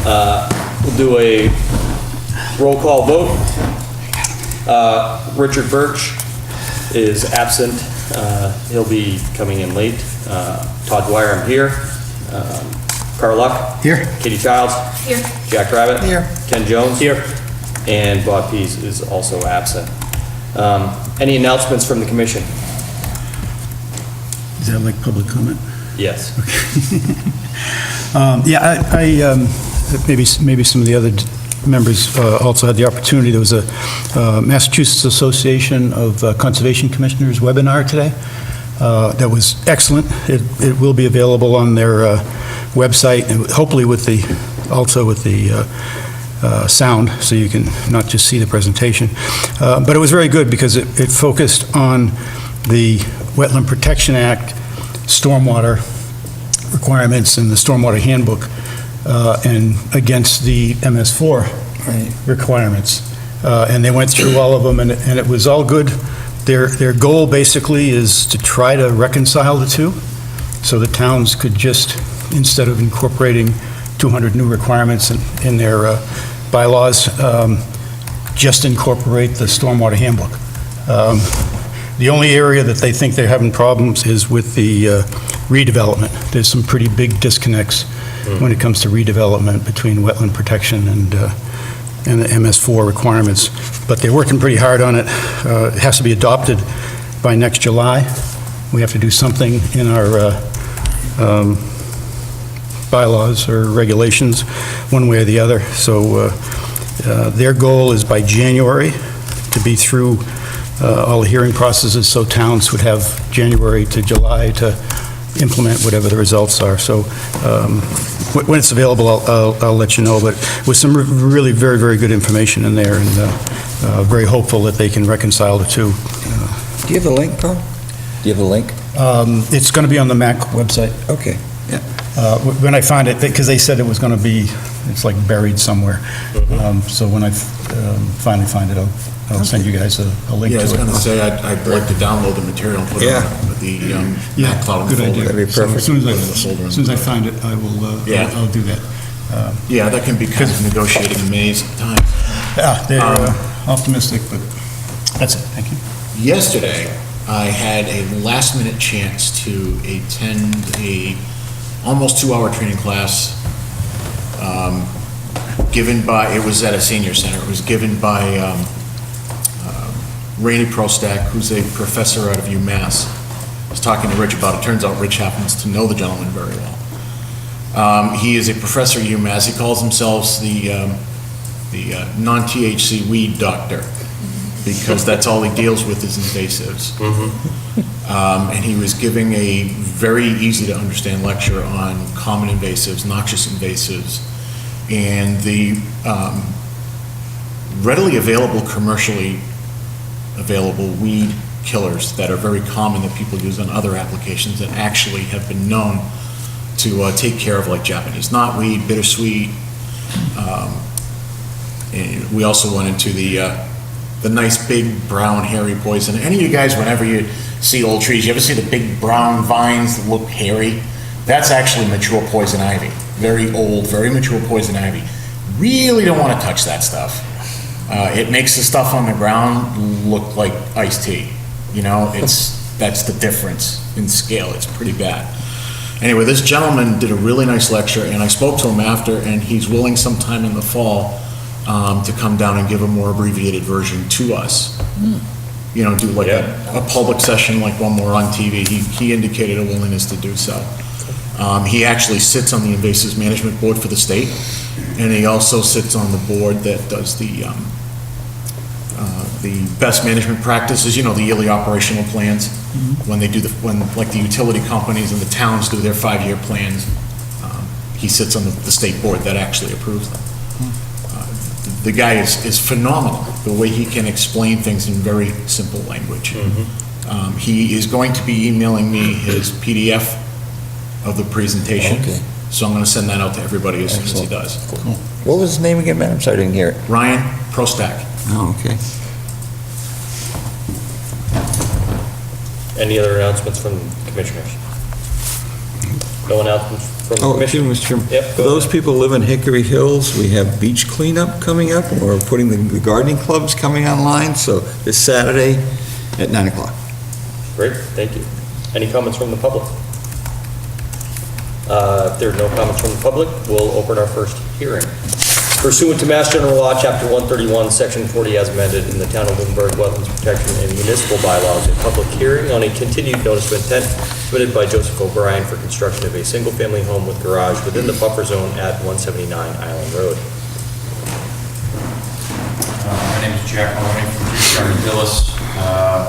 We'll do a roll call vote. Richard Birch is absent. He'll be coming in late. Todd Dwyer, I'm here. Carl Luck. Here. Katie Childs. Here. Jack Rabbit. Here. Ken Jones. Here. And Bob Pease is also absent. Any announcements from the commission? Is that like public comment? Yes. Yeah, maybe some of the other members also had the opportunity. There was a Massachusetts Association of Conservation Commissioners webinar today that was excellent. It will be available on their website, and hopefully also with the sound, so you can not just see the presentation. But it was very good because it focused on the Wetland Protection Act, stormwater requirements in the Stormwater Handbook, and against the MS4 requirements. And they went through all of them, and it was all good. Their goal basically is to try to reconcile the two, so the towns could just, instead of incorporating 200 new requirements in their bylaws, just incorporate the Stormwater Handbook. The only area that they think they're having problems is with the redevelopment. There's some pretty big disconnects when it comes to redevelopment between wetland protection and the MS4 requirements. But they're working pretty hard on it. It has to be adopted by next July. We have to do something in our bylaws or regulations, one way or the other. So their goal is by January to be through all the hearing processes, so towns would have January to July to implement whatever the results are. So when it's available, I'll let you know, but with some really very, very good information in there, and very hopeful that they can reconcile the two. Do you have a link, Carl? Do you have a link? It's going to be on the MAC website. Okay. Yeah. When I find it, because they said it was going to be, it's like buried somewhere. So when I finally find it, I'll send you guys a link to it. Yeah, I was going to say, I'd like to download the material and put it on the Mac Cloud good folder. idea. That'd be So perfect. as soon as I find it, I will. I'll do that. Yeah, that can be kind of negotiating a maze at times. Yeah, they're optimistic, but that's it. Thank you. Yesterday, I had a last-minute chance to attend a almost 2-hour training class given by, it was at a senior center. It was given by Rainey Prostak, who's a professor out of UMass. I was talking to Rich about it. Turns out Rich happens to know the gentleman very well. He is a professor at UMass. He calls himself the non-THC weed doctor, because that's all he deals with is invasives. And he was giving a very easy to understand lecture on common invasives, noxious invasives, and the readily available, commercially available weed killers that are very common that people use on other applications that actually have been known to take care of, like Japanese knotweed, bittersweet. And we also went into the nice big brown hairy poison. Any of you guys, whenever you see old trees, you ever see the big brown vines that look hairy? That's actually mature poison ivy. Very old, very mature poison ivy. Really don't want to touch that stuff. It makes the stuff on the ground look like iced tea. You know, that's the difference in scale. It's pretty bad. Anyway, this gentleman did a really nice lecture, and I spoke to him after, and he's willing sometime in the fall to come down and give a more abbreviated version to us. You know, do like a public session like one more on TV. He indicated a willingness to do so. He actually sits on the Invasives Management Board for the state, and he also sits on the board that does the best management practices, you know, the yearly operational plans. When they do like the utility companies and the towns do their 5-year plans, he sits on the state board that actually approves them. The guy is phenomenal, the way he can explain things in very simple language. He is going to be emailing me his PDF of the presentation. Okay. So I'm going to send that out to everybody as soon as he does. Cool. What was his name again, man? I'm sorry, I didn't hear it. Ryan Prostak. Oh, okay. Any other announcements from commissioners? No one else from the Oh, commission? Mr. Chairman. Yep, For go those ahead. people who live in Hickory Hills, we have beach cleanup coming up, and we're putting the gardening clubs coming online, so this Saturday at 9 o'clock. Great, thank you. Any comments from the public? If there are no comments from the public, we'll open our first hearing. Pursuant to Mass General Law, Chapter 131, Section 40 as amended in the Town of Lunenburg Wetlands Protection and Municipal Bylaws, a public hearing on a continued notice of intent submitted by Joseph O'Brien for construction of a single-family home with garage within the buffer zone at 179 Island Road. My name is Jack Maloney from Hickory Hills.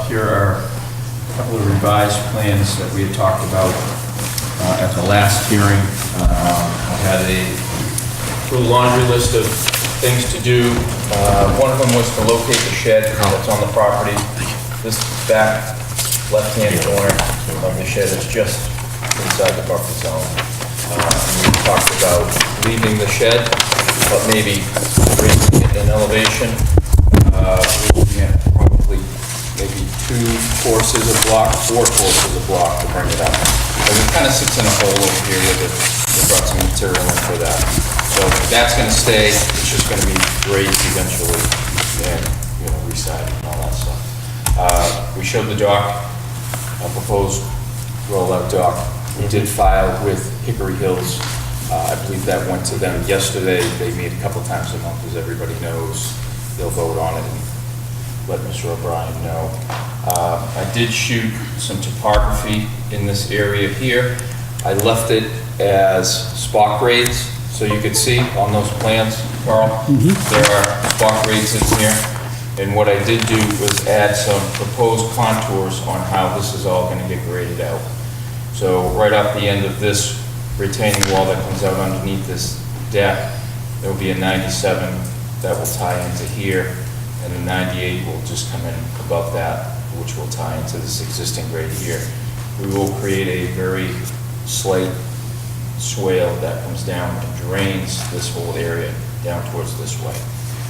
Here are a couple of revised plans that we had talked about at the last hearing. I had a little laundry list of things to do. One of them was to locate the shed that's on the property. This back left-hand corner of the shed is just inside the buffer zone. We talked about leaving the shed, but maybe raising it in elevation. We're looking at probably maybe 4 courses of block to bring it up. And it kind of sits in a hole over here with it. We brought some material in for that. So that's going to stay. It's just going to be raised eventually and, resided and all that stuff. We showed the dock, a proposed rollout dock. We did file with Hickory Hills. I believe that went to them yesterday. They meet a couple times a month, as everybody knows. They'll vote on it and let Mr. O'Brien know. I did shoot some topography in this area here. I left it as spot grades, so you could see on those plans, Carl, there are spot grades in here. And what I did do was add some proposed contours on how this is all going to get graded out. So right off the end of this retaining wall that comes out underneath this deck, there will be a 97 that will tie into here, and the 98 will just come in above that, which will tie into this existing grade here. We will create a very slight swale that comes down and drains this whole area down towards this way.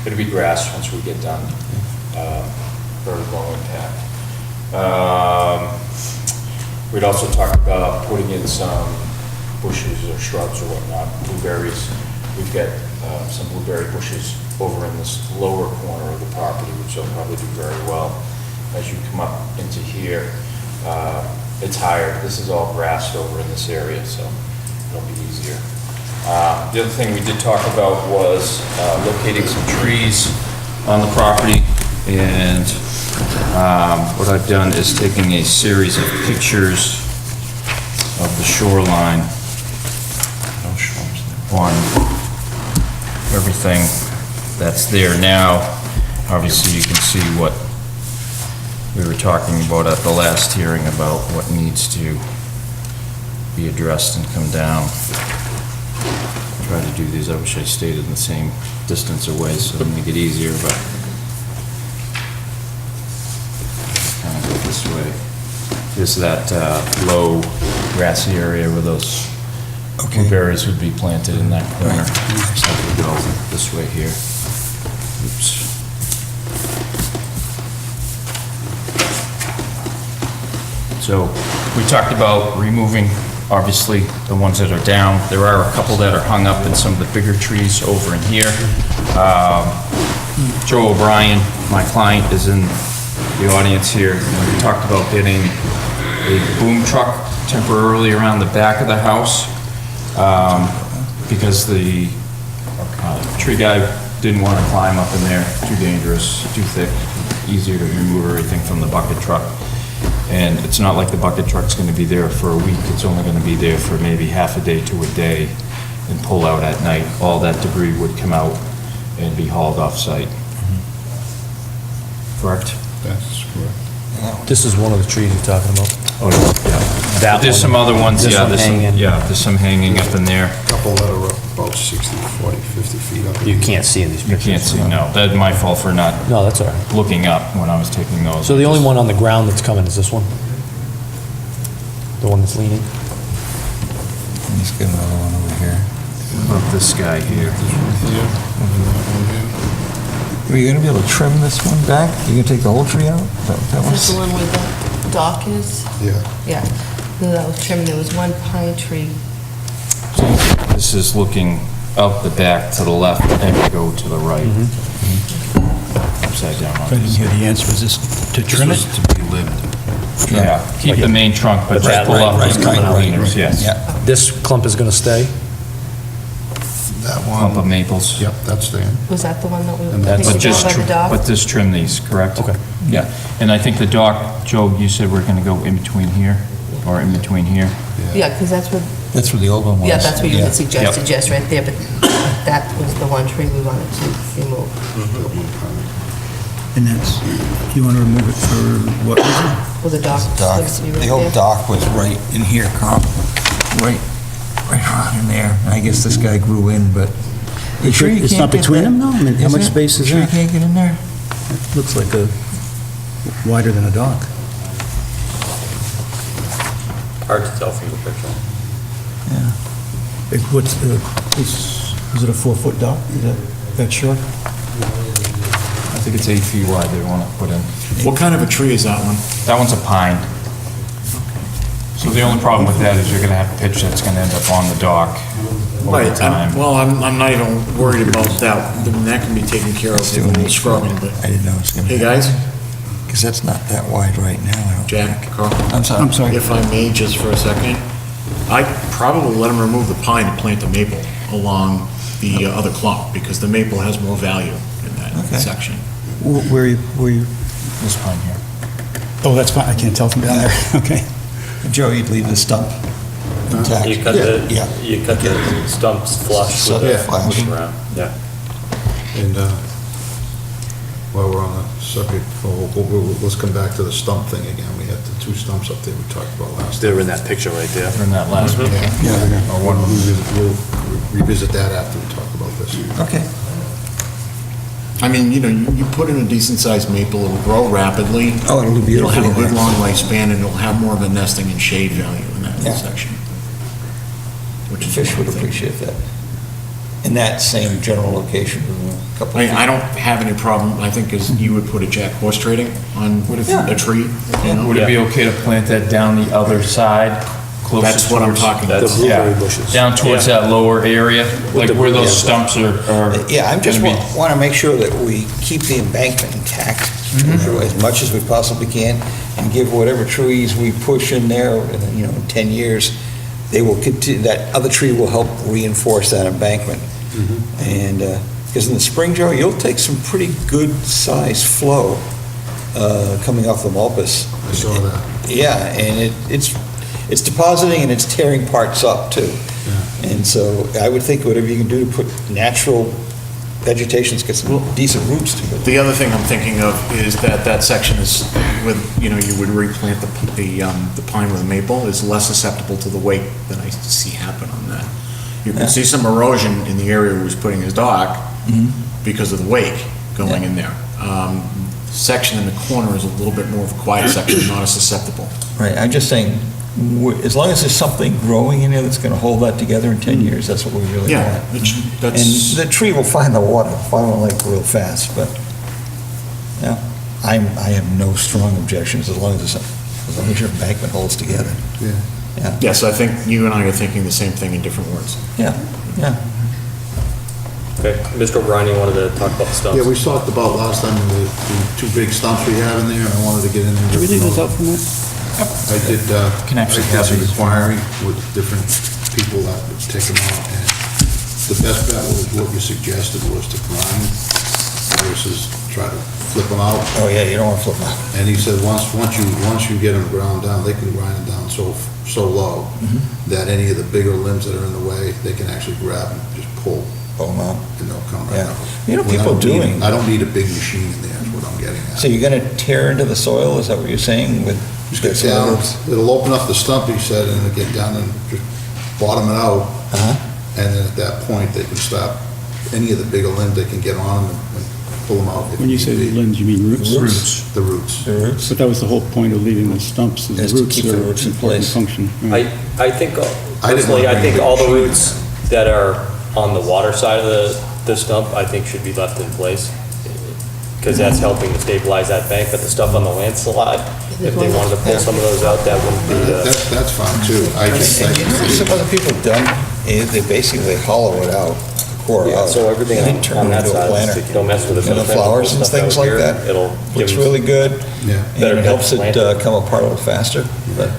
It'll be grass once we get done. Very low impact. We'd also talked about putting in some bushes or shrubs or whatnot, blueberries. We've got some blueberry bushes over in this lower corner of the property, which will probably do very well. As you come up into here, it's higher. This is all grassed over in this area, so it'll be easier. The other thing we did talk about was locating some trees on the property, and what I've done is taking a series of pictures of the shoreline on everything that's there now. Obviously, you can see what we were talking about at the last hearing about what needs to be addressed and come down. Try to do these, I wish I stayed in the same distance away so to make it easier, but kind of go this way. There's that low grassy area where those blueberries would be planted in that corner. So we go this way here. Oops. So we talked about removing, obviously, the ones that are down. There are a couple that are hung up in some of the bigger trees over in here. Joe O'Brien, my client, is in the audience here. We talked about getting a boom truck temporarily around the back of the house because the tree guy didn't want to climb up in there. Too dangerous, too thick, easier to remove everything from the bucket truck. And it's not like the bucket truck's going to be there for a week. It's only going to be there for maybe half a day to a day and pull out at night. All that debris would come out and be hauled off-site. Correct? That's correct. This is one of the trees you're talking about? Oh, yeah. That There's some other ones, This yeah. one There's some, hanging. yeah, there's some hanging up in there. Couple that are about 60, 40, 50 feet up. You can't see in these You pictures. can't see, no. That's my fault for not No, that's all right. looking up when I was taking those. So the only one on the ground that's coming is this one? The one that's leaning? Let's get another one over here. About this guy here. Are you gonna be able to trim this one back? You gonna take the whole tree out? That Is this the one? one where the dock is? Yeah. Yeah. No, that was trimmed. There was one pine tree This is looking out the back to the left and go to the right. Upside down. I didn't hear the answer. Is this to trim it? to be lived. Yeah, keep the main trunk, but just pull up those leaners, yes. This clump is gonna stay? That Clump of one, maples. yep, that's staying. Was that the one that we were that's- taking But just, down by the dock? but just trim these, correct? Okay. Yeah, and I think the dock, Joe, you said we're gonna go in between here, or in between here? Yeah, because that's what, That's where the old one was. yeah, that's what you had suggested, Yep. just right there, but that was the one tree we wanted to remove. And that's, you want to remove it for what reason? Well, the dock Dock, looks to be the right old there. dock was right in here, Carl, right around in there. I guess this guy grew in, but. You sure you It's can't not get between that- them, though? I mean, how Is much it? space is Sure you that? can't get in there? Looks like a, wider than a dock. Hard to tell from the picture. What's, is it a 4-foot dock? Is that short? I think it's 8 feet wide they wanna put in. What kind of a tree is that one? That one's a pine. So the only problem with that is you're gonna have pitch that's gonna end up on the dock over Right, time. well, I'm not even worried about that, that can be taken care of with a little scrubbing, but, I didn't know it was gonna. hey, guys, Because that's not that wide right now, I don't Jack, think. Carl, I'm sorry. I'm sorry. if I may, just for a second, I'd probably let him remove the pine and plant the maple along the other clump, because the maple has more value in that Okay. section. Where you, This pine here. oh, that's fine, I can't tell from down there, okay. Joe, you'd leave the stump intact. You cut Yeah. you cut the stumps flush So with they're flush. the ground. Yeah. And while we're on the subject, let's come back to the stump thing again. We had the two stumps up there we talked about last time. They're in that picture right there. From that last one. Yeah, we'll revisit that after we talk about this. Okay. I mean, you put in a decent-sized maple, it'll grow rapidly. Oh, it'll be It'll have a beautiful. good long lifespan, and it'll have more of a nesting and shade value in that Yeah. section. Which is Fish one would thing. appreciate that. In that same general location, a couple I of mean, I don't have any problem, I think, as you would put a jack horse trading on Yeah. a tree, you know? Would it be okay to plant that down the other side, closer That's what I'm towards- talking That's- about. Blueberry Yeah, bushes. down towards that lower area, like the where those blueberry- stumps are. Yeah, I'm just gonna be- want to make sure that we keep the embankment intact as much as we possibly can, and give whatever trees we push in there, in 10 years, they will continue, that other tree will help reinforce that embankment. And, because in the spring, Joe, you'll take some pretty good size flow coming off the mulpus. I saw that. Yeah, and it's depositing and it's tearing parts up too. And so I would think whatever you can do to put natural vegetations, get some decent roots to it. The other thing I'm thinking of is that section is with, you would replant the pine with maple is less susceptible to the wake than I see happen on that. You Yeah. can see some erosion in the area where he was putting his dock because of the wake going Yeah. in there. Section in the corner is a little bit more of a quiet section, not as susceptible. Right, I'm just saying, as long as there's something growing in there that's gonna hold that together in 10 years, that's what we really Yeah, want. And that's, the tree will find the water, find the lake real fast, but, yeah, I have no strong objections as long as your embankment holds together. Yeah. Yeah, yes, I think you and I are thinking the same thing in different words. yeah, yeah. Okay, Mr. O'Brien, you wanted to talk about the stumps? Yeah, we talked about last time the two big stumps we have in there, and I wanted to get in there. Did we leave those out from that? I did, Can actually I did have some these. inquiring with different people that would take them out, and the best bet was what you suggested was to grind versus try to flip them out. Oh, yeah, you don't wanna flip them. And he said, once you get them ground down, they can grind them down so low that any of the bigger limbs that are in the way, they can actually grab and just pull, Pull them out. and they'll come right Yeah. out. You know, Well, I people don't need- doing- I don't need a big machine in there, is what I'm getting at. So you're gonna tear into the soil, is that what you're saying with? Just get down, it'll open up the stump, he said, and it'll get down and just bottom it out. Uh-huh. And then at that point, they can stop, any of the bigger limbs, they can get on them and pull them out. if When you say need be. limbs, you mean roots? Roots. The roots. The roots? But that was the whole point of leaving the stumps, is Is the to roots keep the are roots in important place. function. Right. I think, I didn't personally, wanna I bring think a all the big roots that are on the water side of the stump, I think should be left in place, because that's helping to stabilize that bank, but the stuff on the landslide, if they wanted to pull some of those out, that wouldn't be, That's fine too. I just, And you know what some other people have done? They basically hollow it out, the core Yeah, out. so everything and then on turn it that into a side, planter. if you don't mess with it. And the flowers and things like that. It'll give Looks you really good. Yeah. And Better it helps it planter. come apart a little faster. But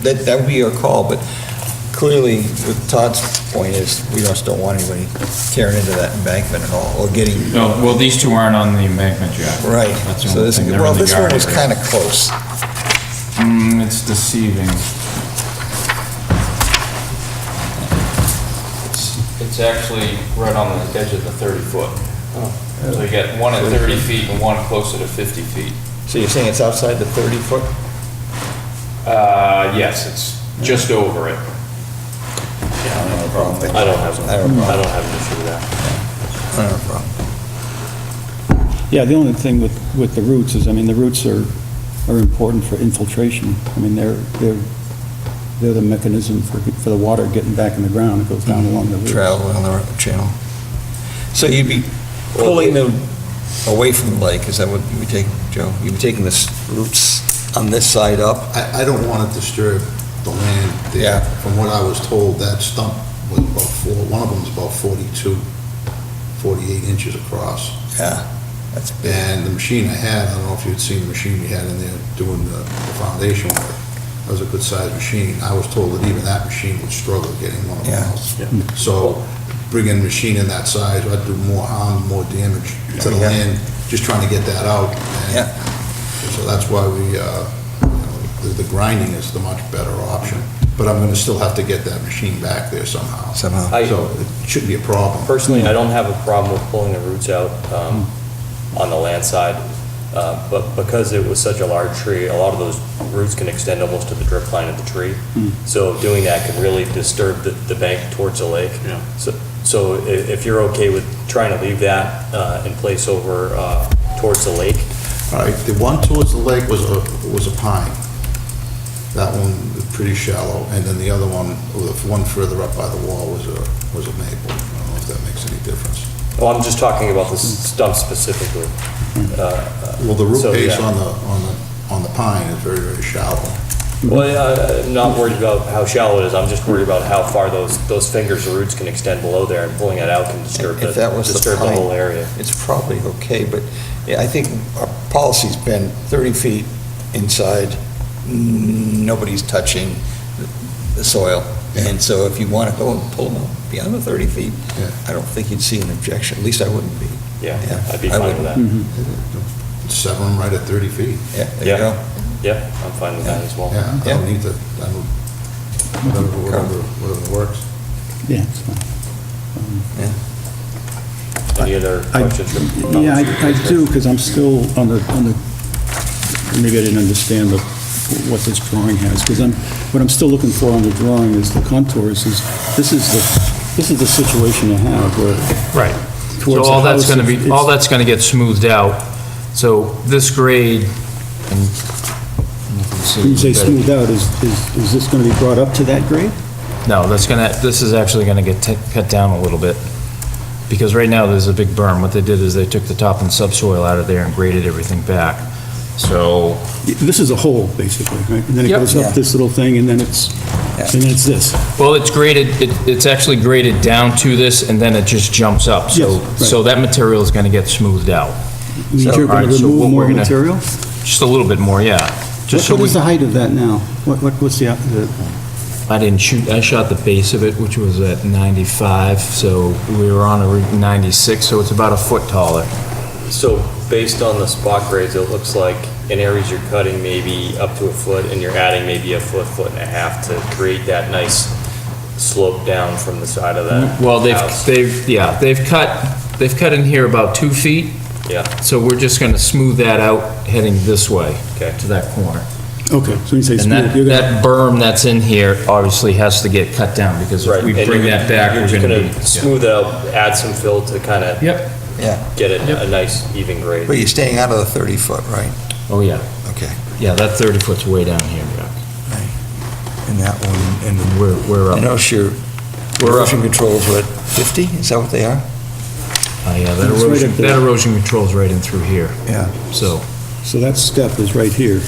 that would be your call, but clearly, with Todd's point is, we just don't want anybody tearing into that embankment at all, or getting. No, well, these two aren't on the embankment yet. Right. That's the So only this, thing. They're well, in the this one yard was area. kind of close. It's deceiving. It's actually right on the edge of the 30-foot. So you got one at 30 feet and one closer to 50 feet. So you're saying it's outside the 30-foot? Yes, it's just over it. I don't have a problem with I don't have, I don't know. I don't have an issue with that. I don't have a problem. Yeah, the only thing with the roots is, I mean, the roots are important for infiltration. I mean, they're the mechanism for the water getting back in the ground. It goes down along the roots. Travel on the channel. So you'd be pulling them away from the lake, is that what you'd be taking, Joe? You'd be taking the roots on this side up? I don't want to disturb the land there. Yeah. From what I was told, that stump was about one of them is about 42, 48 inches across. Yeah, that's big. And the machine I had, I don't know if you'd seen the machine we had in there doing the foundation work. That was a good-sized machine. I was told that even that machine would struggle getting one of them Yeah. out. So bringing a machine in that size, I'd do more harm, more damage to the Yeah. land, just trying to get that out. And Yeah. So that's why we, the grinding is the much better option. But I'm going to still have to get that machine back there somehow. Somehow. So it shouldn't be a problem. Personally, I don't have a problem with pulling the roots out on the land side, but because it was such a large tree, a lot of those roots can extend almost to the drip line of the tree. So doing that can really disturb the bank towards the lake. Yeah. So if you're okay with trying to leave that in place over towards the lake, All right, the one towards the lake was a pine. That one was pretty shallow, and then the other one, the one further up by the wall was a maple. I don't know if that makes any difference. well, I'm just talking about the stump specifically. Well, the root So, base yeah. on the pine is very, very shallow. Well, I'm not worried about how shallow it is, I'm just worried about how far those fingers of roots can extend below there, and pulling it out can disturb If that was the disturb the pine, whole area. it's probably okay, but yeah, I think our policy's been 30 feet inside, nobody's touching the soil. And so if you want to go and pull them out beyond the 30 feet, Yeah. I don't think you'd see an objection, at least I wouldn't be. Yeah, Yeah, I'd be I fine with wouldn't. that. Sever them right at 30 feet. Yeah, there Yeah. you go. Yeah, I'm fine with that as well. Yeah, I Yeah. don't need to, whatever works. Yeah, it's fine. Any other I- questions? from- Yeah, I do, because I'm still on the, maybe I didn't understand what this drawing has, because what I'm still looking for on the drawing is the contours, this is the situation you have where. Right. So towards the all that's house, going to be, it's- all that's going to get smoothed out. So this grade, and When you say smoothed out, is this going to be brought up to that grade? no, this is actually going to get cut down a little bit. Because right now, there's a big berm. What they did is they took the top and subsoil out of there and graded everything back. So, This is a hole, basically, right? And then it Yep. goes Yeah. up this little thing, and then it's this. well, it's graded, it's actually graded down to this, and then it just jumps up. So, Yes, right. so that material is going to get smoothed out. You're all going right, to so remove what more we're gonna- material? Just a little bit more, yeah. Just so What we, is the height of that now? What's the I didn't shoot, I shot the base of it, which was at 95, so we were on a 96, so it's about a foot taller. So based on the spot grades, it looks like in areas you're cutting maybe up to a foot, and you're adding maybe a foot, foot and a half to create that nice slope down from the side of that Well, house. they've cut in here about 2 feet, Yeah, so we're just gonna smooth that out heading this way. Okay. To that corner. Okay, so when you say And smooth, you're going that berm that's in here obviously has to get cut down, because right. if we And bring you're- that back, you're we're just gonna be. smooth it out, add some fill to kind of Yep, Yeah, get it Yep. a nice even grade. but you're staying out of the 30-foot, right? oh yeah, Okay. yeah, that 30 foot's way down here, Jack. And that one, and We're I up. notice your We're up. erosion controls were at 50, is that what they are? Yeah, that It's right erosion, up there. that erosion control's right in through here, Yeah, so. So that step is right here.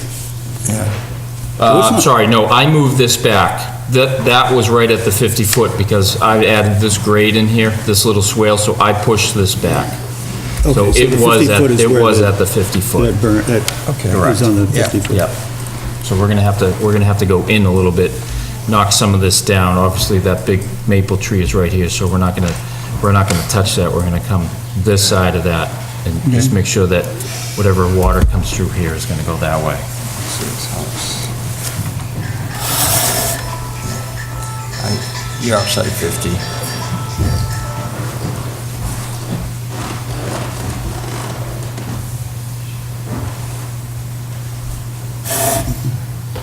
yeah. I'm sorry, no, I moved this back. That was right at the 50-foot, because I added this grade in here, this little swale, so I pushed this back. So Okay, it the was 50 at, foot is it where was the- at the 50-foot. That burn, that is on the Yeah. 50 foot. Yep. So we're gonna have to go in a little bit, knock some of this down. Obviously, that big maple tree is right here, so we're not gonna touch that. We're gonna come this side of that and just make sure that whatever water comes through here is gonna go that way. You're outside 50.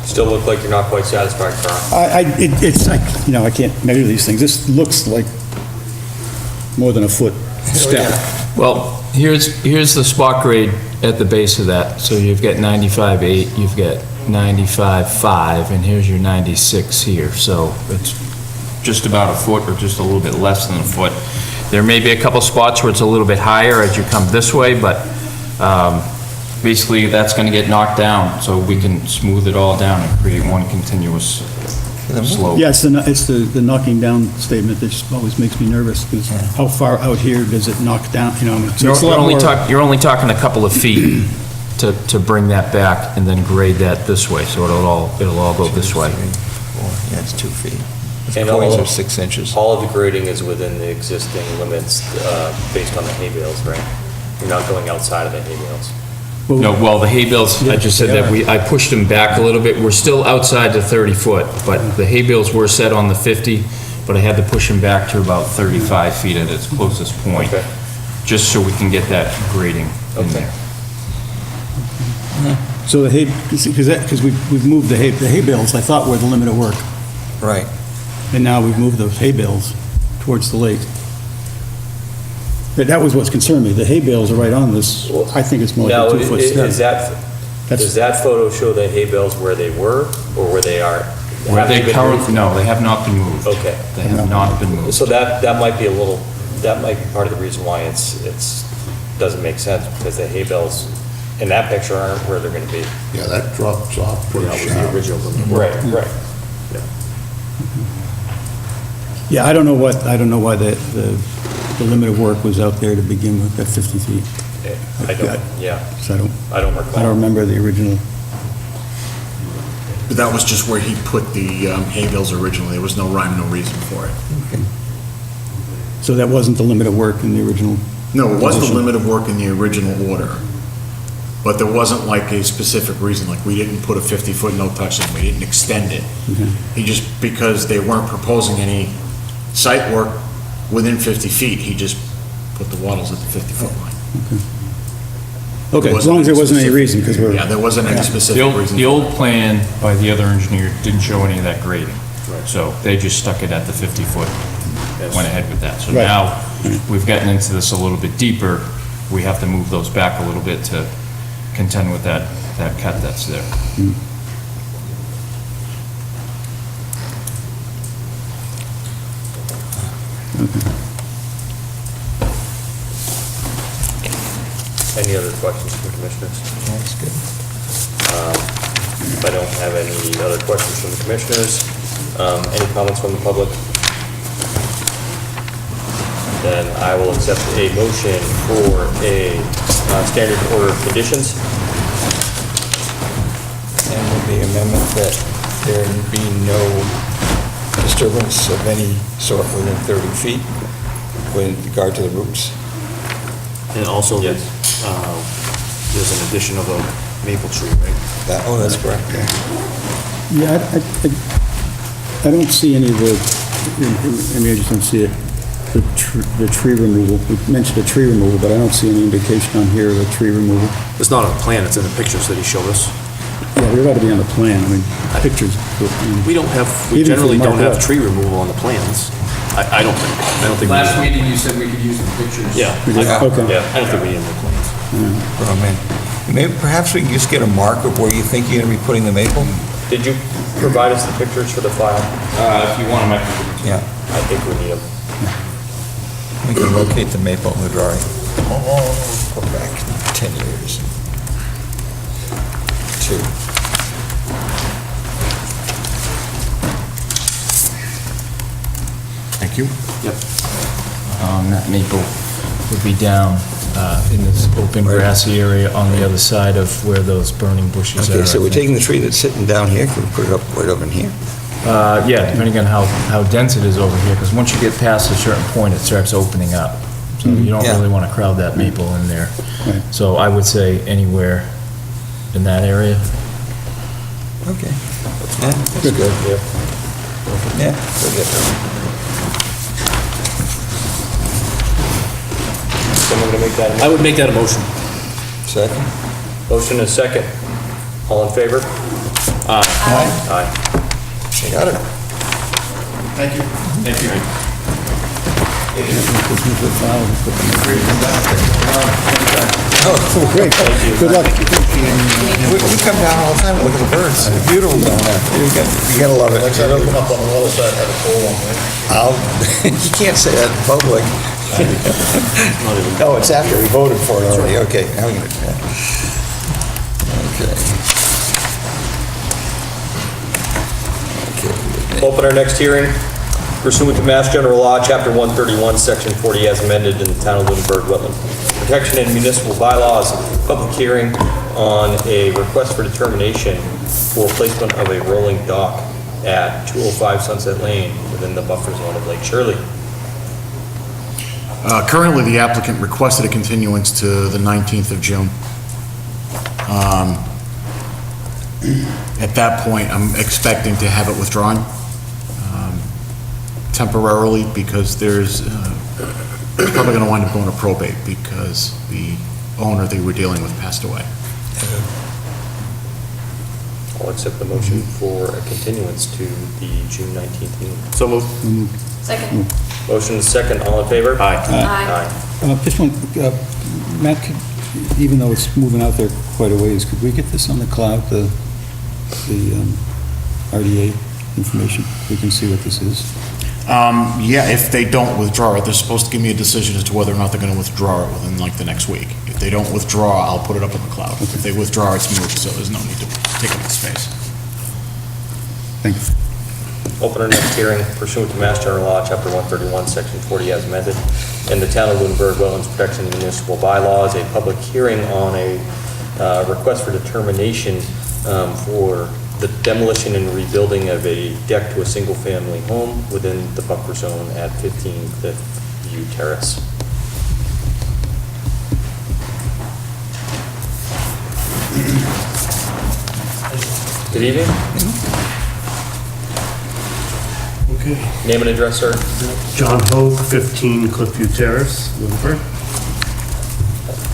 Still look like you're not quite satisfied, Carl. It's like, I can't measure these things. This looks like more than a foot step. Well, here's the spot grade at the base of that. So you've got 95.8, you've got 95.5, and here's your 96 here. So it's just about a foot or just a little bit less than a foot. There may be a couple spots where it's a little bit higher as you come this way, but basically that's going to get knocked down so we can smooth it all down and create one continuous slope. Yeah, it's the knocking down statement that just always makes me nervous, because how far out here does it knock down, so it's a lot more. You're only talking a couple of feet to bring that back and then grade that this way, so it'll all go this way. 3, 4, yeah, it's 2 feet. The And points all- are 6 inches. All of the grading is within the existing limits based on the hay bales, right? You're not going outside of the hay bales. No, well, the hay bales, I just said that I pushed them back a little bit. We're still outside the 30 foot, but the hay bales were set on the 50, but I had to push them back to about 35 feet at its closest point, Okay. just so we can get that grading in Okay. there. So the hay, because we've moved the hay bales, I thought were the limit of work, Right. and now we've moved those hay bales towards the lake. That was what's concerned me. The hay bales are right on this, I think it's more Now, like a 2 foot is step. does that photo show the hay bales where they were or where they are? Where have they been currently, moved? no, they have not been moved. Okay. They have not been moved. So that might be that might be part of the reason why it's doesn't make sense, because the hay bales in that picture aren't where they're going to be. Yeah, that drops off pretty sharp. Right, right. Yeah, I don't know why the limit of work was out there to begin with, at 50 feet. I don't, yeah, So I don't recall. I don't remember the original. But that was just where he put the hay bales originally. There was no rhyme, no reason for it. So that wasn't the limit of work in the original? No, it was the position. limit of work in the original order. But there wasn't like a specific reason, like we didn't put a 50-foot no-touch zone, we didn't extend it. Okay. He just, because they weren't proposing any site work within 50 feet, he just put the wattles at the 50-foot line. Okay, as long as there wasn't any reason, because we're... Yeah, there wasn't any The specific old, reason. the old plan by the other engineer didn't show any of that grading. So they just stuck it at the 50-foot, went ahead with that. So Right. now, we've gotten into this a little bit deeper, we have to move those back a little bit to contend with that cut that's there. Any other questions from the commissioners? That's good. If I don't have any other questions from the commissioners, any comments from the public? Then I will accept a motion for a standard order of conditions. And with the amendment that there be no disturbance of any sort within 30 feet with regard to the roots. And also, Yes. there's an addition of a maple tree, right? That's correct, yeah. Yeah, I don't see any of the, maybe I just don't see it, the tree removal. We mentioned the tree removal, but I don't see any indication on here of a tree removal. It's not on the plan, it's in the pictures that he showed us. Yeah, they're got to be on the plan, I mean, pictures. We don't have, Even we if generally they're don't marked have up. tree removal on the plans. I don't think. Last meeting, you said we could use the pictures. Yeah, We did? Yeah. Okay. Yeah. I don't think we need the plans. Oh, man. Maybe perhaps we can just get a mark of where you think you're going to be putting the maple? Did you provide us the pictures for the file? If you want them, I can give it to you. Yeah, I think we need them. we can locate the maple in the drawing. Oh, go back 10 years. 2. you. That maple would be down in this open grassy area on the other side of where those burning bushes are. Okay, so I we're think. taking the tree that's sitting down here, can we put it up right over in here? Yeah, depending on how dense it is over here, because once you get past a certain point, it starts opening up. So you don't Yeah. really want to crowd that maple in there. Right. So I would say anywhere in that area. Okay. Yeah, that's good. Yeah, we'll get there. Someone gonna make that? I would make that a motion. Second? Motion is second. All in favor? Aye. Aye. You got it. Thank you. Thank you. Oh, great. Good luck. We come down all the time, and look at the birds. They're beautiful down there. You gotta love it. Like I said, I'll come up on the other side, have a pole on there. You can't say that in public. No, it's after we voted for it already. Okay, now we can, okay. Okay. Open our next hearing pursuant to Mass General Law, Chapter 131, Section 40, as amended in the Town of Lunenburg Wetland Protection and Municipal Bylaws, public hearing on a request for determination for placement of a rolling dock at 205 Sunset Lane within the buffer zone of Lake Shirley. Currently, the applicant requested a continuance to the 19th of June. At that point, I'm expecting to have it withdrawn temporarily because there's probably going to wind up going to probate because the owner they were dealing with passed away. I'll accept the motion for a continuance to the June 19th meeting. So moved. Second. Motion is second. All in favor? Aye. Aye. Just one, Matt, even though it's moving out there quite a ways, could we get this on the cloud, the RDA information? We can see what this is. Yeah, if they don't withdraw it, they're supposed to give me a decision as to whether or not they're going to withdraw it within like the next week. If they don't withdraw, I'll put it up in the cloud. If they withdraw, it's moved, so there's no need to take up the space. Thank you. Open our next hearing pursuant to Mass General Law, Chapter 131, Section 40, as amended, in the Town of Lunenburg Wetlands Protection and Municipal Bylaws, a public hearing on a request for determination for the demolition and rebuilding of a deck to a single-family home within the buffer zone at 15 Cliff View Terrace. Good evening. Okay. Name and address, sir. John Pogue, 15 Cliffview Terrace, Lunenburg.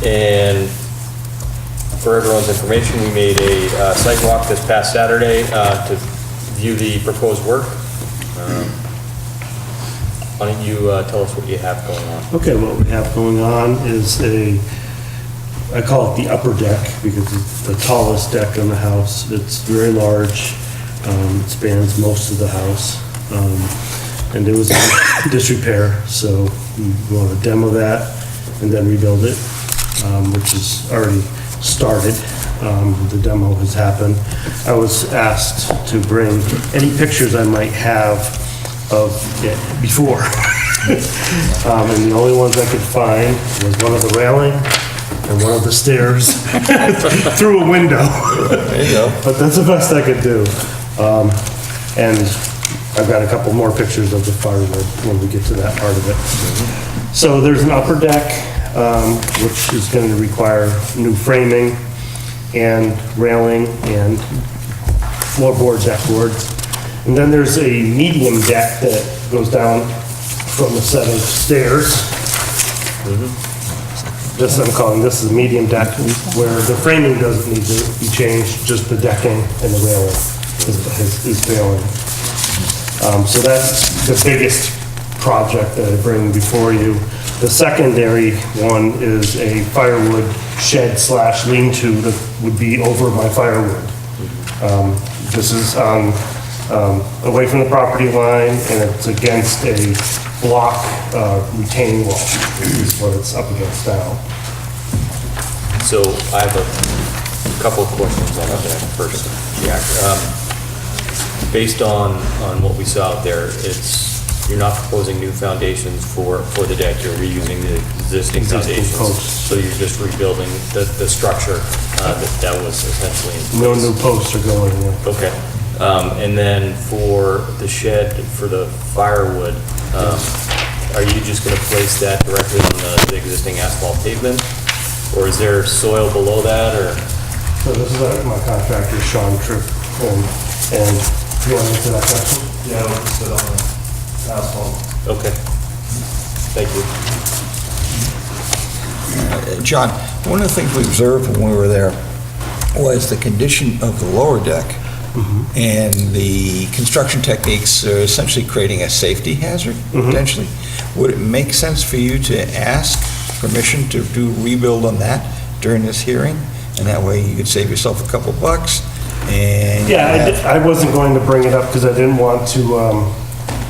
And for everyone's information, we made a site walk this past Saturday to view the proposed work. Why don't you tell us what you have going on? Okay, what we have going on is I call it the upper deck because it's the tallest deck in the house. It's very large. It spans most of the house. And it was in disrepair, so we want to demo that and then rebuild it, which is already started. The demo has happened. I was asked to bring any pictures I might have of it before. And the only ones I could find was one of the railing and one of the stairs through a window. There you go. But that's the best I could do. And I've got a couple more pictures of the firewood when we get to that part of it. So there's an upper deck, which is going to require new framing and railing and floorboard, deck boards. And then there's a medium deck that goes down from a set of stairs. This, I'm calling this the medium deck, where the framing doesn't need to be changed, just the decking and the railing is failing. So that's the biggest project that I bring before you. The secondary one is a firewood shed / lean-to that would be over my firewood. This is away from the property line, and it's against a block retaining wall, is what it's up against now. So I have a couple of questions on that first, Jack. Based on what we saw out there, it's you're not proposing new foundations for the deck, you're reusing the existing foundations. posts. So you're just rebuilding the structure that was essentially in place. No new posts are going in. Okay. And then for the shed, for the firewood, are you just going to place that directly on the existing asphalt pavement? Or is there soil below that, or? So this is my contractor, Sean Tripp, and you want to answer that question? Yeah, we'll just sit on the asphalt. Okay. Thank you. John, one of the things we observed when we were there was the condition of the lower deck, and the construction techniques are essentially creating a safety hazard, potentially. Would it make sense for you to ask permission to do rebuild on that during this hearing? And that way you could save yourself a couple bucks, and... Yeah, I wasn't going to bring it up because I didn't want to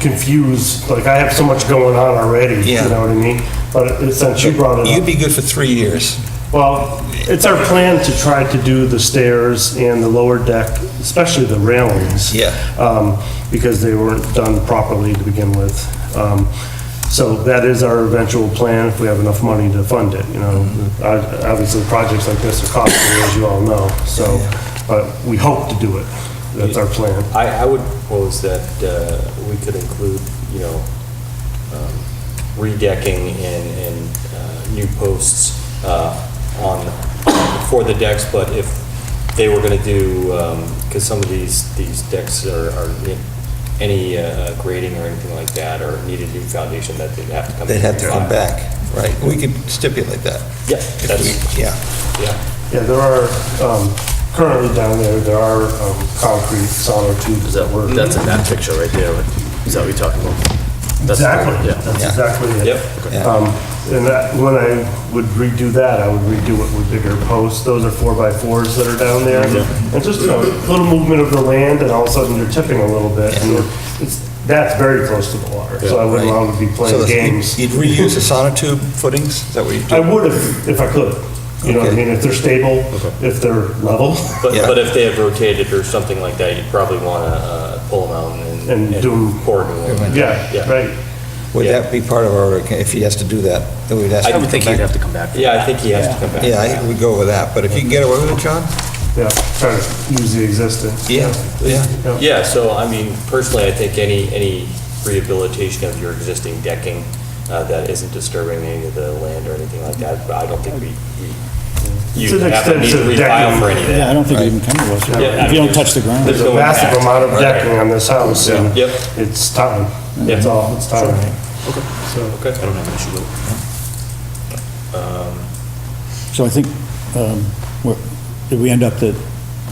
confuse, like, I have so much going on already, you Yeah. know what I mean? But since you brought it You'd up, be good for 3 years. well, it's our plan to try to do the stairs and the lower deck, especially the railings. Yeah. Because they weren't done properly to begin with. So that is our eventual plan if we have enough money to fund it, you know. Obviously, projects like this are costly, as you all know, so, but we hope to do it. That's our plan. I would propose that we could include, you know, redecking and new posts for the decks, but if they were going to do, because some of these decks are any grading or anything like that, or needed new foundation, that they'd have to come. They'd have to come back, right? We could stipulate that. Yeah, If that's, we- Yeah. yeah. Yeah, there are, currently down there are concrete sonotubes that were. That's in that picture right there. Is that what you're talking about? That's- Exactly, Yeah. that's Yeah. exactly it. Yep. Yeah. And that, when I would redo that, I would redo it with bigger posts. Those are 4x4s that are down there. And just, you know, a little movement of the land, and all of a sudden you're tipping a little bit. And that's very close to the water, so I wouldn't Right. want to be So playing that games. You'd reuse the sonotube footings? Is that what you'd do? I would if I could, you know what I Okay. mean? If they're stable, if they're level. But, Yeah. but if they have rotated or something like that, you'd probably want to pull them out And do 'em- pour a new one. Yeah, Yeah. right. Would Yeah. that be part of our, if he has to do that, then we'd ask I him would to think come he'd back? have to come back. Yeah, I think he has to come back. Yeah, I think we'd go with that, but if you can get away with it, John? Yeah, try to use the existing. Yeah. Yeah, so I mean, personally, I think any rehabilitation of your existing decking that isn't disturbing any of the land or anything like that, I don't think you It's an have to need to extensive refile decking. for any of that. Yeah, I don't think it even come to us. Yeah, I If you mean, don't touch the ground. there's There's a no massive impact. amount of Right. decking on this house, and Yep. it's time. Yeah. It's all, it's time. Okay. I don't have an issue with it. So I think if we end up that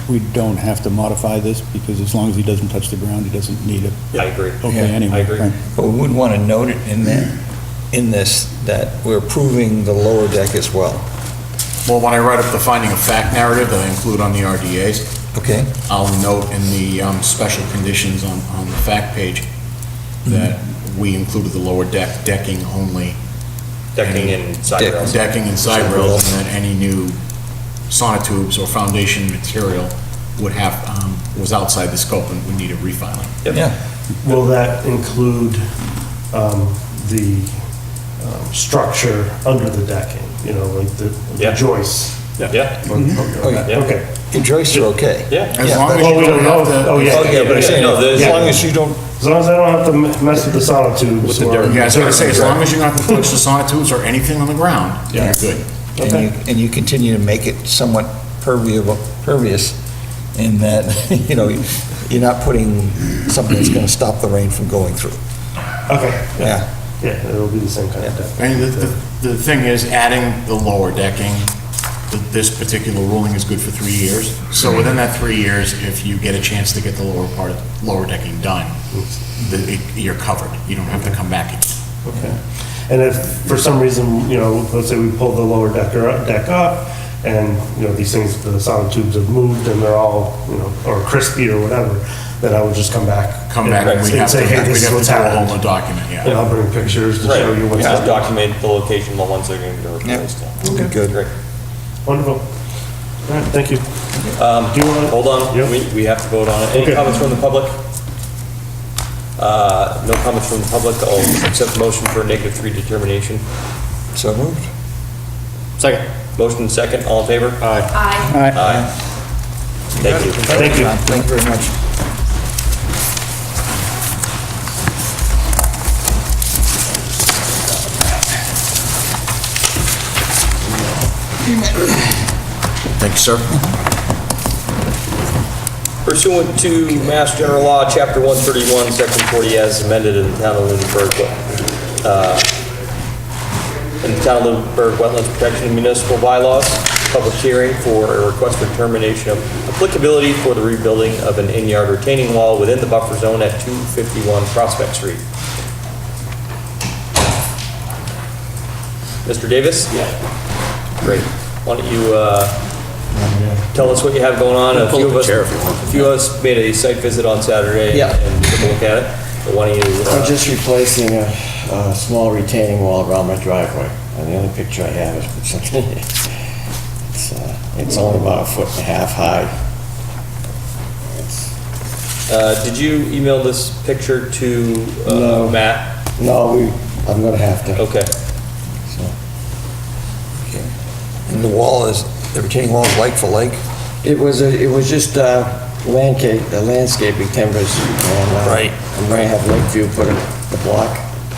we don't have to modify this, because as long as he doesn't touch the ground, he doesn't need it. I agree. Okay, Yeah, anyway. I agree. right. But we would want to note it in this, that we're approving the lower deck as well, Well, when I write up the finding of fact narrative that I include on the RDAs, okay? I'll note in the special conditions on the fact page that we included the lower deck decking only. Decking and side Deck- rails. Decking and side rails, and that any new sonotubes or foundation material would have, was outside the scope and would need a refiling. Yep. Yeah, Will that include the structure under the decking, you know, like the Yeah. joists? Yeah. oh, yeah. Yeah. Okay. Your joists are okay. Yeah. As Yeah, long but- as Well, you we don't don't have know. to. Oh, yeah. Oh, yeah, but I'm saying, no, as there's- long as you don't, As long as I don't have to mess with the sonotubes. the or- dirt. Yeah, I was gonna say, as long as you're not gonna touch the sonotubes or anything on the ground, Yeah. you're good. and you continue to make it somewhat pervious in that, you know, you're not putting something that's going to stop the rain from going through. Okay, Yeah, yeah, it'll be the same kind of deck. I mean, the thing is, adding the lower decking, this particular ruling is good for 3 years. So within that 3 years, if you get a chance to get the lower decking done, you're covered. You don't have to come back again. Okay. And if for some reason, you know, let's say we pull the lower deck up, and, you know, these things, the sonotubes have moved and they're all, you know, or crispy or whatever, then I would just come back. Come back and we'd have to, say, hey, we'd this is have to what's do a whole happened. new document, And yeah. I'll bring pictures to show you Right, what's just happening. document the location, the ones that are going to be replaced. okay, good. Great. Wonderful. All right, thank you. Do you want? Hold on, Yep. we have to vote on it. Any Okay. comments from the public? No comments from the public. I'll accept the motion for a -3 determination. So moved. Second. Motion second, all in favor? Aye. Aye. Aye. Thank you. Thank you. Thank you very much. Thank you, sir. Pursuant to Mass General Law, Chapter 131, Section 40, as amended in the Town of Lunenburg, Wetlands Protection and Municipal Bylaws, public hearing for a request for determination of applicability for the rebuilding of an in-yard retaining wall within the buffer zone at 251 Prospect Street. Mr. Davis? Yeah. Great. Why don't you tell us what you have going on? A few of us made a site visit on Saturday Yeah. and took a look at it. But why don't you? I'm just replacing a small retaining wall around my driveway. And the only picture I have is it's only about 1.5 feet high. Did you email this picture to No. Matt? No, I'm gonna have to. Okay. So, And the retaining wall is like for like? it was just landscaping timbers. And, Right. I'm gonna have Lakeview put the block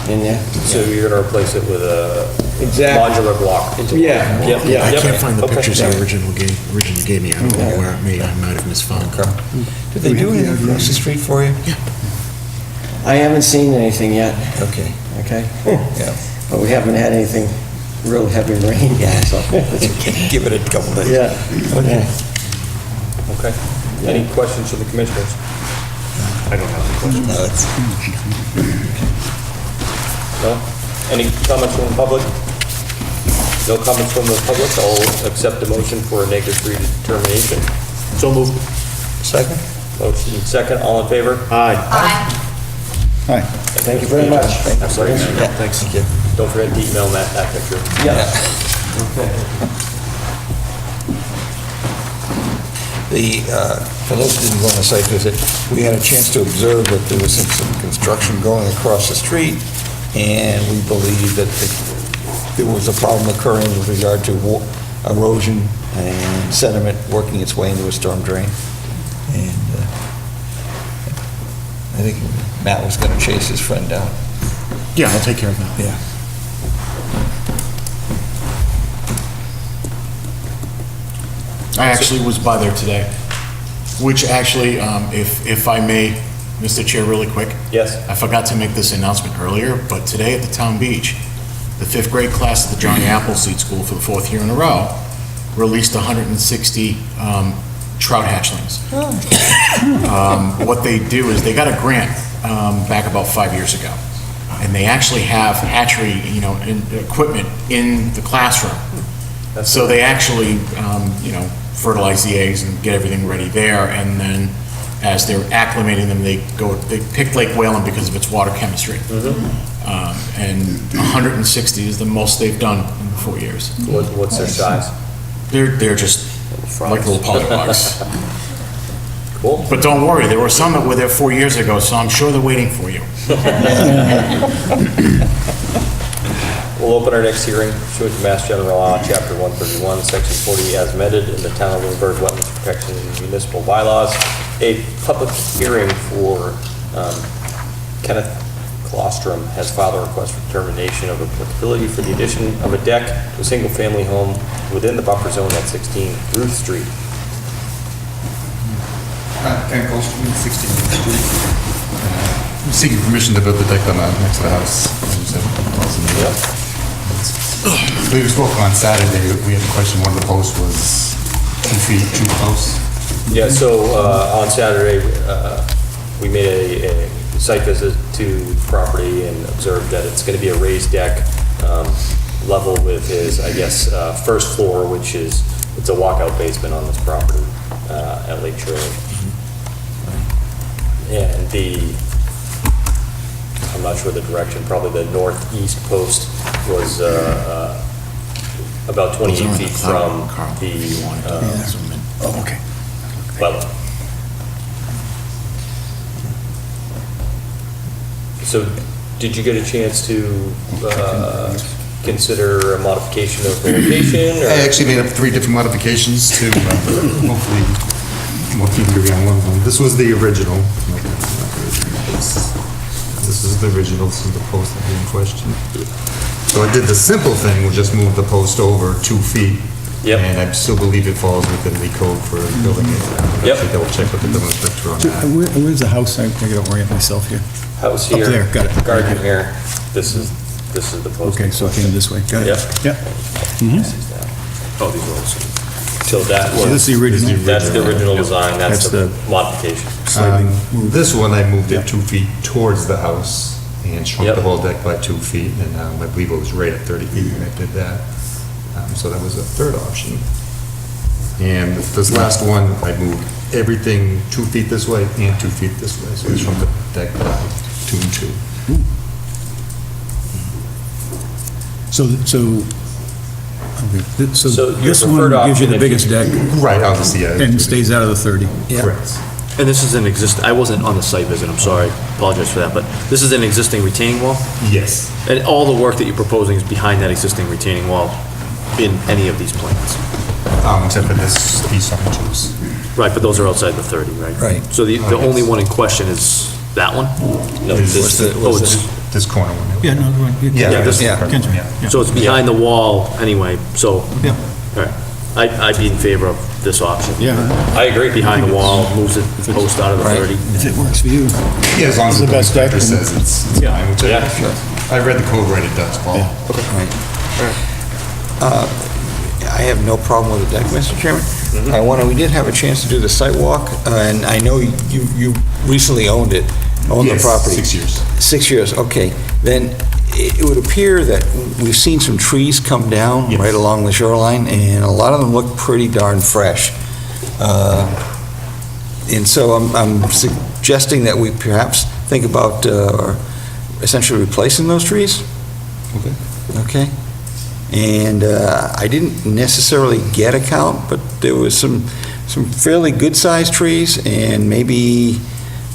in there. So you're going to replace it with a Exactly. modular block? Yeah, Yep. yeah. I Yep. can't find the Okay. pictures you originally gave me. I don't know where, I might have misfound. Did they do anything across the street for you? I haven't seen anything yet, Okay. okay? Yeah. But we haven't had anything real heavy rain yet, so. Give it a couple days. Yeah. Okay. Okay. Any questions from the commissioners? I don't have any questions. No, it's- No? Any comments from the public? No comments from the public. I'll accept the motion for a -3 determination. So moved. Second? Motion second, all in favor? Aye. Aye. Thank you very much. I'm sorry. Yeah, thanks. Thank you. Don't forget to email Matt that picture. Yeah. For those who didn't go on the site visit, we had a chance to observe that there was some construction going across the street, and we believe that there was a problem occurring with regard to erosion and sediment working its way into a storm drain. And I think Matt was going to chase his friend down. Yeah, I'll take care of that. Yeah. I actually was by there today, which actually, if I may, Mr. Chair, really quick, Yes? I forgot to make this announcement earlier, but today at the Town Beach, the 5th grade class at the Johnny Appleseed School for the 4th year in a row released 160 trout hatchlings. What they do is they got a grant back about 5 years ago, and they actually have hatchery, equipment in the classroom. So they actually, fertilize the eggs and get everything ready there, and then as they're acclimating them, they pick Lake Whalen because of its water chemistry. And 160 is the most they've done in 4 years. What's their size? They're just like little pollywogs. Cool. But don't worry, there were some that were there 4 years ago, so I'm sure they're waiting for you. We'll open our next hearing pursuant to Mass General Law, Chapter 131, Section 40, as amended in the Town of Lunenburg Wetlands Protection and Municipal Bylaws. A public hearing for Kenneth Colostrum has filed a request for determination of applicability for the addition of a deck to a single-family home within the buffer zone at 16 Ruth Street. Ken Colstrom, 16th Street. Seeking permission to build the deck on next to the house. We spoke on Saturday, we had a question, one of the posts was 2 feet, too close. Yeah, so on Saturday, we made a site visit to the property and observed that it's going to be a raised deck, level with his, first floor, which is, it's a walkout basement on this property at Lake Shirley. And I'm not sure the direction, probably the northeast post was about 28 feet from the Oh, okay. well. So, did you get a chance to consider a modification of the location? Or? I actually made up 3 different modifications to, hopefully, we'll keep agree on one of them. This was the original. This is the original, this is the post that was in question. So I did the simple thing, was just move the post over 2 feet. Yep. And I still believe it falls within the code for building it. Yep. Actually double check with the building inspector on that. Where's the house? I gotta orient myself here. House here. Up there, got it. Garden here. This is the post. Okay, so I came this way, got it. Yep. Yep. Oh, these are also. So that So this was, is the original? that's the original design, that's That's the the- modification. This one, I moved it 2 feet towards the house and shrunk Yep. the whole deck by 2 feet, and I believe it was right at 30 feet when I did that. So that was a third option. And this last one, I moved everything 2 feet this way and 2 feet this way, so I shrunk the deck by 2 and 2. So, So your this one preferred gives you option the if biggest deck Right, obviously, yeah. and stays out of the 30. Correct. And this is an I wasn't on the site visit, I'm sorry, apologize for that, but this is an existing retaining wall? Yes. And all the work that you're proposing is behind that existing retaining wall in any of these plans? Except for these two. Right, but those are outside the 30, right? Right. So the only one in question is that one? No, this, Oh, it's, This corner one. Yeah, no, go ahead. Yeah, this- Ken's right. Yeah. so it's behind the wall anyway, so, Yeah, all right. I'd be in favor of this option. yeah, I agree. Behind the wall, moves it, post out of the 30. if it works for you. Yeah, as long as It's the the best deck inspector and- says it's fine, which Yeah. I read the code right, it does, Paul. Right. I have no problem with the deck, Mr. Chairman. We did have a chance to do the site walk, and I know you recently owned the Yes, property. 6 years. 6 years, okay. Then it would appear that we've seen some trees come down Yes. right along the shoreline, and a lot of them look pretty darn fresh. And so I'm suggesting that we perhaps think about essentially replacing those trees. Okay. Okay? And I didn't necessarily get a count, but there was some fairly good-sized trees, and maybe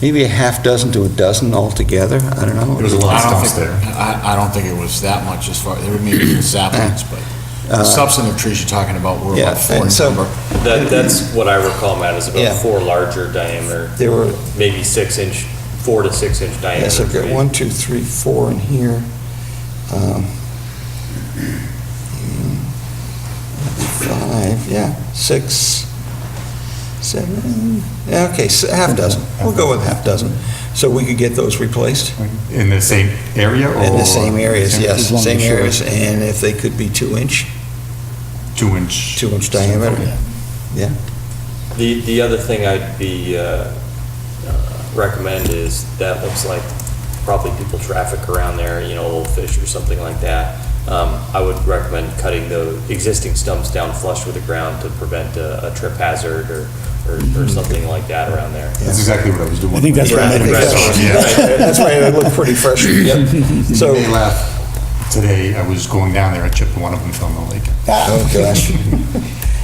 a half dozen to a dozen altogether, I don't know. There was a lot of I don't stumps there. think, I don't think it was that much as far, there were maybe little saplings, but the substantive trees you're talking about were Yeah, about 4 in and so- number. That's what I recall, Matt, is Yeah. about 4 larger diameter, There were, maybe 4 to 6 inch diameter. yes, I've got trees. 1, 2, 3, 4 in here. 5, yeah, 6, 7, yeah, okay, half dozen. We'll go with half dozen. So we could get those replaced? In the same area or? In the same areas, yes, As long same as you're- areas, and if they could be 2-inch 2 inch. diameter, yeah. The other thing I'd be, recommend is, that looks like probably people traffic around there, Old Fish or something like that. I would recommend cutting the existing stumps down flush with the ground to prevent a trip hazard or something like that around there. That's exactly what I was doing. I think that's what I made it. That's why it looked pretty fresh. Yep. So So, they laughed today, I was going down there, I chipped one of them from the lake. oh gosh.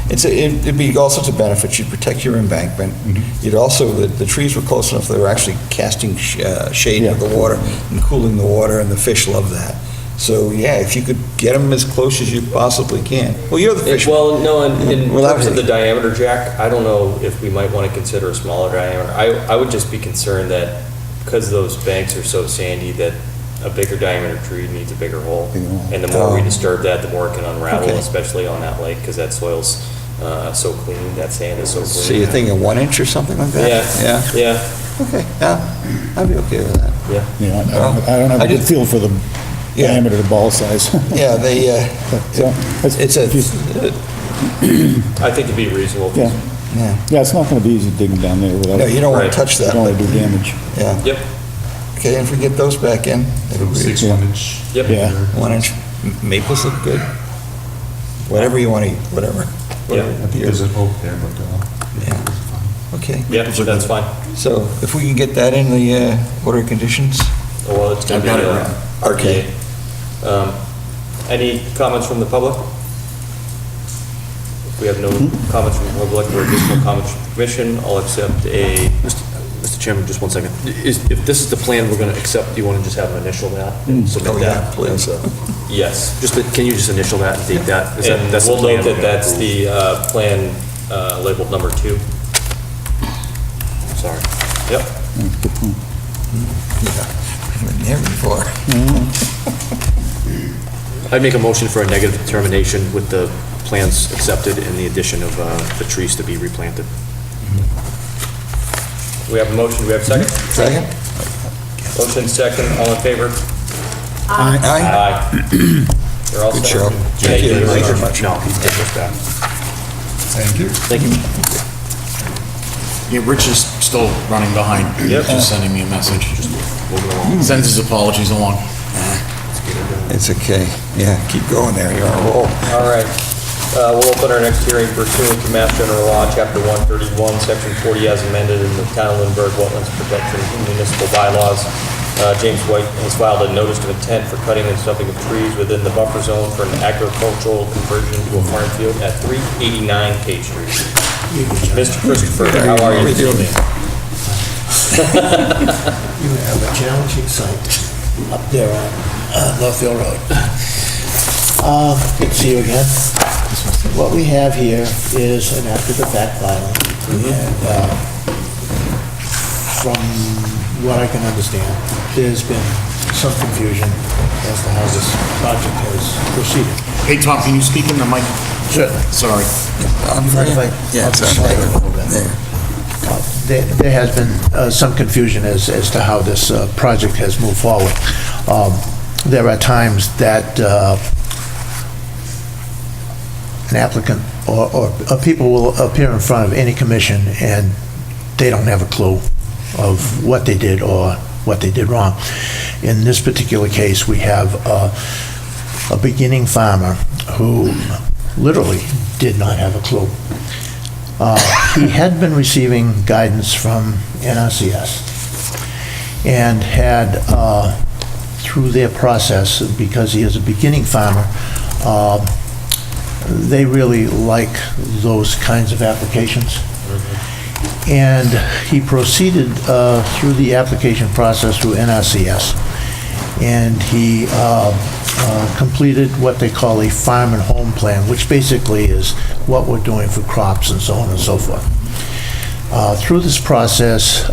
It'd be all sorts of benefits. You'd protect your embankment. You'd also, the trees were close enough, they were actually casting shade into the water and cooling the water, and the fish love that. So, yeah, if you could get them as close as you possibly can. Well, you're the fisherman. Well, no, in Without terms of the hitting. diameter, Jack, I don't know if we might want to consider a smaller diameter. I would just be concerned that, because those banks are so sandy, that a bigger diameter tree needs a bigger hole. And the more we disturb that, the more it can unravel, Okay. especially on that lake, because that soil's so clean, that sand is so clean. So you're thinking 1 inch or something like that? Yeah, yeah, Okay, yeah, I'd be okay with that. yeah. Yeah, I don't have a good feel for the Yeah. diameter of the ball size. Yeah, So, that's- it's I think it'd be reasonable. Yeah, yeah. yeah, it's not gonna be easy digging down there without, No, you don't want Right. to touch you that. don't wanna do damage. Yeah. Yep, Okay, and if we get those back in, it'll be 6 1-inch. yep. Yeah. 1 inch. Maples look good. Whatever you want to eat, whatever. Yeah. I think there's an oak there, but, Yeah. Okay, Yeah, that's fine. so if we can get that in the order of conditions? Well, it's going I've to got be it written. Okay. Any comments from the public? If we have no comments from the public or additional comments from the commission, I'll accept a Mr. Chairman, just one second. If this is the plan we're going to accept, do you want to just have an initial that and submit Oh, that? yeah, please. Yes, can you just initial that and date that? Is And that's the we'll plan note we're that gonna that's approve? the plan labeled number 2. Sorry. Yep. Been there before. I'd make a motion for a negative determination with the plans accepted and the addition of the trees to be replanted. We have a motion, do we have a second? Second? Motion second, all in favor? Aye. Aye. You're all Good set. show. Thank you very Thank you. much. No, he's taking us back. Thank you. Thank you. Yeah, Rich is still running behind. Yep. Just sending me a message. Just Moving along. sends his apologies along. It's okay. Yeah, keep going there. You're on a roll. All right. We'll open our next hearing pursuant to Mass General Law, Chapter 131, Section 40, as amended in the Town of Lindbergh Wetlands Protection and Municipal Bylaws. James White has filed a notice of intent for cutting and stumping of trees within the buffer zone for an agricultural conversion to a farm field at 389 K Street. Mr. Christopher, how are you this evening? You have a challenging site up there on Northfield Road. Good to see you again. What we have here is an after-the-fact filing, and from what I can understand, there's been some confusion as to how this project has proceeded. Hey, Tom, can you speak in the mic? Certainly. Sorry. Yeah, it's on there. There has been some confusion as to how this project has moved forward. There are times that an applicant or people will appear in front of any commission and they don't have a clue of what they did or what they did wrong. In this particular case, we have a beginning farmer who literally did not have a clue. He had been receiving guidance from NRCS and had, through their process, because he is a beginning farmer, they really like those kinds of applications. And he proceeded through the application process through NRCS, and he completed what they call a farm and home plan, which basically is what we're doing for crops and so on and so forth. Through this process,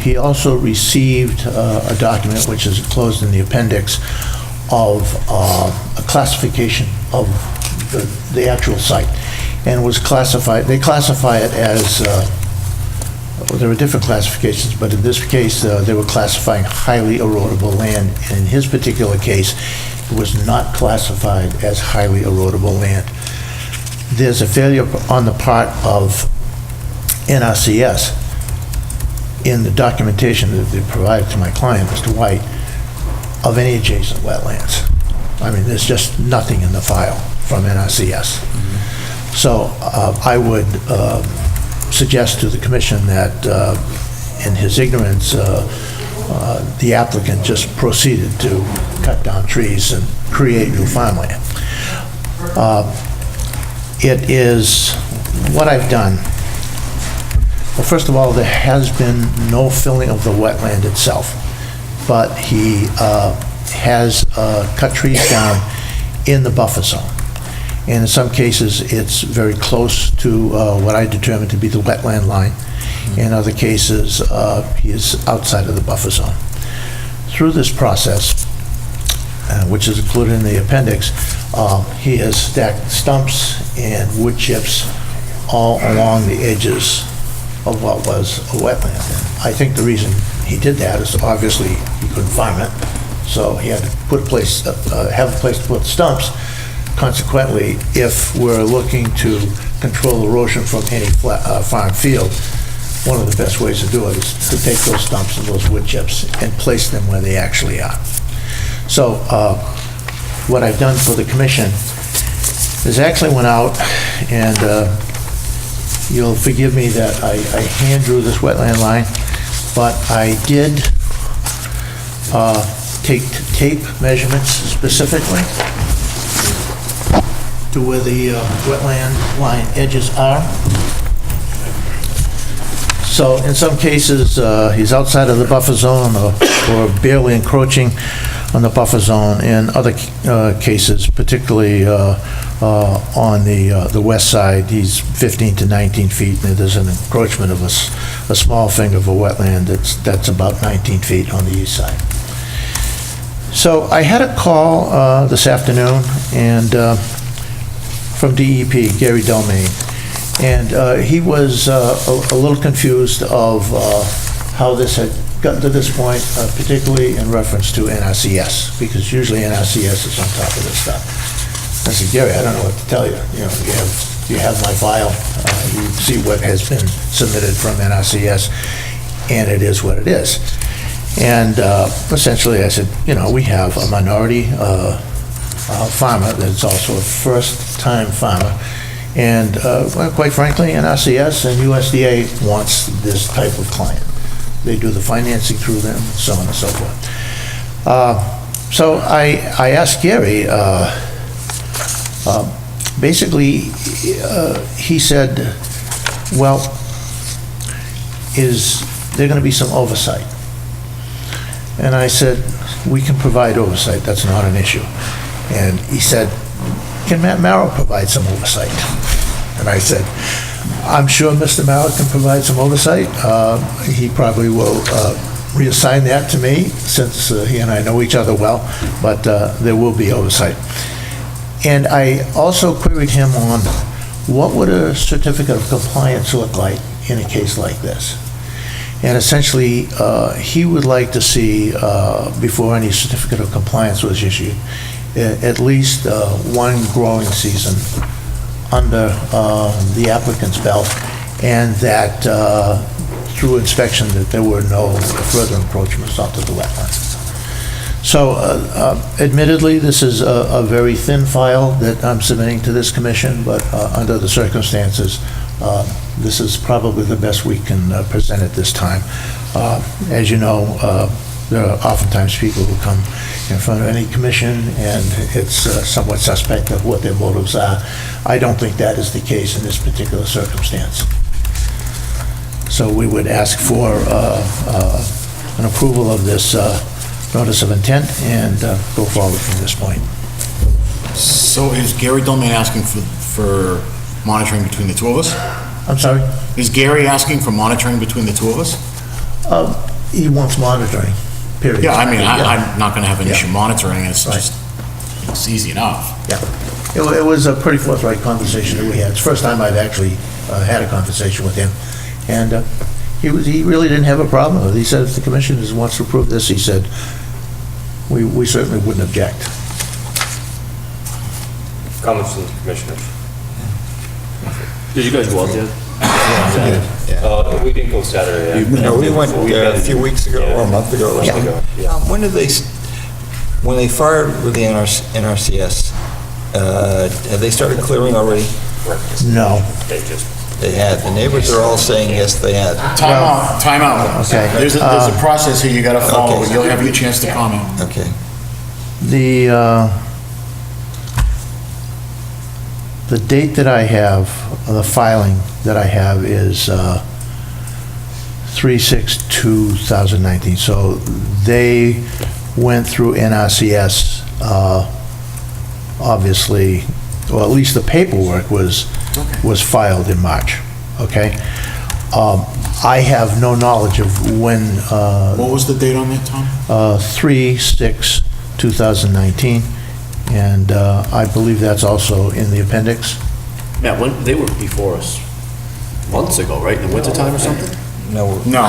he also received a document, which is enclosed in the appendix, of a classification of the actual site, and was classified, they classify it as, there were different classifications, but in this case, they were classifying highly erodible land, and in his particular case, it was not classified as highly erodible land. There's a failure on the part of NRCS in the documentation that they provided to my client, Mr. White, of any adjacent wetlands. I mean, there's just nothing in the file from NRCS. So I would suggest to the commission that in his ignorance, the applicant just proceeded to cut down trees and create new farmland. It is what I've done. Well, first of all, there has been no filling of the wetland itself, but he has cut trees down in the buffer zone. And in some cases, it's very close to what I determined to be the wetland line. In other cases, he is outside of the buffer zone. Through this process, which is included in the appendix, he has stacked stumps and wood chips all along the edges of what was a wetland. I think the reason he did that is obviously he couldn't farm it, so he had to put a place, have a place to put stumps. Consequently, if we're looking to control erosion from any farm field, one of the best ways to do it is to take those stumps and those wood chips and place them where they actually are. So what I've done for the commission is actually went out and you'll forgive me that I hand drew this wetland line, but I did take tape measurements specifically to where the wetland line edges are. So in some cases, he's outside of the buffer zone or barely encroaching on the buffer zone. In other cases, particularly on the west side, he's 15 to 19 feet, and there's an encroachment of a small finger of a wetland that's about 19 feet on the east side. So I had a call this afternoon and from DEP, Gary Delmain, and he was a little confused of how this had gotten to this point, particularly in reference to NRCS, because usually NRCS is on top of this stuff. I said, Gary, I don't know what to tell you. You know, you have my file, you see what has been submitted from NRCS, and it is what it is. And essentially, I said, you know, we have a minority farmer that's also a first-time farmer, and well, quite frankly, NRCS and USDA wants this type of client. They do the financing through them, so on and so forth. So I asked Gary, basically, he said, well, is there going to be some oversight? And I said, we can provide oversight, that's not an issue. And he said, can Matt Merrill provide some oversight? And I said, I'm sure Mr. Merrill can provide some oversight. He probably will reassign that to me, since he and I know each other well, but there will be oversight. And I also queried him on what would a certificate of compliance look like in a case like this. And essentially, he would like to see, before any certificate of compliance was issued, at least one growing season under the applicant's belt, and that through inspection that there were no further encroachments onto the wetlands. So admittedly, this is a very thin file that I'm submitting to this commission, but under the circumstances, this is probably the best we can present at this time. As you know, there are oftentimes people who come in front of any commission, and it's somewhat suspect of what their motives are. I don't think that is the case in this particular circumstance. So we would ask for an approval of this notice of intent and go forward from this point. So is Gary Dolman asking for monitoring between the two of us? I'm sorry? Is Gary asking for monitoring between the two of us? He wants monitoring, period. Yeah, I mean, Yeah. I'm not gonna have an Yeah. issue monitoring, it's Right. just, it's easy enough. Yeah. It was a pretty forthright conversation that we had. It's the first time I've actually had a conversation with him. And he really didn't have a problem with it. He said if the commission wants to approve this, he said, we certainly wouldn't object. Comments from the commissioners? Did you guys go out there? We didn't go Saturday. No, we went a few weeks ago, or a month ago. When did when they fired with the NRCS, have they started clearing already? No. They had. The neighbors are all saying yes, they had. Time out. Okay. There's a process here you gotta follow, Okay. you'll have your chance to comment. Okay. The date that I have, the filing that I have is 3/6/2019. So they went through NRCS, obviously, or at least the paperwork was filed in March, okay? I have no knowledge of when... What was the date on that, Tom? 3/6/2019, and I believe that's also in the appendix. Matt, they were before us months ago, right, in the wintertime or something? No. No,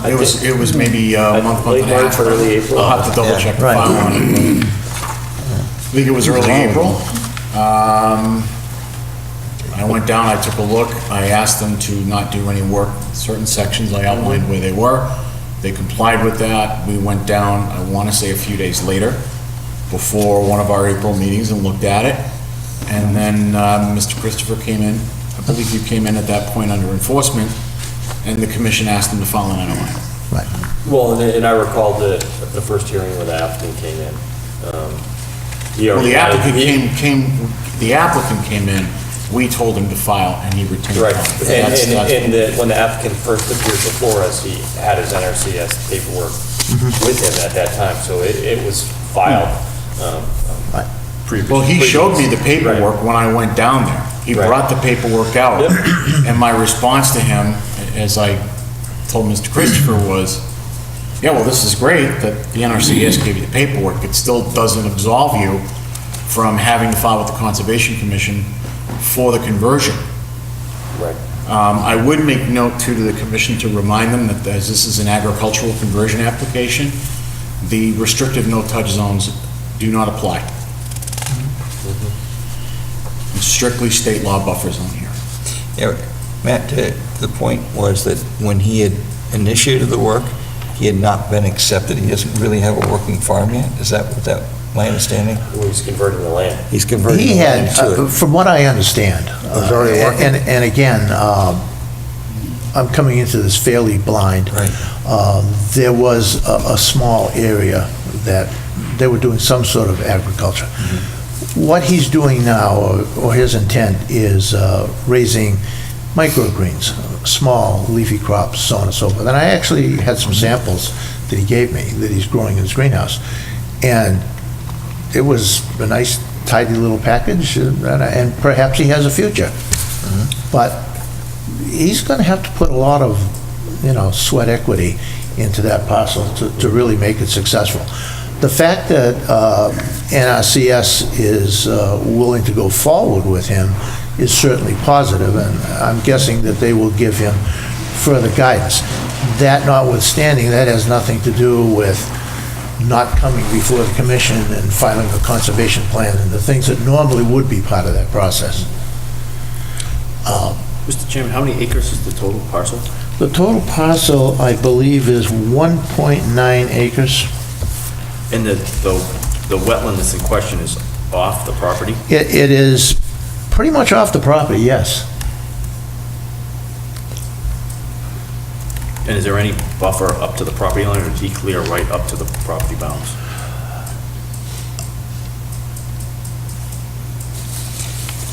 it was maybe a month and a half. Late March, early April. I'll have to double check the Right. file on it. I think it was early April. I went down, I took a look, I asked them to not do any work, certain sections, I outlined where they were. They complied with that. We went down, I want to say a few days later, before one of our April meetings, and looked at it. And then Mr. Christopher came in, I believe you came in at that point under enforcement, and the commission asked him to file an NOI. Right. Well, and I recall the first hearing where the applicant came in. Well, the applicant came in We told him to file, and he returned it. Right, That's- that's- when the applicant first appeared before us, he had his NRCS paperwork with him at that time, so it was filed. Well, he showed me the paperwork when I went down there. He Right. brought the paperwork out, Yep. and my response to him, as I told Mr. Christopher, was, yeah, well, this is great that the NRCS gave you the paperwork. It still doesn't absolve you from having to file with the Conservation Commission for the conversion. Right. I would make note too to the commission to remind them that as this is an agricultural conversion application, the restrictive no-touch zones do not apply. It's strictly state law buffer zone here. Yeah, Matt, the point was that when he had initiated the work, he had not been accepted. He doesn't really have a working farm yet. Is that my understanding? Well, he's converting the land. He's converting He the had, land to it. from what I understand, was already working? and again, I'm coming into this fairly blind. Right. There was a small area that they were doing some sort of agriculture. What he's doing now, or his intent, is raising microgreens, small leafy crops, so on and so forth. And I actually had some samples that he gave me that he's growing in his greenhouse. And it was a nice, tidy little package, and perhaps he has a future. But he's going to have to put a lot of, sweat equity into that parcel to really make it successful. The fact that NRCS is willing to go forward with him is certainly positive, and I'm guessing that they will give him further guidance. That notwithstanding, that has nothing to do with not coming before the commission and filing a conservation plan and the things that normally would be part of that process. Mr. Chairman, how many acres is the total parcel? The total parcel, I believe, is 1.9 acres. And the wetland that's in question is off the property? It is pretty much off the property, yes. And is there any buffer up to the property line, or does he clear right up to the property bounds?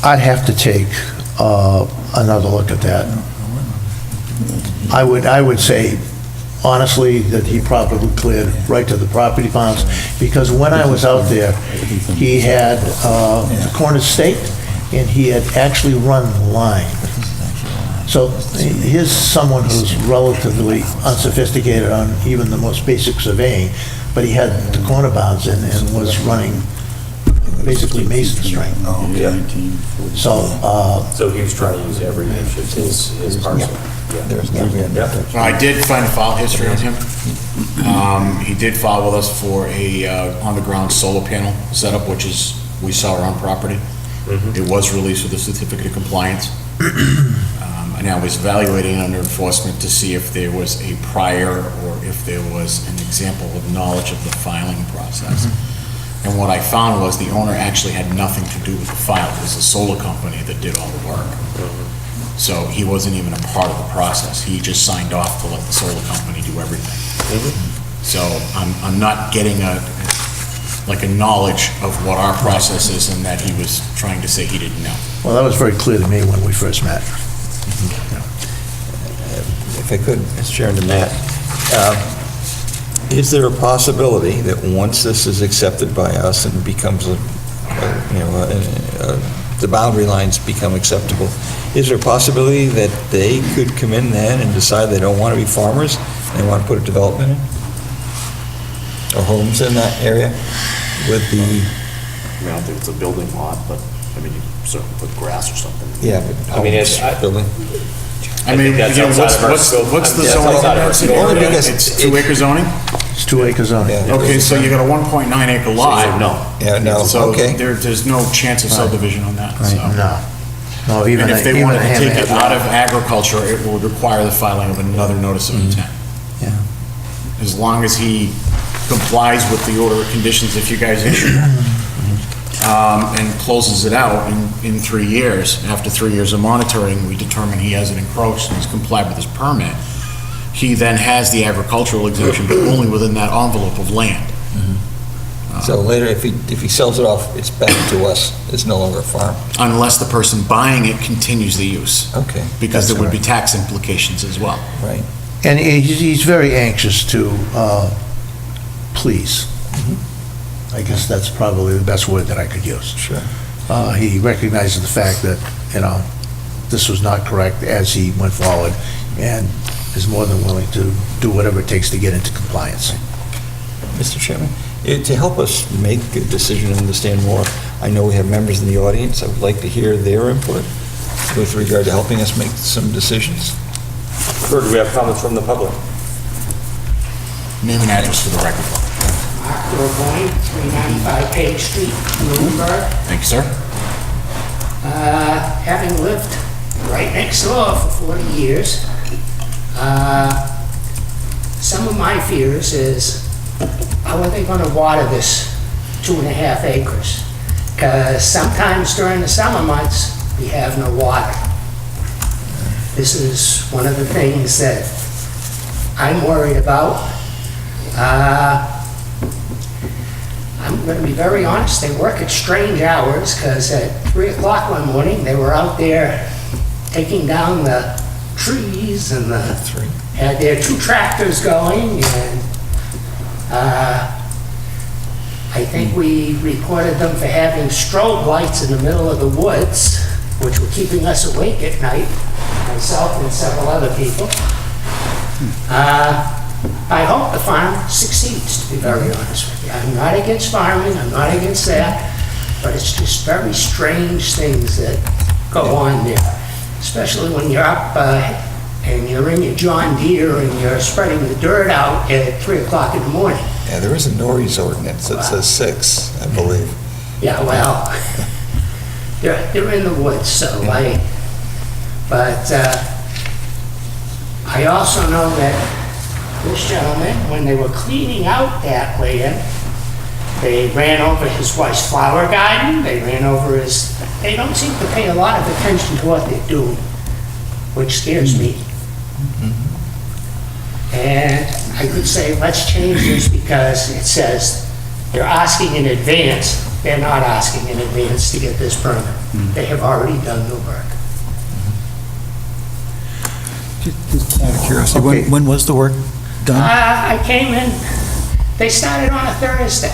I'd have to take another look at that. I would say, honestly, that he probably cleared right to the property bounds, because when I was out there, he had the corner staked, and he had actually run the line. So here's someone who's relatively unsophisticated on even the most basic surveying, but he had the corner bounds and was running basically Mason String. So he was trying to use every inch of his parcel. I did find a file history on him. He did file with us for a on-the-ground solar panel setup, which is, we saw on property. It was released with a certificate of compliance. And I was evaluating under enforcement to see if there was a prior or if there was an example of knowledge of the filing process. And what I found was the owner actually had nothing to do with the file. It was a solar company that did all the work. So he wasn't even a part of the process. He just signed off to let the solar company do everything. So I'm not getting a knowledge of what our process is, and that he was trying to say he didn't know. Well, that was very clear to me when we first met. If I could, Mr. Chairman, to Matt, is there a possibility that once this is accepted by us and becomes the boundary lines become acceptable, is there a possibility that they could come in then and decide they don't want to be farmers, and they want to put a development in? Or homes in that area with the... I mean, I don't think it's a building lot, but, I mean, you certainly put grass or something. Yeah, but I mean, it's- building. I mean, that's you know, outside of our what's scope. the That's zoning? outside of our scope. Only because It's 2 acre zoning? It's 2 acre zoning. Yeah. Okay, so you got a 1.9 acre lot. No. Yeah, no, So okay. there's no chance of subdivision on that, so. No, even And if they even wanted a to take it hammerhead out of lot. agriculture, it would require the filing of another notice of intent. Yeah. As long as he complies with the order of conditions if you guys issue that. And closes it out in 3 years. After 3 years of monitoring, we determine he hasn't encroached and he's complied with his permit. He then has the agricultural exemption, but only within that envelope of land. So later, if he sells it off, it's back to us. It's no longer a farm. Unless the person buying it continues the use. Okay. Because there That's would be all tax implications as well. right. And he's very anxious to please. I guess that's probably the best word that I could use. Sure. He recognizes the fact that, this was not correct as he went forward, and is more than willing to do whatever it takes to get into compliance. Mr. Chairman, to help us make a decision and understand more, I know we have members in the audience. I would like to hear their input with regard to helping us make some decisions. Sure, do we have comments from the public? Name and address for the record. Mark O'Brien, 395 Page Street, Bloomberg. Thank you, sir. Having lived right next door for 40 years, some of my fears is, how are they going to water this 2.5 acres? Because sometimes during the summer months, we have no water. This is one of the things that I'm worried about. I'm going to be very honest, they work at strange hours, because at 3 o'clock one morning, they were out there taking down the trees, and had their 2 tractors going, and I think we reported them for having strobe lights in the middle of the woods, which were keeping us awake at night, myself and several other people. I hope the farm succeeds, to be very honest with you. I'm not against farming, I'm not against that, but it's just very strange things that go on there, especially when you're up and you're in your John Deere and you're spreading the dirt out at 3 o'clock in the morning. Yeah, there is a noise ordinance that says 6, I believe. Yeah, well, they're in the woods, so but I also know that this gentleman, when they were cleaning out that land, they ran over his wife's flower garden, they don't seem to pay a lot of attention to what they're doing, which scares me. And I could say, let's change this, because it says they're asking in advance. They're not asking in advance to get this permit. They have already done the work. Out of curiosity, when was the work done? I came in, they started on a Thursday.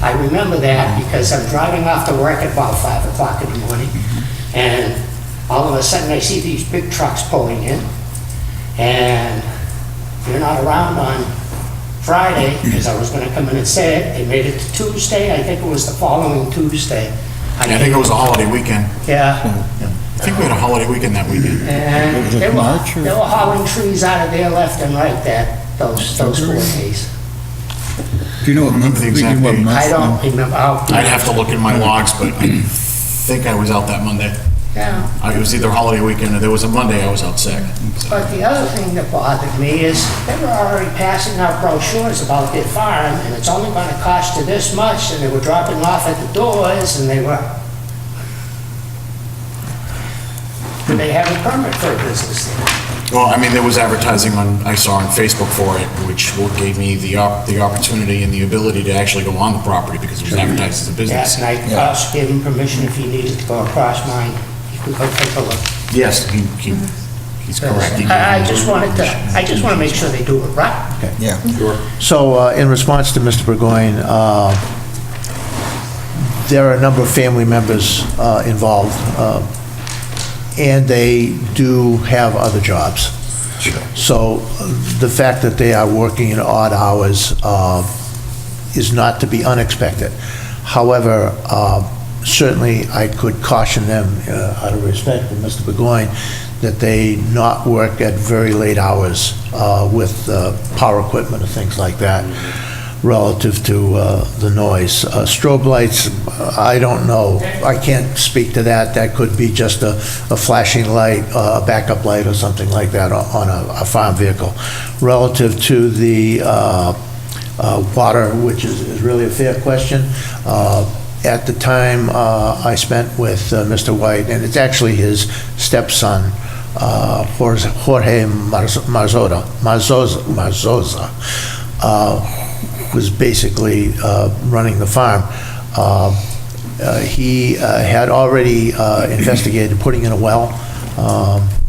I remember that because I'm driving off to work at about 5 o'clock in the morning, and all of a sudden I see these big trucks pulling in, and you're not around on Friday, because I was going to come in and say it. They made it to Tuesday. I think it was the following Tuesday. I think it was a holiday weekend. Yeah. I think we had a holiday weekend that weekend. And they were hauling trees out of there left and right those 4 days. Do you know what Remember the exact date? I don't remember. I'd have to look in my logs, but I think I was out that Monday. Yeah. It was either holiday weekend or there was a Monday I was out sick. But the other thing that bothered me is they were already passing out brochures about their farm, and it's only going to cost you this much, and they were dropping off at the doors, and they were... Do they have a permit for a business there? Well, I mean, there was advertising I saw on Facebook for it, which gave me the opportunity and the ability to actually go on the property because it was advertised as a business. Yeah, and I also gave him permission if he needed to go across mine, he could go take a look. Yes, he's correct. I just want to make sure they do it right. Okay. Yeah. Sure. So in response to Mr. Burgoyne, there are a number of family members involved, and they do have other jobs. Sure. So the fact that they are working in odd hours is not to be unexpected. However, certainly I could caution them, out of respect for Mr. Burgoyne, that they not work at very late hours with power equipment and things like that, relative to the noise. Strobe lights, I don't know. I can't speak to that. That could be just a flashing light, a backup light or something like that on a farm vehicle. Relative to the water, which is really a fair question, at the time I spent with Mr. White, and it's actually his stepson, Jorge Marzoza, was basically running the farm. He had already investigated putting in a well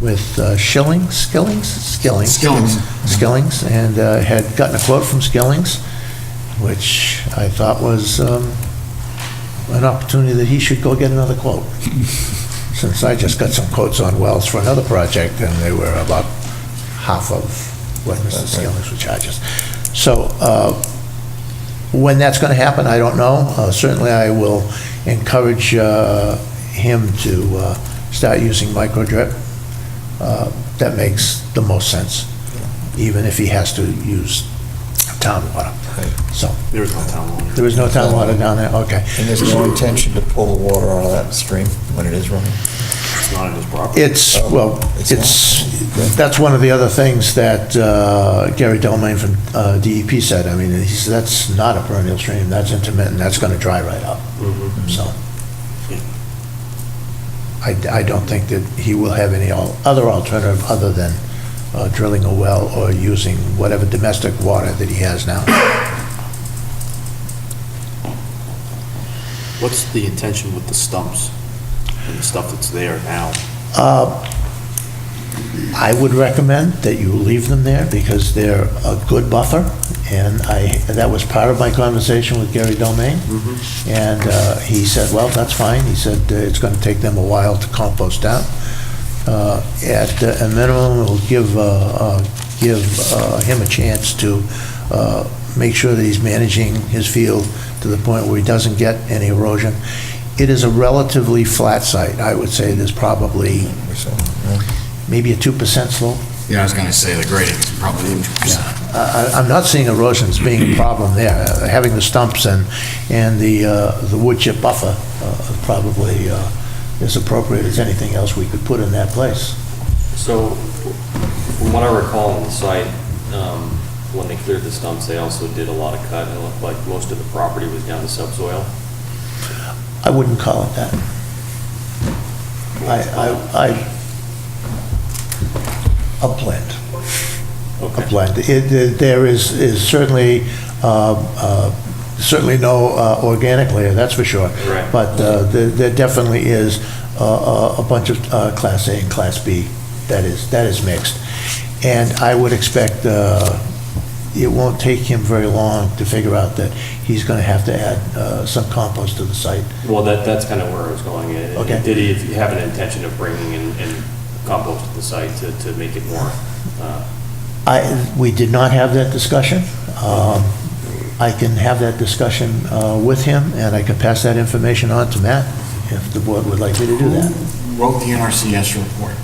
with Skillings, and had gotten a quote from Skillings, which I thought was an opportunity that he should go get another quote. Since I just got some quotes on wells for another project, and they were about half of what Mr. Skillings would charge us. So when that's going to happen, I don't know. Certainly, I will encourage him to start using micro drip. That makes the most sense, even if he has to use town water. So There is no town water. there is no town water down there. Okay. And there's no intention to pull the water out of that stream when it is running? It's not in his property. It's, well, that's one of the other things that Gary Delmain from DEP said. I mean, he said, that's not a perennial stream, that's intermittent, that's going to dry right up. So I don't think that he will have any other alternative other than drilling a well or using whatever domestic water that he has now. What's the intention with the stumps and the stuff that's there now? I would recommend that you leave them there because they're a good buffer, and that was part of my conversation with Gary Delmain. And he said, well, that's fine. He said it's going to take them a while to compost out. At a minimum, it'll give him a chance to make sure that he's managing his field to the point where he doesn't get any erosion. It is a relatively flat site. I would say there's probably maybe a 2% slope. Yeah, I was going to say the grading is probably 2%. I'm not seeing erosion as being a problem there. Having the stumps and the wood chip buffer probably as appropriate as anything else we could put in that place. So, from what I recall on the site, when they cleared the stumps, they also did a lot of cut, and it looked like most of the property was down to subsoil. I wouldn't call it that. A blend. Okay. A blend. There is certainly no organic layer, that's for sure. Right. But there definitely is a bunch of Class A and Class B that is mixed. And I would expect it won't take him very long to figure out that he's going to have to add some compost to the site. Well, that's kind of where I was going. Okay. Did he have an intention of bringing in compost to the site to make it more? We did not have that discussion. I can have that discussion with him, and I can pass that information on to Matt if the board would like me to do that. Who wrote the NRCS report?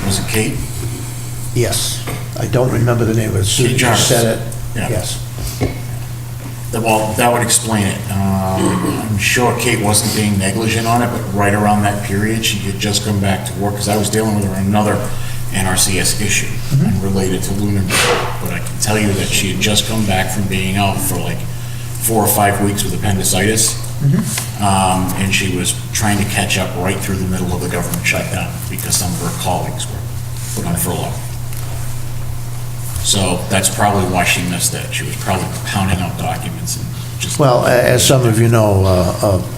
Was it Kate? Yes. I don't remember the name of it. Susan just said it. Yeah. Yes. Well, that would explain it. I'm sure Kate wasn't being negligent on it, but right around that period, she had just come back to work, because I was dealing with her on another NRCS issue and related to Lunenburg. But I can tell you that she had just come back from being out for like 4 or 5 weeks with appendicitis. And she was trying to catch up right through the middle of the government shutdown because some of her colleagues were put on furlough. So that's probably why she missed that. She was probably pounding out documents and just... Well, as some of you know,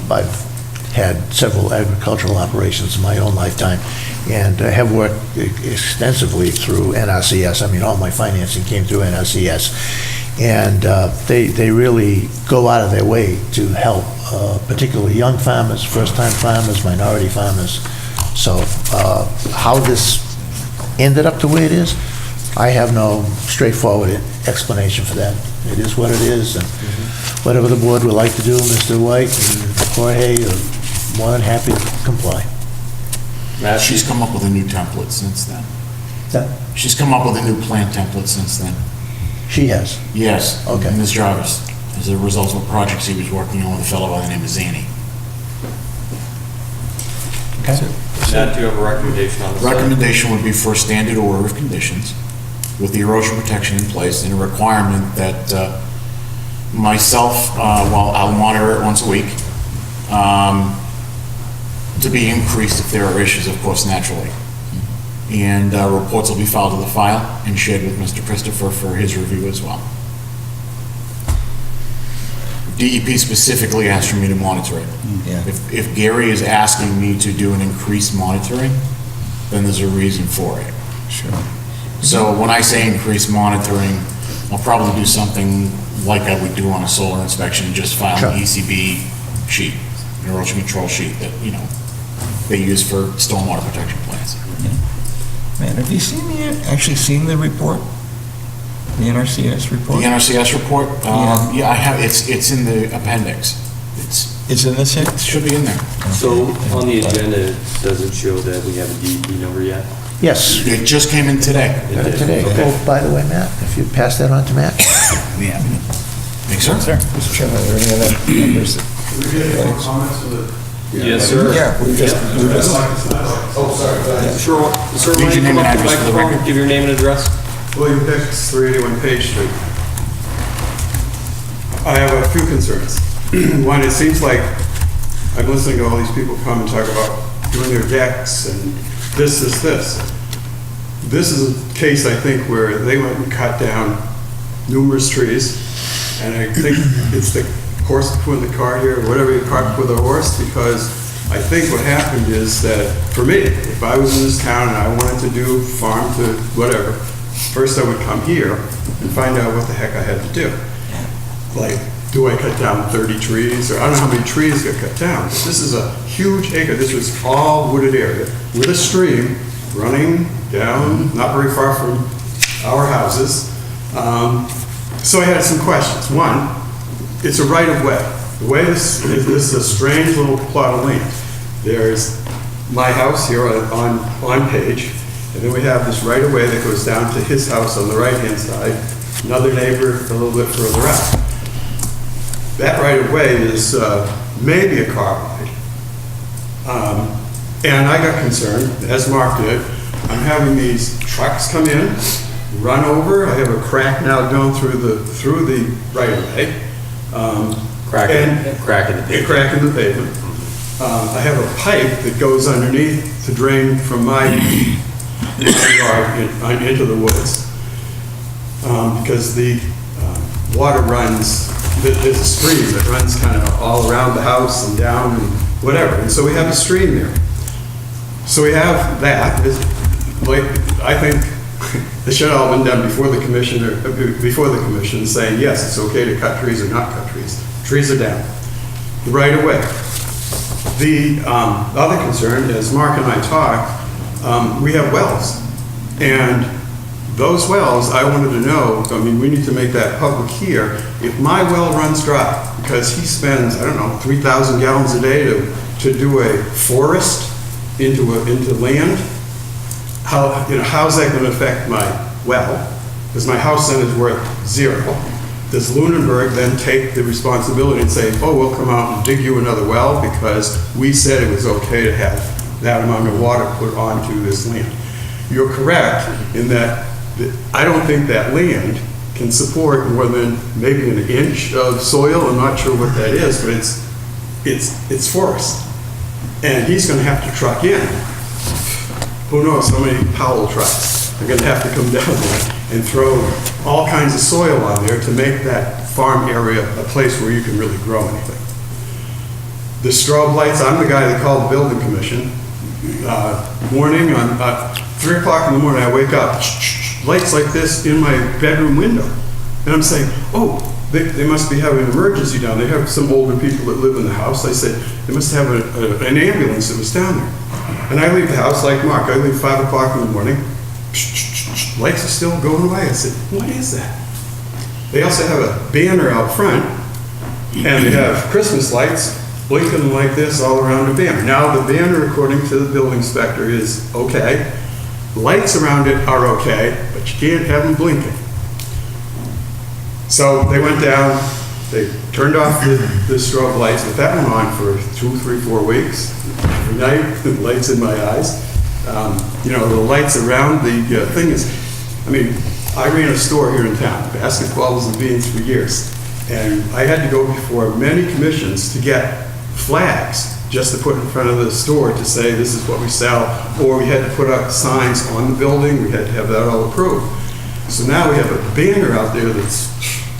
I've had several agricultural operations in my own lifetime, and have worked extensively through NRCS. I mean, all my financing came through NRCS. And they really go out of their way to help, particularly young farmers, first-time farmers, minority farmers. So how this ended up the way it is, I have no straightforward explanation for that. It is what it is, and whatever the board would like to do, Mr. White and Jorge are more than happy to comply. She's come up with a new template since then. That, She's come up with a new plan template since then. she has. Yes. Okay. Ms. Jarvis, as a result of projects he was working on with a fellow by the name of Zanny. Okay. Matt, do you have a recommendation on the site? Recommendation would be for a standard order of conditions with the erosion protection in place and a requirement that myself, well, I'll monitor it once a week, to be increased if there are issues, of course, naturally. And reports will be filed to the file and shared with Mr. Christopher for his review as well. DEP specifically asked for me to monitor it. Yeah. If Gary is asking me to do an increased monitoring, then there's a reason for it. Sure. So when I say increased monitoring, I'll probably do something like I would do on a solar inspection, just file an ECB sheet, an erosion control sheet that, you know, they use for stormwater protection plans. Man, have you actually seen the report? The NRCS report? The NRCS report? Yeah. I have, it's in the appendix. It's in this here? It should be in there. So on the agenda, it doesn't show that we have a DEP number yet? Yes, It just came in today. today. Oh, by the way, Matt, if you pass that on to Matt. Makes sense? Mr. Chairman, are there any other members? Yes, sir. Yeah, we just. Sure. Sir, Need why your don't you name come and up to the address for the microphone, record. give your name and address? William Hicks, 381 Page Street. I have a few concerns. One, it seems like I'm listening to all these people come and talk about doing their decks and this. This is a case, I think, where they went and cut down numerous trees, and I think it's the horse putting the cart here, or whatever, you cart with a horse, because I think what happened is that, for me, if I was in this town and I wanted to do farm to whatever, first I would come here and find out what the heck I had to do. Like, do I cut down 30 trees? Or I don't know how many trees get cut down. But this is a huge acre. This was all wooded area with a stream running down, not very far from our houses. So I had some questions. One, it's a right-of-way. The way this is a strange little plot of land. There's my house here on Page, and then we have this right-of-way that goes down to his house on the right-hand side, another neighbor a little bit further out. That right-of-way is maybe a car ride. And I got concerned, as Mark did. I'm having these trucks come in, run over. I have a crack now going through the right-of-way. Crack in the pavement. A crack in the pavement. I have a pipe that goes underneath to drain from my yard into the woods. Because the water runs, there's a stream that runs kind of all around the house and down and whatever. And so we have a stream there. So we have that. Like, I think it should have all been done before the commission saying, yes, it's okay to cut trees or not cut trees. Trees are down. The right of way. The other concern, as Mark and I talked, we have wells. And those wells, I wanted to know, I mean, we need to make that public here. If my well runs dry, because he spends, I don't know, 3,000 gallons a day to do a forest into land, how's that going to affect my well? Because my house then is worth zero. Does Lunenburg then take the responsibility and say, oh, we'll come out and dig you another well because we said it was okay to have that amount of water put onto this land? You're correct in that I don't think that land can support more than maybe an inch of soil. I'm not sure what that is, but it's forest. And he's going to have to truck in. Who knows how many Powell trucks are going to have to come down there and throw all kinds of soil on there to make that farm area a place where you can really grow anything. The strobe lights, I'm the guy that called the building commission. Morning, on 3 o'clock in the morning, I wake up, lights like this in my bedroom window. And I'm saying, oh, they must be having an emergency down there. They have some older people that live in the house. I said, they must have an ambulance that was down there. And I leave the house like Mark. I leave 5 o'clock in the morning. Lights are still going away. I said, what is that? They also have a banner out front, and they have Christmas lights blinking like this all around the banner. Now, the banner, according to the building inspector, is okay. Lights around it are okay, but you can't have them blinking. So they went down, they turned off the strobe lights, but that went on for 2, 3, 4 weeks. Every night, the lights in my eyes. The lights around the thing is, I mean, I ran a store here in town, basketballs and beans for years. And I had to go before many commissions to get flags just to put in front of the store to say this is what we sell, or we had to put up signs on the building, we had to have that all approved. So now we have a banner out there that's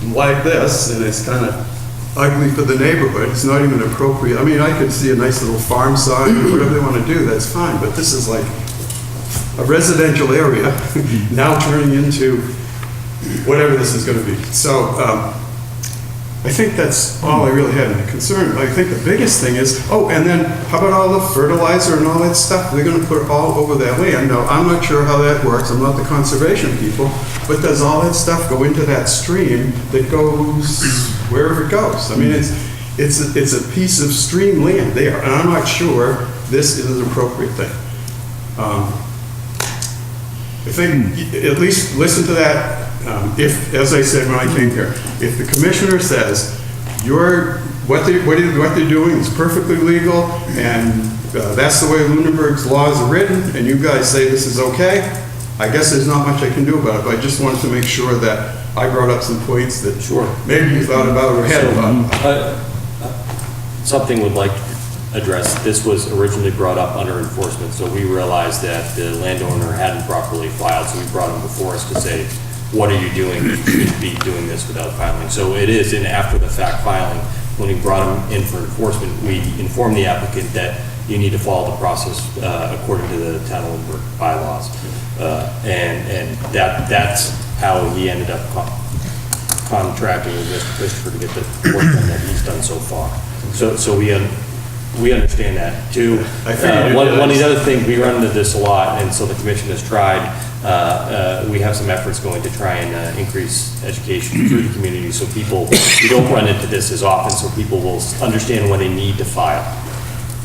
like this, and it's kind of ugly for the neighborhood, it's not even appropriate. I mean, I could see a nice little farm sign, or whatever they want to do, that's fine, but this is like a residential area now turning into whatever this is going to be. So I think that's all I really had in concern. I think the biggest thing is, oh, and then how about all the fertilizer and all that stuff? They're going to put it all over that land. Now, I'm not sure how that works. I'm not the conservation people, but does all that stuff go into that stream that goes wherever it goes? I mean, it's a piece of stream land there, and I'm not sure this is an appropriate thing. I think at least listen to that. If, as I said when I came here, if the commissioner says what they're doing is perfectly legal and that's the way Lunenburg's laws are written, and you guys say this is okay, I guess there's not much I can do about it. But I just wanted to make sure that I brought up some points that maybe you thought about or had about. Something would like address, this was originally brought up under enforcement, so we realized that the landowner hadn't properly filed, so we brought him before us to say, what are you doing? You shouldn't be doing this without filing. So it is in after the fact filing. When we brought him in for enforcement, we informed the applicant that you need to follow the process according to the town of Lunenburg bylaws. And that's how he ended up contracting with Mr. Christopher to get the work done that he's done so far. So we understand that too. One of the other things, we run into this a lot, and so the commission has tried. We have some efforts going to try and increase education through the community, so we don't run into this as often, so people will understand when they need to file.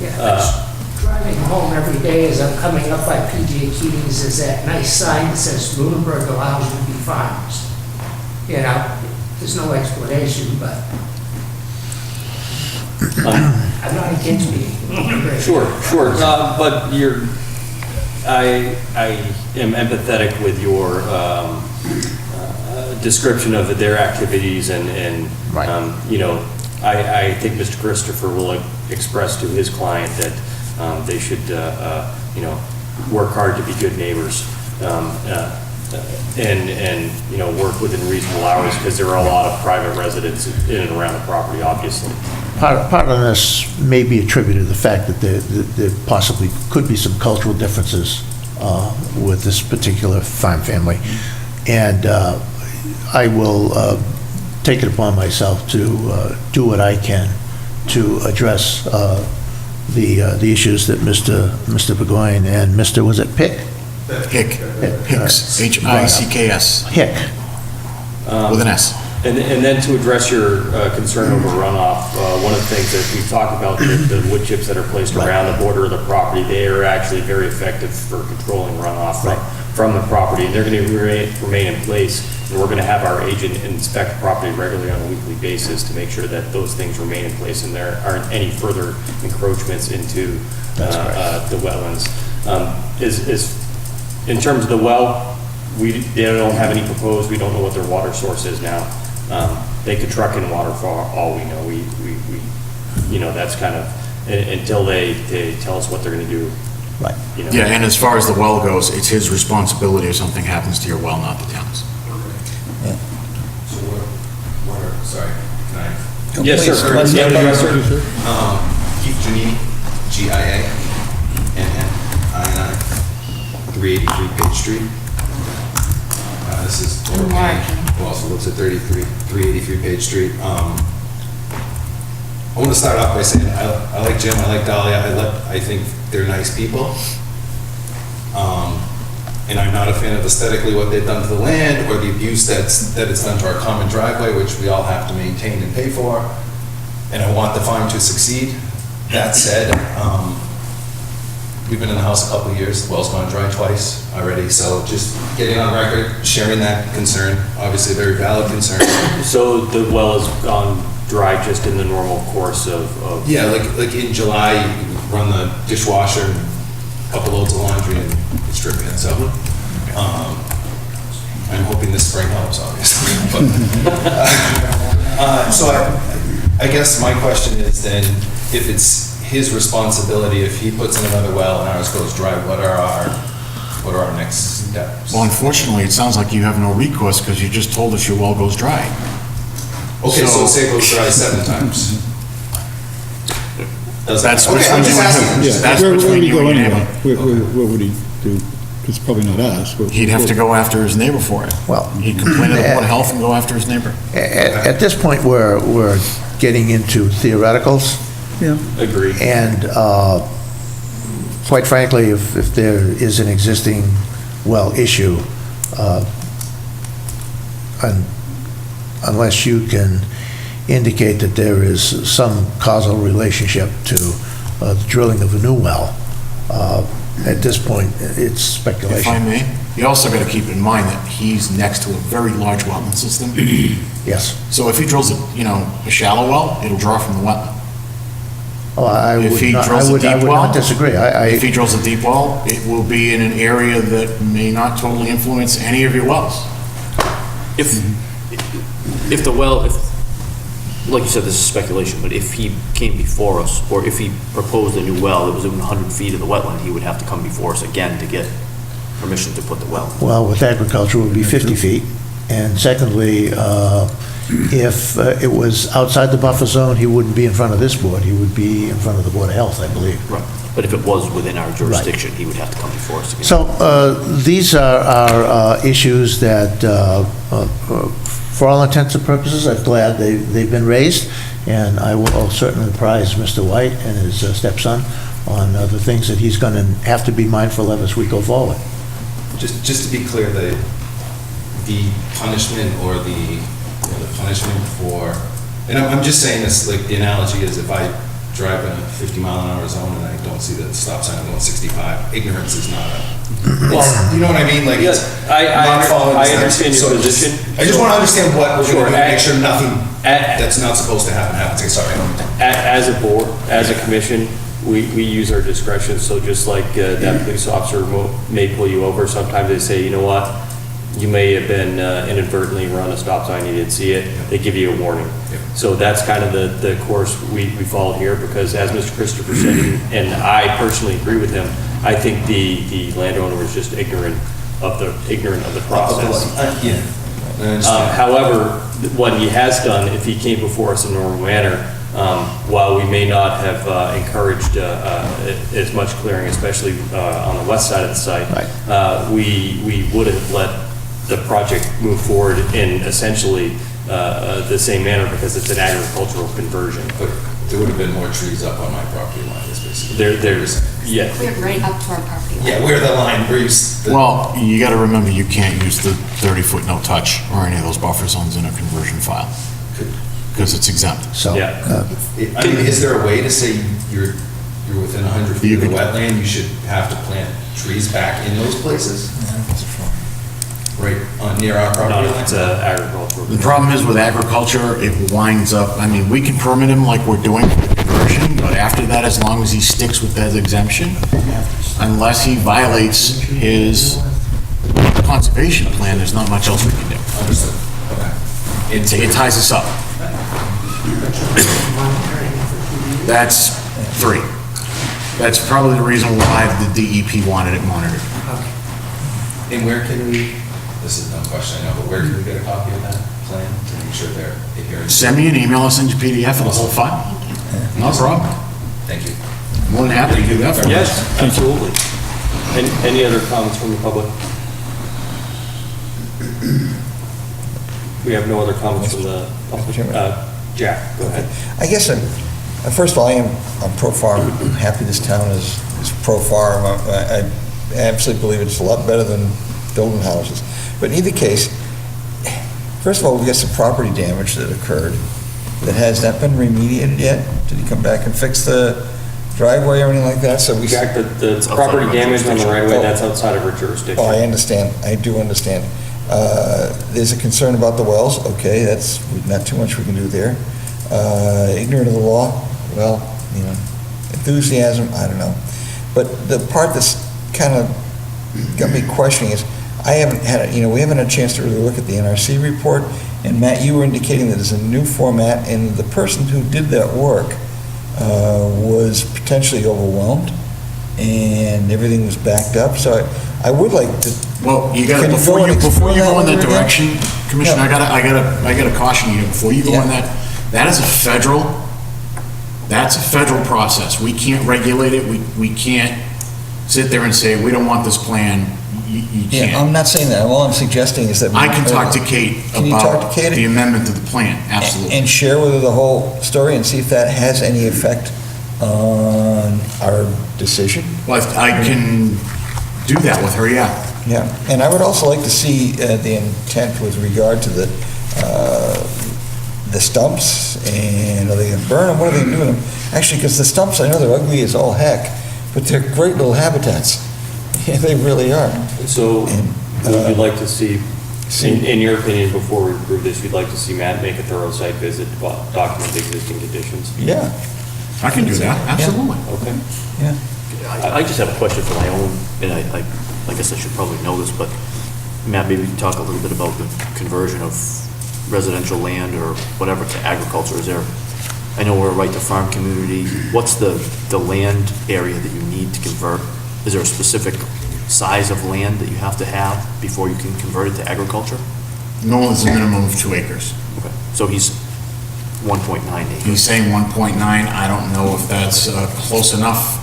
Yeah, driving home every day as I'm coming up by PJ Keating's is that nice sign that says Lunenburg allows you to be farmers. You know, there's no explanation, but I'm not against being Lunenburg. Sure, but I am empathetic with your description of their activities and you know, I think Mr. Christopher will express to his client that they should, you know, work hard to be good neighbors and you know, work within reasonable hours, because there are a lot of private residents in and around the property, obviously. Part of this may be attributed to the fact that there possibly could be some cultural differences with this particular farm family. And I will take it upon myself to do what I can to address the issues that Mr. Burgoyne and Mr. was it Hicks, Hicks, Hick, with an S. And then to address your concern over runoff, one of the things that we've talked about, the wood chips that are placed around the border of the property, they are actually very effective for controlling runoff from the property. And they're going to remain in place, and we're going to have our agent inspect the property regularly on a weekly basis to make sure that those things remain in place and there aren't any further encroachments into the wetlands. In terms of the well, they don't have any proposed. We don't know what their water source is now. They could truck in water for all we know. We you know, that's kind of until they tell us what they're going to do. Right. You know. Yeah, and as far as the well goes, it's his responsibility if something happens to your well, not the town's. So sorry, can I? Yes, sir. Keith Giannini, GIANNI, 383 Page Street. This is who also looks at 383 Page Street. I want to start off by saying I like Jim, I like Dahlia, I think they're nice people. And I'm not a fan of aesthetically what they've done to the land or the abuse that it's done to our common driveway, which we all have to maintain and pay for. And I want the farm to succeed. That said, we've been in the house a couple of years. The well's gone dry twice already. So just getting on record, sharing that concern, obviously a very valid concern. So the well has gone dry just in the normal course of Yeah, like in July, you run the dishwasher and a couple loads of laundry and it's dripping. So I'm hoping this spring helps, obviously. So I guess my question is then, if it's his responsibility, if he puts in another well and ours goes dry, what are our next steps? Well, unfortunately, it sounds like you have no recourse because you just told us your well goes dry. Okay, so So- say it goes dry 7 times. That's Okay, I'm just asking. Yeah, That's where between would he you go and your anyway? neighbor. What would he do? It's probably not us. He'd have to go after his neighbor for it. Well, He'd complain to the Board of Health and go after his neighbor. At this point, we're getting into theoreticals, Agreed. and quite frankly, if there is an existing well issue, unless you can indicate that there is some causal relationship to the drilling of a new well, at this point, it's speculation. If I may, you also got to keep in mind that he's next to a very large wetland system. Yes. So if he drills a shallow well, it'll draw from the wetland. Oh, I If he would not, drills a I deep would well, not disagree. if he drills a deep well, it will be in an area that may not totally influence any of your wells. If the well, like you said, this is speculation, but if he came before us, or if he proposed a new well that was within 100 feet of the wetland, he would have to come before us again to get permission to put the well. Well, with agriculture, it would be 50 feet. And secondly, if it was outside the buffer zone, he wouldn't be in front of this board. He would be in front of the Board of Health, I believe. Right. But if it was within our jurisdiction, he would have to come before us again. So these are issues that, for all intents and purposes, I'm glad they've been raised, and I will certainly apprise Mr. White and his stepson on the things that he's going to have to be mindful of as we go forward. Just to be clear, the punishment or the punishment for, and I'm just saying this, like the analogy is if I drive in a 50-mile-an-hour zone and I don't see the stop sign, I'm going 65, ignorance is not you know what I mean? Like, Yes, not following I the understand statute. your So position. I just want to understand what we're Sure, going to do to make sure nothing that's not supposed to happen happens. Sorry. As a board, as a commission, we use our discretion, so just like that police officer may pull you over, sometimes they say, you know what, you may have been inadvertently run a stop sign, you didn't see it, they give you a warning. So that's kind of the course we followed here, because as Mr. Christopher said, and I personally agree with him, I think the landowner was just ignorant of the process. However, what he has done, if he came before us in a normal manner, while we may not have encouraged as much clearing, especially on the west side of the site, we would have let the project move forward in essentially the same manner, because it's an agricultural conversion. But there would have been more trees up on my property line, is basically. Yeah. Cleared right up to our property line. Yeah, where the line, Well, you got to remember, you can't use the 30-foot no-touch or any of those buffer zones in a conversion file, because it's exempt. So, I mean, is there a way to say you're within 100 feet of the wetland, you should have to plant trees back in those places? Right, near our property line? It's agricultural. The problem is with agriculture, it winds up, I mean, we can permit him like we're doing for the conversion, but after that, as long as he sticks with that exemption, unless he violates his conservation plan, there's not much else we can do. Understood. Okay. It ties us up. That's 3. That's probably the reason why the DEP wanted it monitored. And where can we, this is a dumb question, I know, but where can we get a copy of that plan to make sure they're adhering? Send me an email, I'll send you a PDF of the whole file. No problem. Thank you. More than happy to do that for you. Yes, absolutely. Any other comments from the public? We have no other comments from the public. Jack, go ahead. I guess, first of all, I'm pro-farm. I'm happy this town is pro-farm. I absolutely believe it's a lot better than building houses. But in either case, first of all, we've got some property damage that occurred that has not been remediated yet. Did he come back and fix the driveway or anything like that? So Jack, the property damage on the right of way, that's outside of our jurisdiction. Oh, I understand. I do understand. There's a concern about the wells. Okay, that's not too much we can do there. Ignorant of the law, well, enthusiasm, I don't know. But the part that's kind of got me questioning is, we haven't had a chance to really look at the NRC report, and Matt, you were indicating that there's a new format, and the person who did that work was potentially overwhelmed, and everything was backed up. So I would like to. Well, you gotta, Can you before go you and explore that go in that over again? direction, Commissioner, I gotta caution you, before you go in that is that's a federal process. We can't regulate it, we can't sit there and say, we don't want this plan, you Yeah, can't. I'm not saying that. All I'm suggesting is that. I can talk to Kate Can you talk about to Kate? the amendment to the plan, absolutely. And share with her the whole story and see if that has any effect on our decision? Well, I can do that with her, yeah. Yeah, and I would also like to see the intent with regard to the stumps, and are they gonna burn them, what are they gonna do with them? Actually, because the stumps, I know they're ugly as all heck, but they're great little habitats. Yeah, they really are. So, would you like to see, in your opinion, before we approve this, you'd like to see Matt make a thorough site visit to document the existing conditions? Yeah. I can do that, absolutely. Okay. Yeah. I just have a question for my own, and I guess I should probably know this, but Matt, maybe you can talk a little bit about the conversion of residential land or whatever to agriculture. Is there, I know we're a right to farm community, what's the land area that you need to convert? Is there a specific size of land that you have to have before you can convert it to agriculture? No, there's a minimum of 2 acres. Okay, so he's 1.9 acres. He's saying 1.9, I don't know if that's close enough,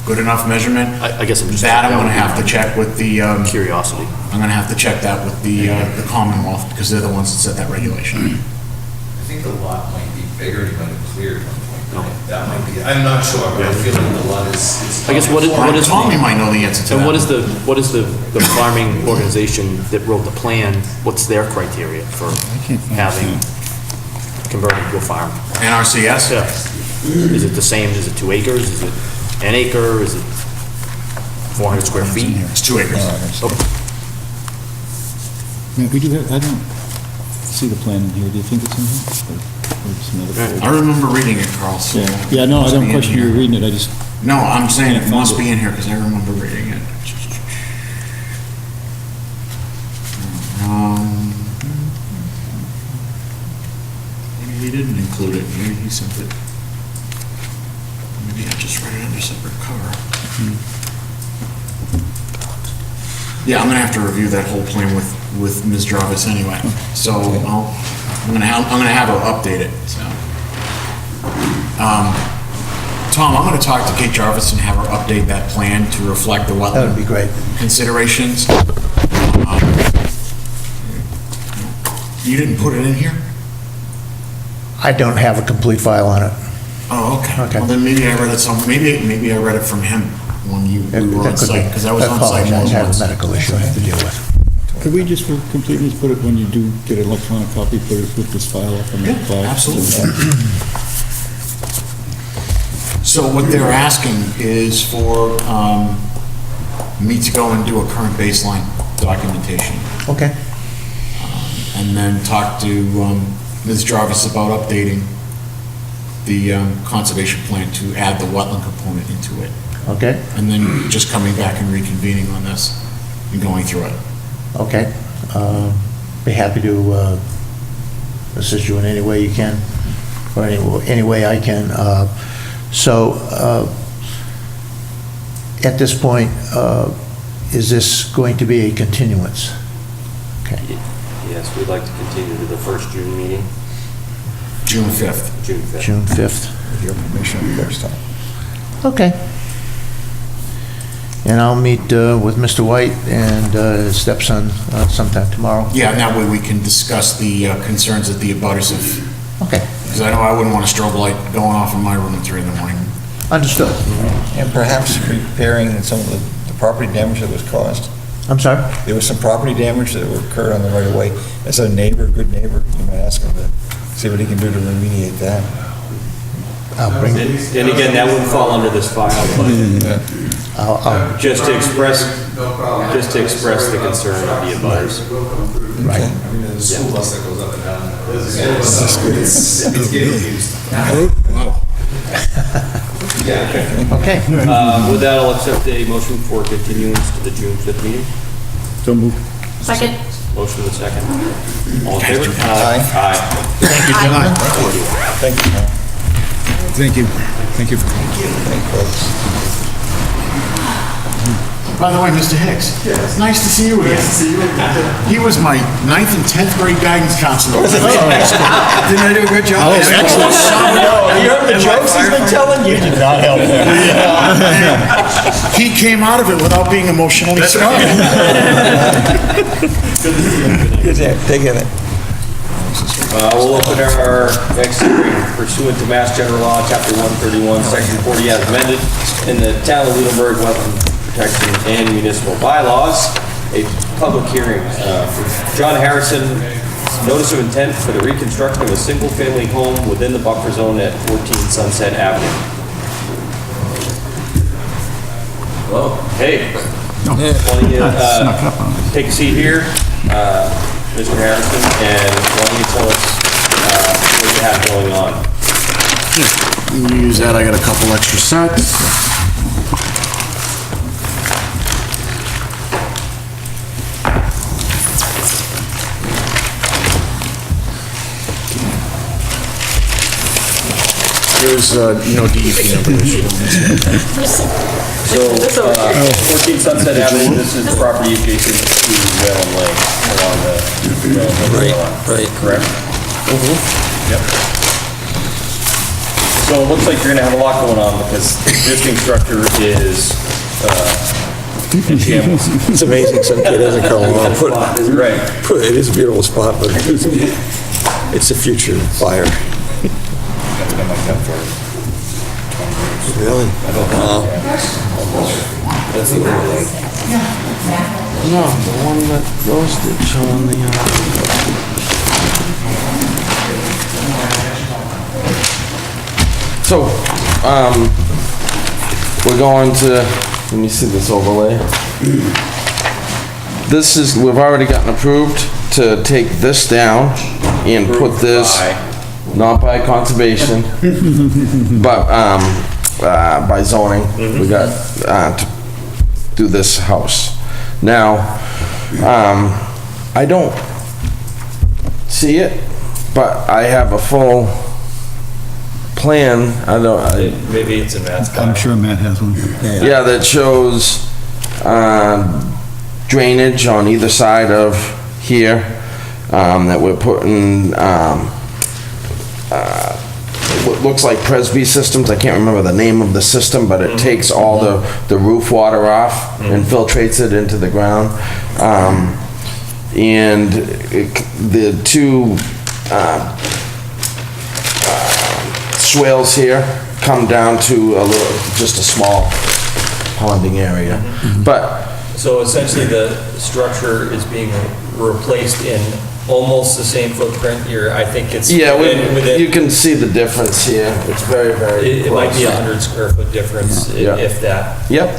good enough measurement. I guess I'm just. That I'm gonna have to check with the. Curiosity. I'm gonna have to check that with the Commonwealth, because they're the ones that set that regulation. I think the lot might be bigger, but it cleared 1.9. That might be, I'm not sure, but I feel like the lot is. I guess what is Tommy might know the answer to and that. what is the farming organization that wrote the plan, what's their criteria for having, converting to a farm? NRCS? Yeah. Is it the same, is it 2 acres, is it an acre, is it 400 square feet? It's 2 acres. Okay. Yeah, we do have, I don't see the plan in here. Do you think it's in here? Or it's another folder? I remember reading it, Carl, so. Yeah, no, I Must don't be in question you here. reading it. I just, No, I'm saying it Can't must find be in here, because I remember reading it. Maybe he didn't include it, maybe he sent it. Maybe I just read it under separate cover. Yeah, I'm gonna have to review that whole plan with Ms. Jarvis anyway, so I'm gonna have her update it, so. Tom, I'm gonna talk to Kate Jarvis and have her update that plan to reflect the wetland. That would be great. Considerations. You didn't put it in here? I don't have a complete file on it. Oh, okay. Okay. Well, then maybe I read it maybe I read it from him when we were on That could be. site, because I was I on site more apologize, I than have once. a medical issue I have to deal with. could we just for completeness put it, when you do get an electronic copy, put this file up on the cloud? Absolutely. So what they're asking is for me to go and do a current baseline documentation, Okay. and then talk to Ms. Jarvis about updating the conservation plan to add the wetland component into it. Okay, And then just coming back and reconvening on this and going through it. okay. Be happy to assist you in any way you can, or any way I can. So, at this point, is this going to be a continuance? Okay. Yes, we'd like to continue to the first June meeting. June 5th. June 5th. June 5th. With your permission, first time. Okay. And I'll meet with Mr. White and his stepson sometime tomorrow. Yeah, and that way we can discuss the concerns that the abutters have. Okay. Because I know I wouldn't want a strobe light going off in my room at 3 in the morning. Understood. And perhaps repairing some of the property damage that was caused. I'm sorry? There was some property damage that occurred on the right of way. As a neighbor, good neighbor, you might ask him to see what he can do to remediate that. I'll bring, And again, that wouldn't fall under this file, but I'll, just to express the concern of the abutters. right. I mean, there's a school bus that goes up and down. It's getting used. Okay. With that, I'll accept a motion for continuance to the June 5th meeting. So moved. Second. Motion with second. All in favor? Aye. Aye. Thank you, John. Thank you, Tom. Thank you. Thank you. Thank you, folks. By the way, Mr. Hicks, it's nice to see you again. Nice to see you again. He was my 9th and 10th grade guidance counselor. Didn't I do a good job? Oh, excellent. You heard the jokes he's been telling? You did not help him. He came out of it without being emotionally scarred. Good day. Take care. We'll open our next hearing pursuant to Mass General Law, Chapter 131, Section 40, as amended in the Town of Lunenburg Wetland Protection and Municipal Bylaws. A public hearing for John Harrison, notice of intent for the reconstruction of a single-family home within the buffer zone at 14 Sunset Avenue. Hello. Hey. Why don't you take a seat here, Mr. Harrison, and why don't you tell us what you have going on? Use that, I got a couple extra sets. There's no DEP number issue. So, 14 Sunset Avenue, this is the property adjacent to Whalen Lake along the line. Right. Correct? Yep. So it looks like you're gonna have a lot going on because the existing structure is, in shambles. It's amazing some kid doesn't come along. Right. It is a beautiful spot, but it's a future fire. Really? That's the only thing. No, the one that roasted showing the, So, we're going to, let me see this overlay. This is, we've already gotten approved to take this down and put this, not by conservation, but, by zoning. We got, to do this house. Now, I don't see it, but I have a full plan. Maybe it's in Matt's file. I'm sure Matt has one. Yeah, that shows drainage on either side of here, that we're putting, what looks like Presby systems. I can't remember the name of the system, but it takes all the roof water off and filtrates it into the ground. And the two swales here come down to just a small ponding area. But So essentially, the structure is being replaced in almost the same footprint here. I think it's within, you can see the difference here. It's very, very it might be close. 100 square foot difference, if that. Yep.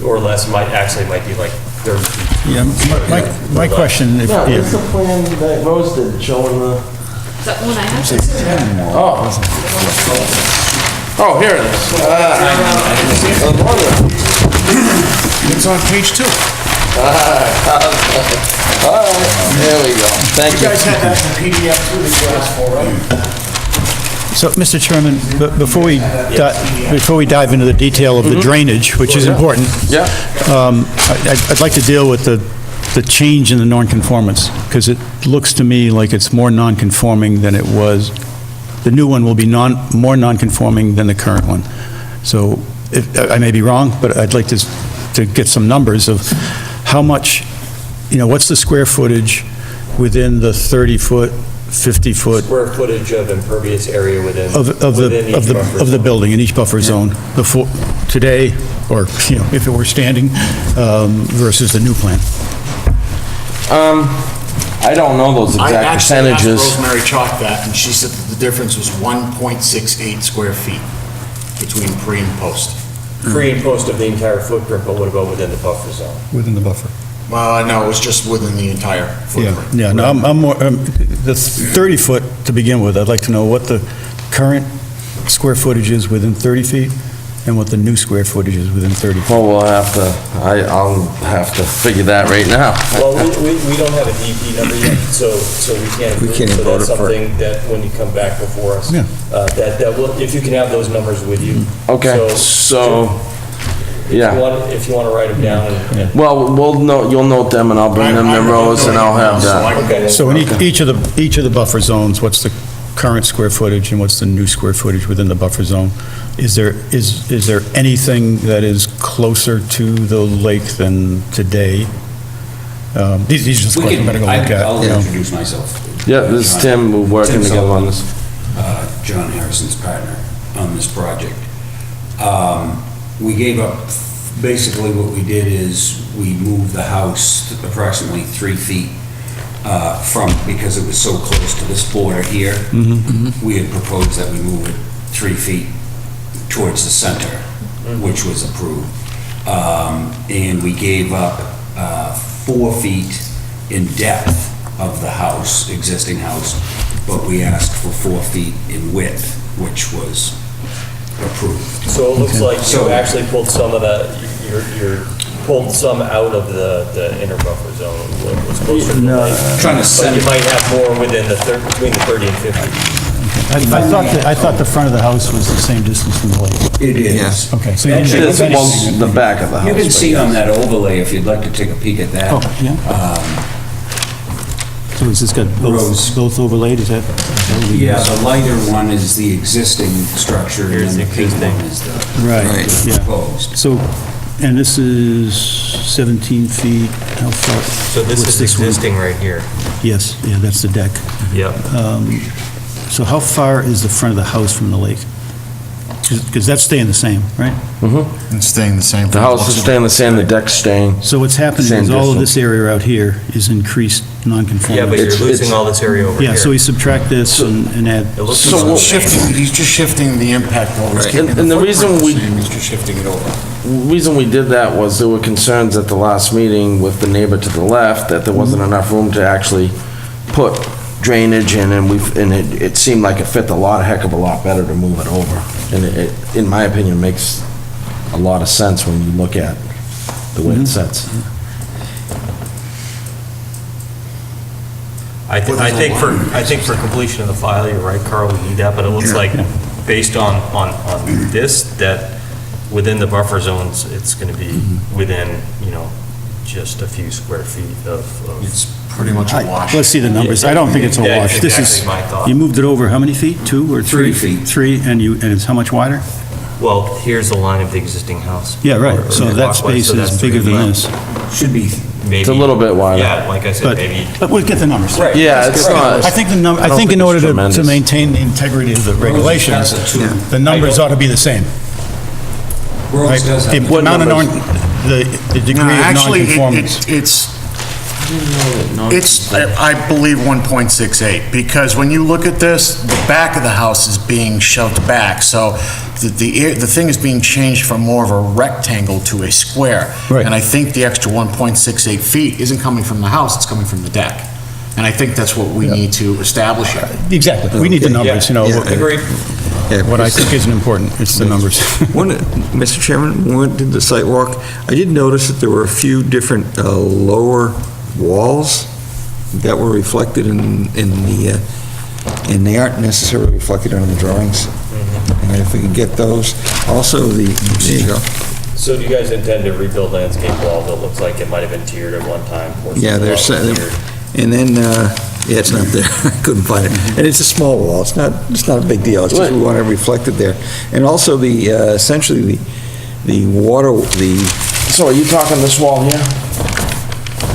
Or less. Might be like 30 feet. Yeah, my question, if, Yeah, it's the plan that Rose did showing the. Is that one I have? Oh, here it is. It's on page 2. All right, there we go. Thank you. You guys had that in PDF too that you asked for, right? so, Mr. Chairman, before we dive into the detail of the drainage, which is important, Yeah. I'd like to deal with the change in the nonconformance, because it looks to me like it's more nonconforming than it was. The new one will be more nonconforming than the current one. So, I may be wrong, but I'd like to get some numbers of how much, what's the square footage within the 30-foot, 50-foot Square footage of impervious area within of the building in each buffer zone before, today, or, if it were standing, versus the new plan? I don't know those exact I actually percentages. asked Rosemary Chalk that, and she said that the difference was 1.68 square feet between pre and post. Pre and post of the entire footprint, but what about within the buffer zone? Within the buffer. Well, no, it was just within the entire footprint. Yeah, no, I'm more, the 30-foot to begin with, I'd like to know what the current square footage is within 30 feet and what the new square footage is within 30 feet. Well, I'll have to figure that right now. Well, we don't have a DP number yet, so we can't. We can't so vote that's it for it. something that when you come back before us, Yeah. that will, if you can have those numbers with you. Okay, so Yeah. If you want to write them down and. Well, you'll note them and I'll bring them to Rose and I'll have that. Okay. So in each of the buffer zones, what's the current square footage and what's the new square footage within the buffer zone? Is there anything that is closer to the lake than today? These are just questions I'm gonna go look at. I'll you know. introduce myself. Yeah, this is Tim, we're working Tim together on this. John Harrison's partner on this project. We gave up, basically what we did is we moved the house approximately 3 feet because it was so close to this border here. We had proposed that we move it 3 feet towards the center, which was approved. And we gave up 4 feet in depth of the house, existing house, but we asked for 4 feet in width, which was approved. So it looks like you actually pulled some of you're pulled some out of the inner buffer zone, what was closer to the lake. Trying to But set you it. might have more within between the 30 and 50. I thought the front of the house was the same distance from the lake. It is. Okay, so This was the back of the house. You can see on that overlay, if you'd like to take a peek at that. Oh, yeah. So has this got both overlaid, is that? Yeah, the lighter one is the existing structure, and then the pink one is the Right, yeah. proposed. So, and this is 17 feet, how far? So this what's is one? existing right here. Yes, yeah, that's the deck. Yep. So how far is the front of the house from the lake? Because that's staying the same, right? It's staying the same. The house is staying the same, the deck's staying. So what's happening Same is all of distance. this area out here is increased non-conformity. Yeah, but you're It's- losing all this area over here. Yeah, so we subtract this and add, It looks So the we'll same. He's just shifting the impact over. He's keeping And the reason footprint we- the same, He's just shifting it over. Reason we did that was there were concerns at the last meeting with the neighbor to the left that there wasn't enough room to actually put drainage in, and it seemed like it fit a heck of a lot better to move it over. And it, in my opinion, makes a lot of sense when you look at the way it sets. I think for completion of the file, you're right, Carl, we need that, but it looks like, based on this, that within the buffer zones, it's gonna be within, just a few square feet of. It's pretty much a wash. let's see the numbers. I don't think it's a Yeah, wash. This is, exactly my thought. you moved it over how many feet? 2 or 3? 3 feet. 3, and it's how much wider? Well, here's the line of the existing house. Yeah, right. Or So that clockwise, space so is that's bigger 3 than feet. this. Should be, Maybe. It's a little bit wider. Yeah, like I said, But, maybe. but we'll get the numbers. Right. Yeah, it's not. I think the number, I I don't think in think order it's to tremendous. maintain the integrity of the regulations, that's a 2. the numbers ought to be the same. Rose Right? does The have. amount of the degree No, of actually, non-conformance. It's, I believe, 1.68, because when you look at this, the back of the house is being shoved back, so the thing is being changed from more of a rectangle to a square. Right. And I think the extra 1.68 feet isn't coming from the house, it's coming from the deck. And I think that's what we need to establish here. Exactly. We need the numbers, Agreed. What I think isn't important, it's the numbers. Mr. Chairman, when we went to the site walk, I did notice that there were a few different lower walls that were reflected and they aren't necessarily reflected on the drawings. And if we can get those, also there you go. So do you guys intend to rebuild landscape walls? It looks like it might have been tiered at one time. Yeah, there's, and then, yeah, it's not there, I couldn't find it. And it's a small wall, it's not a big deal, it's just we want it reflected there. And also essentially the water, So are you talking this wall here?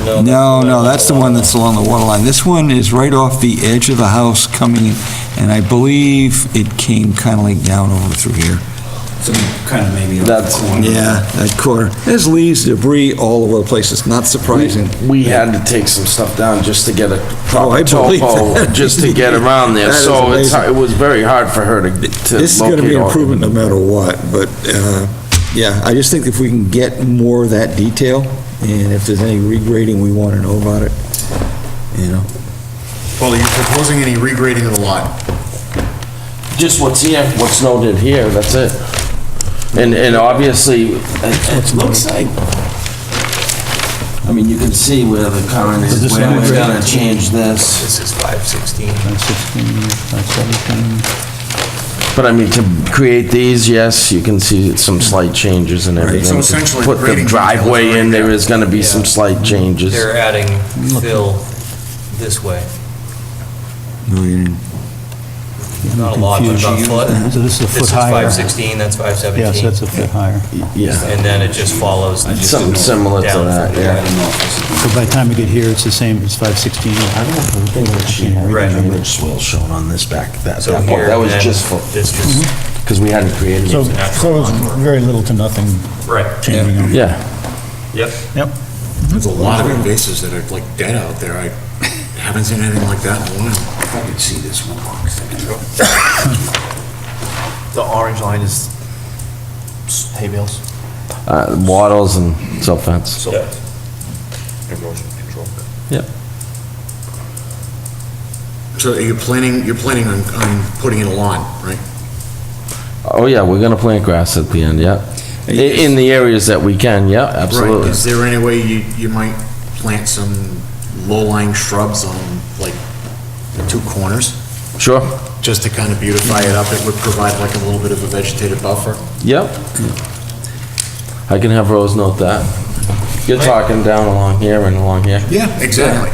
No, that's the one that's along the water line. This one is right off the edge of the house coming, and I believe it came kind of like down over through here. So kind of maybe. That's- Yeah, that corner. There's leaves, debris all over the place, it's not surprising. We had to take some stuff down just to get a I proper believe topo, that. just to get around there. That is So amazing. it was very hard for her to This is going to be locate an all- improvement no matter what, but, yeah, I just think if we can get more of that detail, and if there's any regrading, we want to know about it, Well, are you proposing any regrading of the lot? Just what's here, what's noted here, that's it. And obviously, it looks like, I mean, you can see where the current is, this where one we're right gonna here? change this. This is 516. 516, 517. But I mean, to create these, yes, you can see some slight changes and everything. So essentially, Put the the grading driveway details are in, there already is gonna be some slight changes. They're adding fill this way. Not a lot, but about a foot. So this is a foot This is higher. 516, that's 517. Yes, that's a foot higher. Yeah, And then it just follows. something similar to down that, from yeah. there. So by the time we get here, it's the same, it's 516. Right. Swell shown on this back, that So here, that was then, just for, this just, because we hadn't created So, it. so it was very little to nothing right, changing them. Yeah, yep. Yep. There's a lot of invasives that are like dead out there. I haven't seen anything like that in a while. If I could see this one box. The orange line is hay bales, wattles and silt fence. so Yeah. erosion control. Yep. So you're planning on putting in a lawn, right? Oh, yeah, we're gonna plant grass at the end, yeah. In the areas that we can, yeah, Right. absolutely. Is there any way you might plant some low-lying shrubs on, like, the two corners? Sure, Just to kind of beautify it up? It would provide like a little bit of a vegetative buffer? yep. I can have Rose note that. You're talking down along here and along here. Yeah, exactly.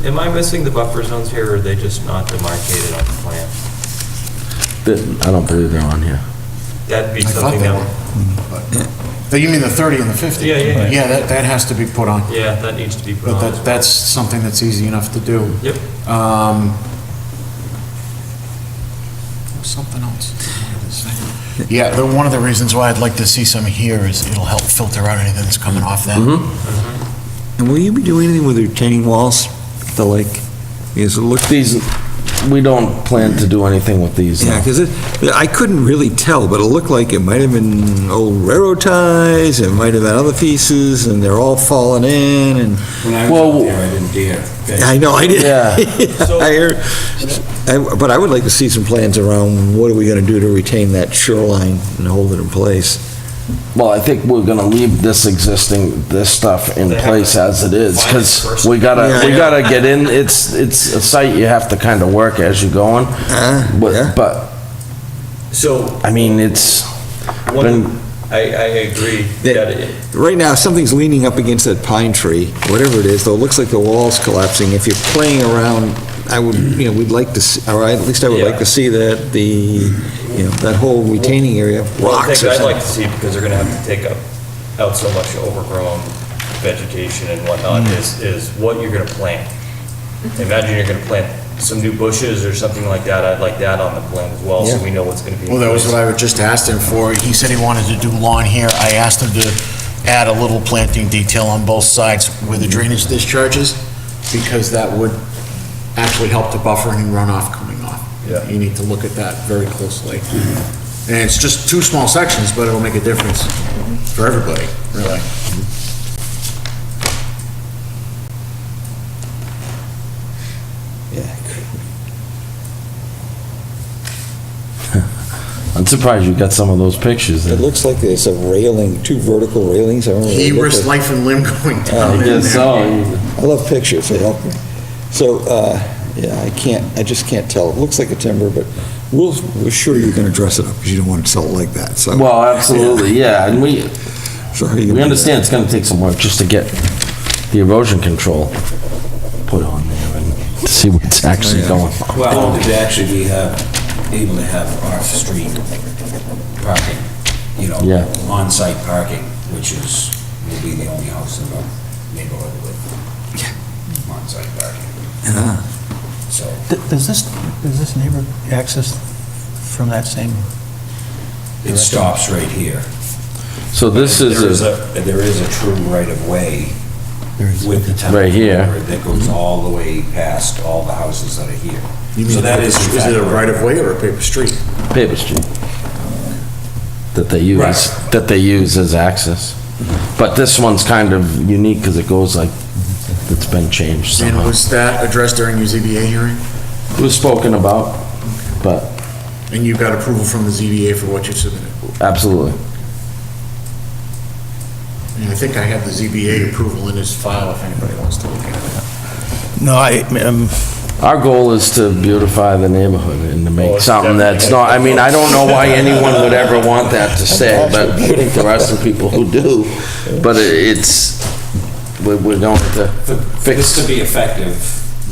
Am I missing the buffer zones here, or are they just not demarcated on the plan? I don't believe they're on here. That'd be I thought something they that, were. Oh, you mean the 30 and the 50? Yeah, yeah, yeah. Yeah, that has to be put on. yeah, that needs to be put But on. that's something that's easy enough to do. Yep. Something else. Yeah, one of the reasons why I'd like to see some here is it'll help filter out anything that's coming off that. And will you be doing anything with the retaining walls at the lake? Because it looked, These, we don't plan to do anything with these. yeah, no. because I couldn't really tell, but it looked like it might have been old railroad ties, it might have been other pieces, and they're all falling in, and, When I was Well, out there, I didn't dare. I know, I did. Yeah. I heard, but I would like to see some plans around what are we gonna do to retain that shoreline and hold it in place. Well, I think we're gonna leave this stuff in They have place to as it is, find it because first. we Yeah, yeah. gotta get in, it's a site you have to kind of work as you're going. Yeah. But, So, I mean, it's been, I agree that it, Right now, something's leaning up against that pine tree, whatever it is, though, it looks like the wall's collapsing. If you're playing around, I would, we'd like to, or at least I would like to see that that whole retaining area one of the rocks things or I'd like something. to see, because they're gonna have to take out so much overgrown vegetation and whatnot, is what you're gonna plant. Imagine you're gonna plant some new bushes or something like that. I'd like that on the plan as well, so Yeah. we know what's gonna be. Well, that was what I would just asked him for. He said he wanted to do lawn here. I asked him to add a little planting detail on both sides where the drainage discharges, because that would actually help to buffer any runoff coming off. Yeah. You need to look at that very closely. And it's just two small sections, but it'll make a difference for everybody, really. Yeah. I'm surprised you got some of those pictures. It looks like there's a railing, two vertical railings. I don't know. He risked life and limb going down in Yes, there. so, I love pictures, they help me. So, yeah, I just can't tell. It looks like a timber, but we're sure you're gonna dress it up, because you don't want to sell it like that, so. well, absolutely, yeah, and we Sorry. understand it's gonna take some work just to get the erosion control put on there and see what's actually going on. Well, to actually be able to have off-street parking, Yeah. on-site parking, which will be the only house in the neighborhood with on-site parking. So, Does this neighbor access from that same? it stops right here. So this is There is a true right-of-way with the town. Right here. That goes all the way past all the houses that are here. You So mean, that is. is it a right-of-way or a paper street? paper street that they use as access. But this one's kind of unique because it goes like, it's been changed And somehow. was that addressed during your ZBA hearing? It was spoken about, but And you got approval from the ZBA for what you submitted? absolutely. And I think I have the ZBA approval in his file if anybody wants to look at it. No, Our goal is to beautify the neighborhood and to Oh, make it's something that's not, I mean, I don't know why anyone would ever want that to stay, but I think there are some people who do. But it's, we're going to For this fix. to be effective,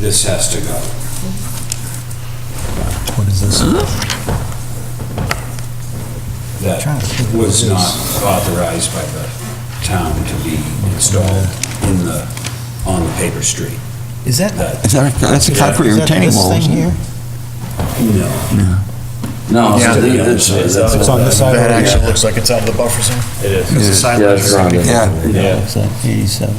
this has to go. What is this? That was not authorized by the town to be installed on the paper street. Is that? That's a concrete retaining wall, isn't it? No. No, Yeah, It's on this side. That actually looks like it's out of the buffer zone. It is. Because the side Yeah, lines it's are around it. Yeah. It's 87.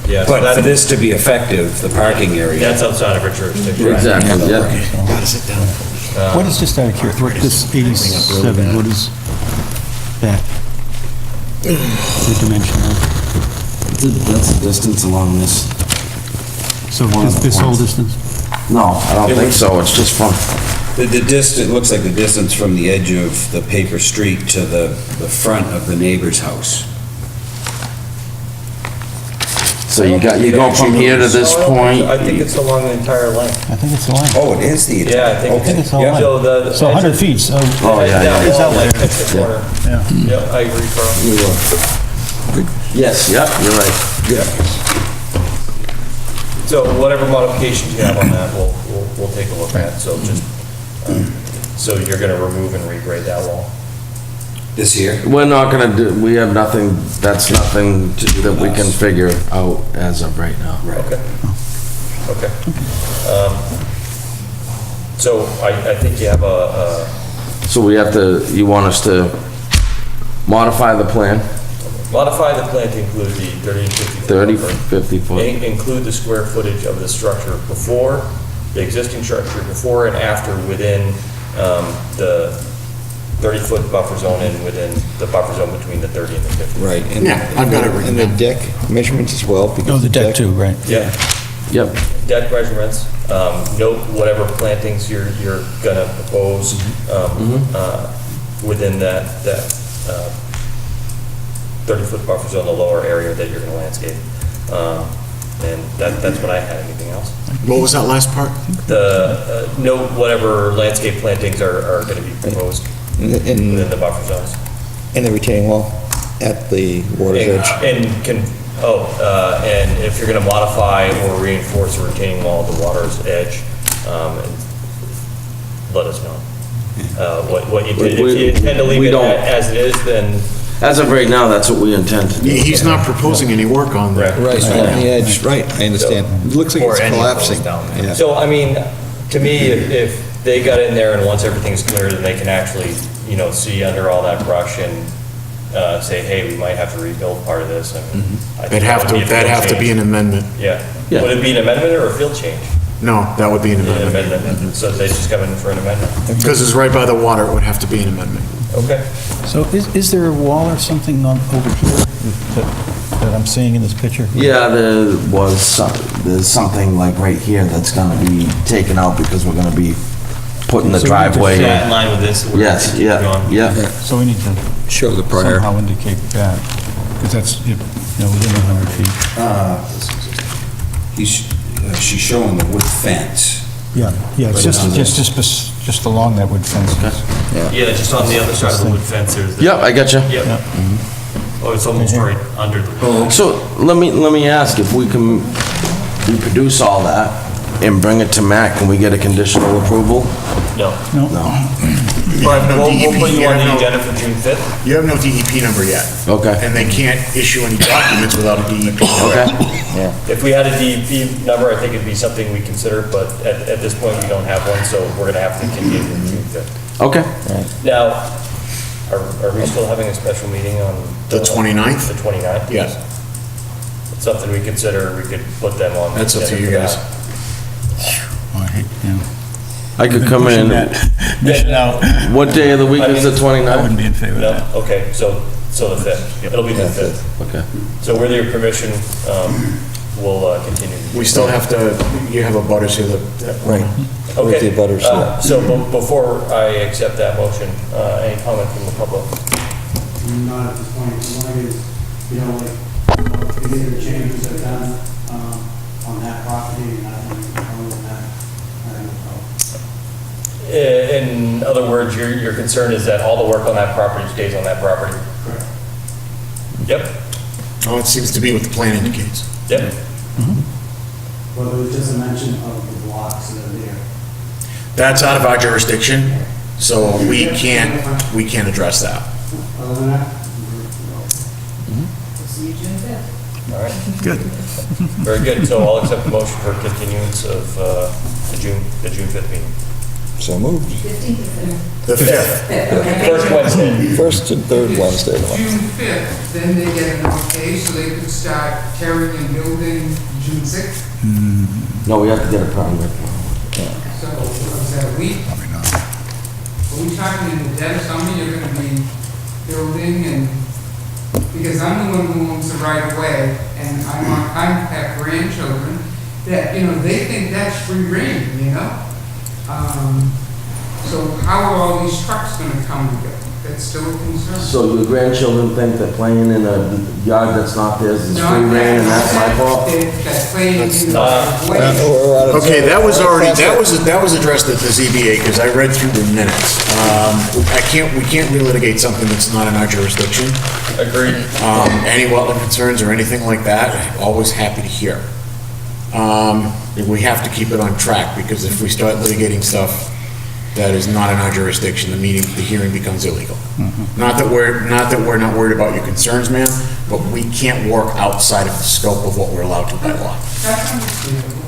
Yeah, so But for that, this to be effective, the parking area. that's outside of our jurisdiction. Exactly, yeah. Gotta sit down. What is just out of curiosity, what this 87, what is that? The dimension of, That's the distance along this. so this whole distance? No, I don't think so, it's just from, The distance, looks like the distance from the edge of the paper street to the front of the neighbor's house. so you go from here to this point. I think it's along the entire length. I think it's the line. Oh, it is the. Yeah, I think I think it's the yeah, line. so the. So 100 feet, so. Oh, yeah, yeah. That wall, Yeah. like, hits the corner. Yeah. Yep, I agree, Carl. Yes, yeah, you're right. So whatever modifications you have on that, we'll take a look at, so just, so you're gonna remove and regrade that wall? This here? We're not gonna do, we have nothing, that's nothing that we can figure out as of right now. Okay. Okay. So I think you have So we have to, you want us to modify the plan, modify the plan to include the 30 and 50 foot 30, buffer. 50 foot? Include the square footage of the structure before, the existing structure before and after within the 30-foot buffer zone and within the buffer zone between the 30 and the 50. Right. and- Yeah, I've got it written And the deck measurements as well, because. Oh, the deck too, right. Yeah. Yep, Deck measurements, note whatever plantings you're gonna propose within that 30-foot buffer zone, the lower area that you're gonna landscape. And that's what I had. Anything else? What was that last part? The, note whatever landscape plantings are gonna be proposed within the buffer zones. And the retaining wall at the water's edge. And if you're gonna modify or reinforce the retaining wall at the water's edge, let us know. What you did, if you intend to leave We it don't. as it is, then, as of right now, that's what we intend to do. He's not proposing any work on that. Right, on the edge, right, I understand. It looks like or it's any of those collapsing. down there. Yeah. So, I mean, to me, if they got in there and once everything's clear, then they can actually, see under all that brush and, say, hey, we might have to rebuild part of this. I mean, I think That'd have to be an amendment. Yeah. Yeah. Would it be an amendment or a field change? No, that would be an An amendment. amendment, so they just come in for an amendment. Because it's right by the water, it would have to be an amendment. Okay. So is there a wall or something over here that I'm seeing in this picture? Yeah, there's something like right here that's gonna be taken out because we're gonna be putting the So we need to driveway. That in line with this. we're Yes, gonna keep yeah, going. yeah. So we need to Show the prior. somehow indicate that, because that's, within 100 feet. She's showing the wood fence. Yeah, it's But not just along that wood fence. Yeah, just on the other side of the wood fence, there's the. Yep, I got you. Yep. Oh, it's almost right under the. So let me ask, if we can reproduce all that and bring it to Mac, can we get a conditional approval? No. No? No. But we'll put you on the agenda for June 5th. You have no DEP number yet. Okay. And they can't issue any documents without a DEP number. Okay. If we had a DEP number, I think it'd be something we consider, but at this point, we don't have one, so we're gonna have to continue to June 5th. Okay. Now, are we still having a special meeting on? The 29th? The 29th? Yes. It's something we consider, we could put them on. the That's up to agenda you for guys. that. I could come in, Mission out. what day of the week is the I 29th? wouldn't be in favor of No, that. okay, so the 5th. It'll be the 5th. Okay. So with your permission, we'll continue. We still have to, you have a butters here that. Right. Okay. With the butters, yeah. So before I accept that motion, any comment from the public? Not at this point, as long as, the changes are done on that property, and I don't other words, your concern is that all the work on that property stays on that property? Correct. Yep, Oh, it seems to be what the plan indicates. yep. Well, there was just a mention of the blocks that are there. That's out of our jurisdiction, so we can't address that. Other than that, See you June 5th. All right, Good. very good. So I'll accept the motion for continuance of the June 5th meeting. So moved. 15th. The 5th. First Wednesday. First and third Wednesday of the month. June 5th, then they get an okay, so they could start tearing and building June 6th. No, we have to get a permit. So, is that a week? Probably not. Are we talking in the dead of summer, you're gonna be building and, because I'm the one who owns the right of way, and I have grandchildren, that, they think that's free rein, So how are all these trucks gonna come together? That's still a concern. So your grandchildren think that playing in a yard that's not theirs is free rein, and that's my fault? That playing in the way. Okay, that was addressed at the ZBA, because I read through the minutes. We can't relitigate something that's not in our jurisdiction. Agreed. Any wetland concerns or anything like that, always happy to hear. We have to keep it on track, because if we start litigating stuff that is not in our jurisdiction, the hearing becomes illegal. Not that we're not worried about your concerns, ma'am, but we can't work outside of the scope of what we're allowed to by law. That's understandable.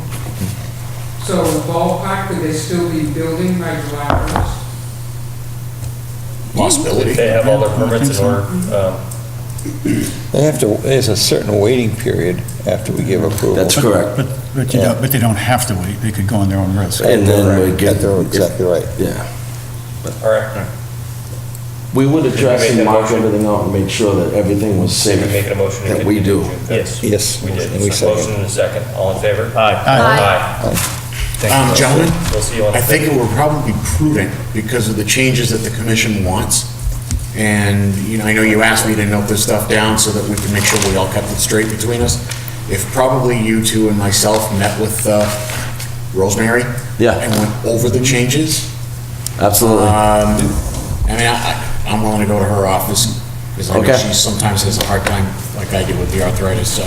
So ballpark, could they still be building by July 1st? Possibility. They have all their permits in order. There's a certain waiting period after we give approval. That's correct. But they don't have to wait. They could go on their own risk. And then we get, They're exactly right. yeah. All right. We would address Did you make and that mark motion? everything out and make sure that everything was safe. Did we make a motion? to That we continue do. June 5th? Yes. We did. And we So second. motion and a second. All in favor? Aye. Thank you. Gentlemen, We'll see you on the I think 5th. it would probably be prudent, because of the changes that the commission wants, and, I know you asked me to note this stuff down so that we can make sure we all kept it straight between us. If probably you two and myself met with Rosemary. Yeah. And went over the changes. Absolutely. I'm willing to go to her office, because I know Okay. she sometimes has a hard time, like I do with the arthritis, so.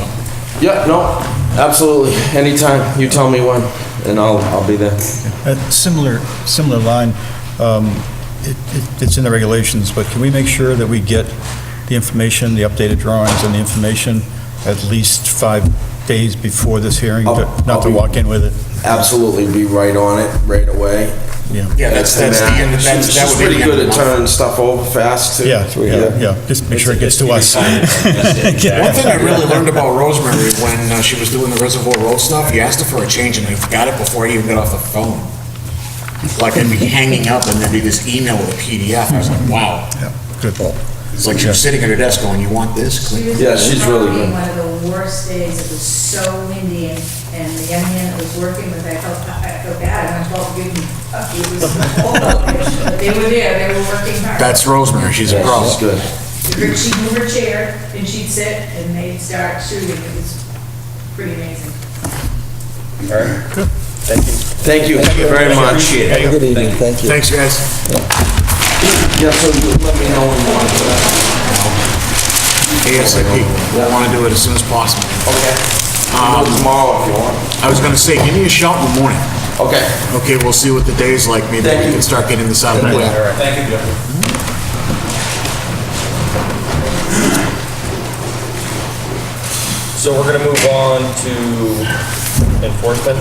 Yeah, no, absolutely. Anytime, you tell me when, and I'll be there. Similar line, it's in the regulations, but can we make sure that we get the information, the updated drawings and the information at least 5 days before this hearing, not to walk in with it? Absolutely, be right on it right away. Yeah. Yeah, that's the end, that She's would be pretty the end good of at the month. turning stuff over fast, too. Yeah, just make sure it gets to us. One thing I really learned about Rosemary when she was doing the Reservoir Road stuff, you asked her for a change and I forgot it before I even got off the phone. Like I'd be hanging up and there'd be this email with a PDF. I was like, wow. Yeah, good. It's like she was sitting at her desk going, you want this? Yeah, she's really good. One of the worst days, it was so windy, and the young man that was working with, I felt bad, and I felt good, it was cold, but they were there, they were working hard. That's Rosemary, she's a pro. She's good. She'd move her chair, and she'd sit, and they'd start shooting, it was pretty amazing. All right. Good. Thank you. Thank you very much. Appreciate Have a it. good evening, thank you. Thanks, guys. Yeah, so you let me know when you want to do that. ASAP, we'll want to do it as soon as possible. Okay. Tomorrow if you want. I was gonna say, give me a shout in the morning. Okay. Okay, we'll see what the day's like, maybe Thank we you. can start getting this out of the way. All right. Thank you, Jeff. So we're gonna move on to enforcement.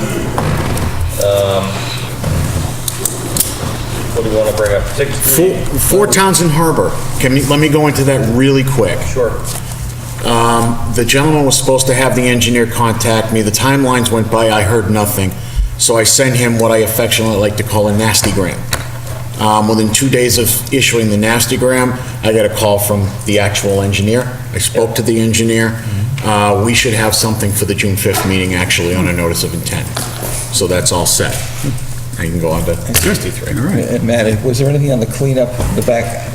What do you want to bring up? 4 Townsend Harbor, let me go into that really quick. Sure. The gentleman was supposed to have the engineer contact me, the timelines went by, I heard nothing, so I sent him what I affectionately like to call a nastygram. Within 2 days of issuing the nastygram, I got a call from the actual engineer. I spoke to the engineer. We should have something for the June 5th meeting, actually, on a notice of intent. So that's all set. I can go on to 63. And Matt, was there anything on the cleanup in the back?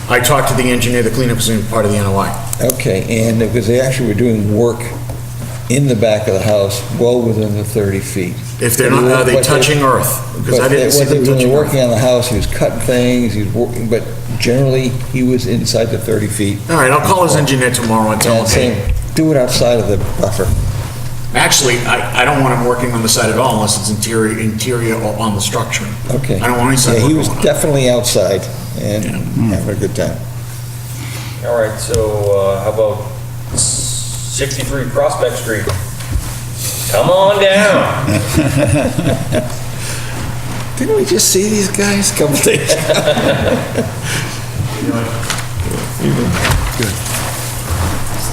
I talked to the engineer, the cleanup was part of the NOI. Okay, and because they actually were doing work in the back of the house, well within the 30 feet. If they're not, are they touching earth? Because I didn't see them When they touching were earth. working on the house, he was cutting things, he was working, but generally, he was inside the 30 feet. All right, I'll call his engineer tomorrow and tell him, And hey, saying, do it outside of the buffer. actually, I don't want him working on the side at all unless it's interior or on the structure. Okay. I don't want any side Yeah, work he was going on. definitely outside and having a good time. All right, so how about 63 Prospect Street? Come on down. Didn't we just see these guys a couple days?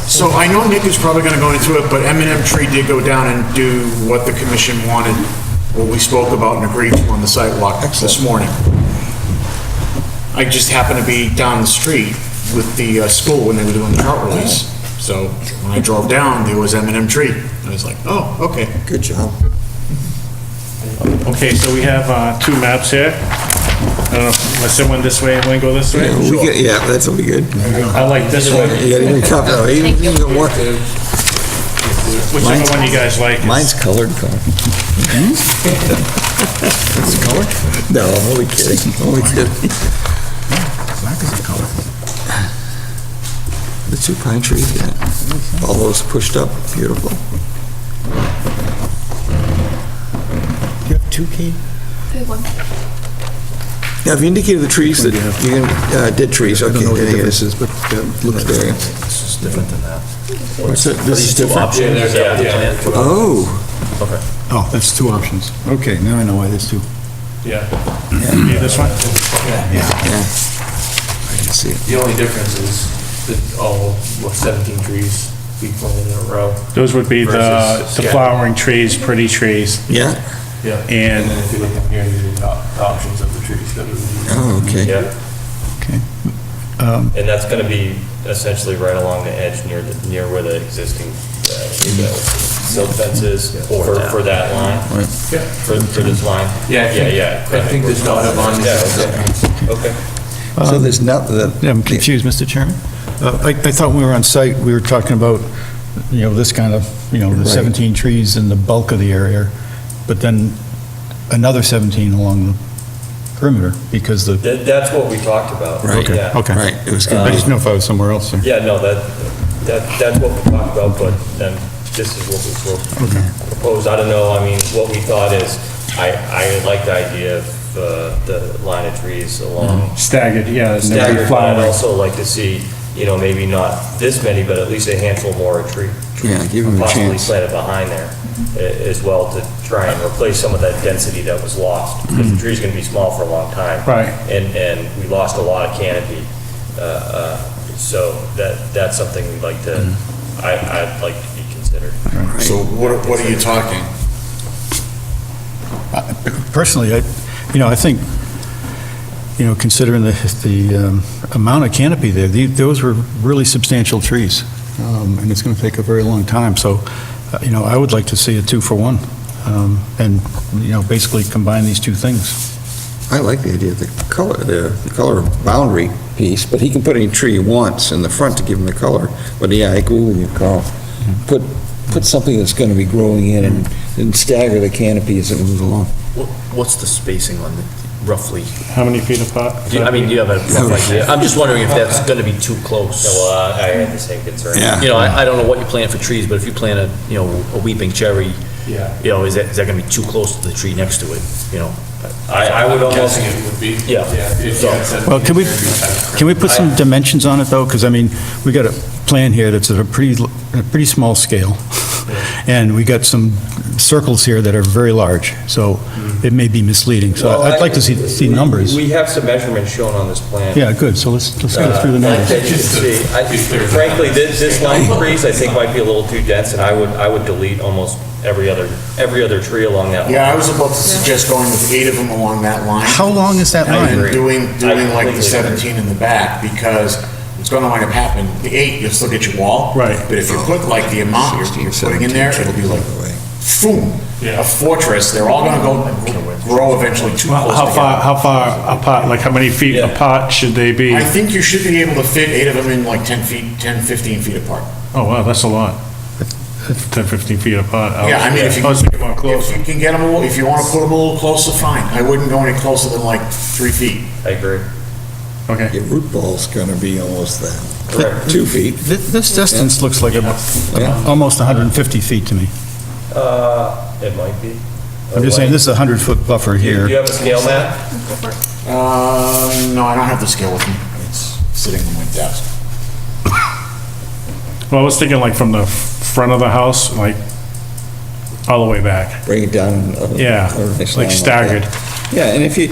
So I know Nick is probably gonna go into it, but M&M Tree did go down and do what the commission wanted, what we spoke about and agreed to on the sidewalk this morning. I just happened to be down the street with the school when they were doing the trout release. So when I drove down, there was M&M Tree. I was like, oh, okay. Good job. Okay, so we have two maps here. I don't know, let's send one this way and one go this way? Yeah, that's will be good. I like this one. You got even copy, oh, even got more. Whichever one you guys like. Mine's colored. It's colored? No, I'm only kidding, only kidding. Black is a color. The two pine trees, yeah. All those pushed up, beautiful. Do you have two, Kate? Now, have you indicated the trees that you can, dead trees, okay. I don't know what the yeah, difference is, but looks there. This is different than that. What's it, this is different? Yeah. Oh. Okay. Oh, that's two options. Okay, now I know why there's two. Yeah. Yeah, this one? Yeah. I can see it. The only difference is that all, 17 trees be planted in a row. Those would be the Versus scattered. flowering trees, pretty trees. Yeah? Yeah. And then if you look up here, these are the options of the trees that would be. Oh, okay. Yeah, Okay. and that's gonna be essentially right along the edge near where the existing, silt fence is for that line? Right. For this line? Yeah, I think there's no other line. Yeah, okay. So there's not, Yeah, I'm confused, Mr. Chairman. I thought when we were on site, we were talking about, this kind of, the Right. 17 trees in the bulk of the area, but then another 17 along the perimeter, because the... That's what we talked about. Right. Yeah. Okay. right, it was I gonna just be, know if I was somewhere else there. Yeah, no, that's what we talked about, but then this is what was proposed. I don't know, I mean, what we thought is, I like the idea of the line of trees along staggered, yeah. and they'll be staggered, but I'd flowering. also like to see, maybe not this many, but at least a handful more tree. Yeah, give 'em a Possibly chance. planted behind there as well to try and replace some of that density that was lost. Because the tree's gonna be small for a long time. Right. And we lost a lot of canopy. So that's something we'd like to, I'd like to be considered. So what are you talking? Personally, I think, considering the amount of canopy there, those were really substantial trees, and it's going to take a very long time. So, I would like to see a 2-for-1, and, basically combine these two things. I like the idea of the color boundary piece, but he can put any tree he wants in the front to give him the color. But yeah, I agree with you, Carl. Put something that's going to be growing in and stagger the canopy as it moves along. What's the spacing on the, roughly? How many feet apart? Do you have a rough idea? I'm just wondering if that's gonna be too close. Well, I had the same concern. Yeah. I don't know what you plant for trees, but if you plant a weeping cherry, Yeah. is that gonna be too close to the tree next to it, I would I'm almost, guessing it would be. yeah. Well, can we put some dimensions on it, though? Because, we got a plan here that's at a pretty small scale, and we got some circles here that are very large, so it may be misleading. So Well, I'd like to see numbers. We have some measurements shown on this plan. Yeah, good, so let's go through the numbers. That you can see. Frankly, this line of trees, I think might be a little too dense, and I would delete almost every other tree along that line. Yeah, I was about to suggest going with 8 of them along that line. How long is that And line? then doing like completely the 17 in the back, because what's going to wind up happening, the 8, you'll still get your wall. Right. But if you put like the amount you're putting in there, it'll be like, boom, a fortress. They're all going to grow eventually too close How together. far apart, like how many feet apart should they be? I think you should be able to fit 8 of them in like 10 feet, 10, 15 feet apart. Oh, wow, that's a lot. 10, 15 feet apart. Yeah, I mean, if you, I was thinking more if closer. you can get them a little, if you wanna put them a little closer, fine. I wouldn't go any closer than like 3 feet. I agree. Okay. Your root ball's gonna be almost that. Correct. 2 feet. This distance looks like almost 150 feet to me. It might be. I'm just saying, this is a 100-foot buffer Do here. you have a scale map? No, I don't have the scale with me. It's sitting on my desk. Well, I was thinking like from the front of the house, like all the way back. Bring it down. Yeah, like staggered. that. Yeah, and if you,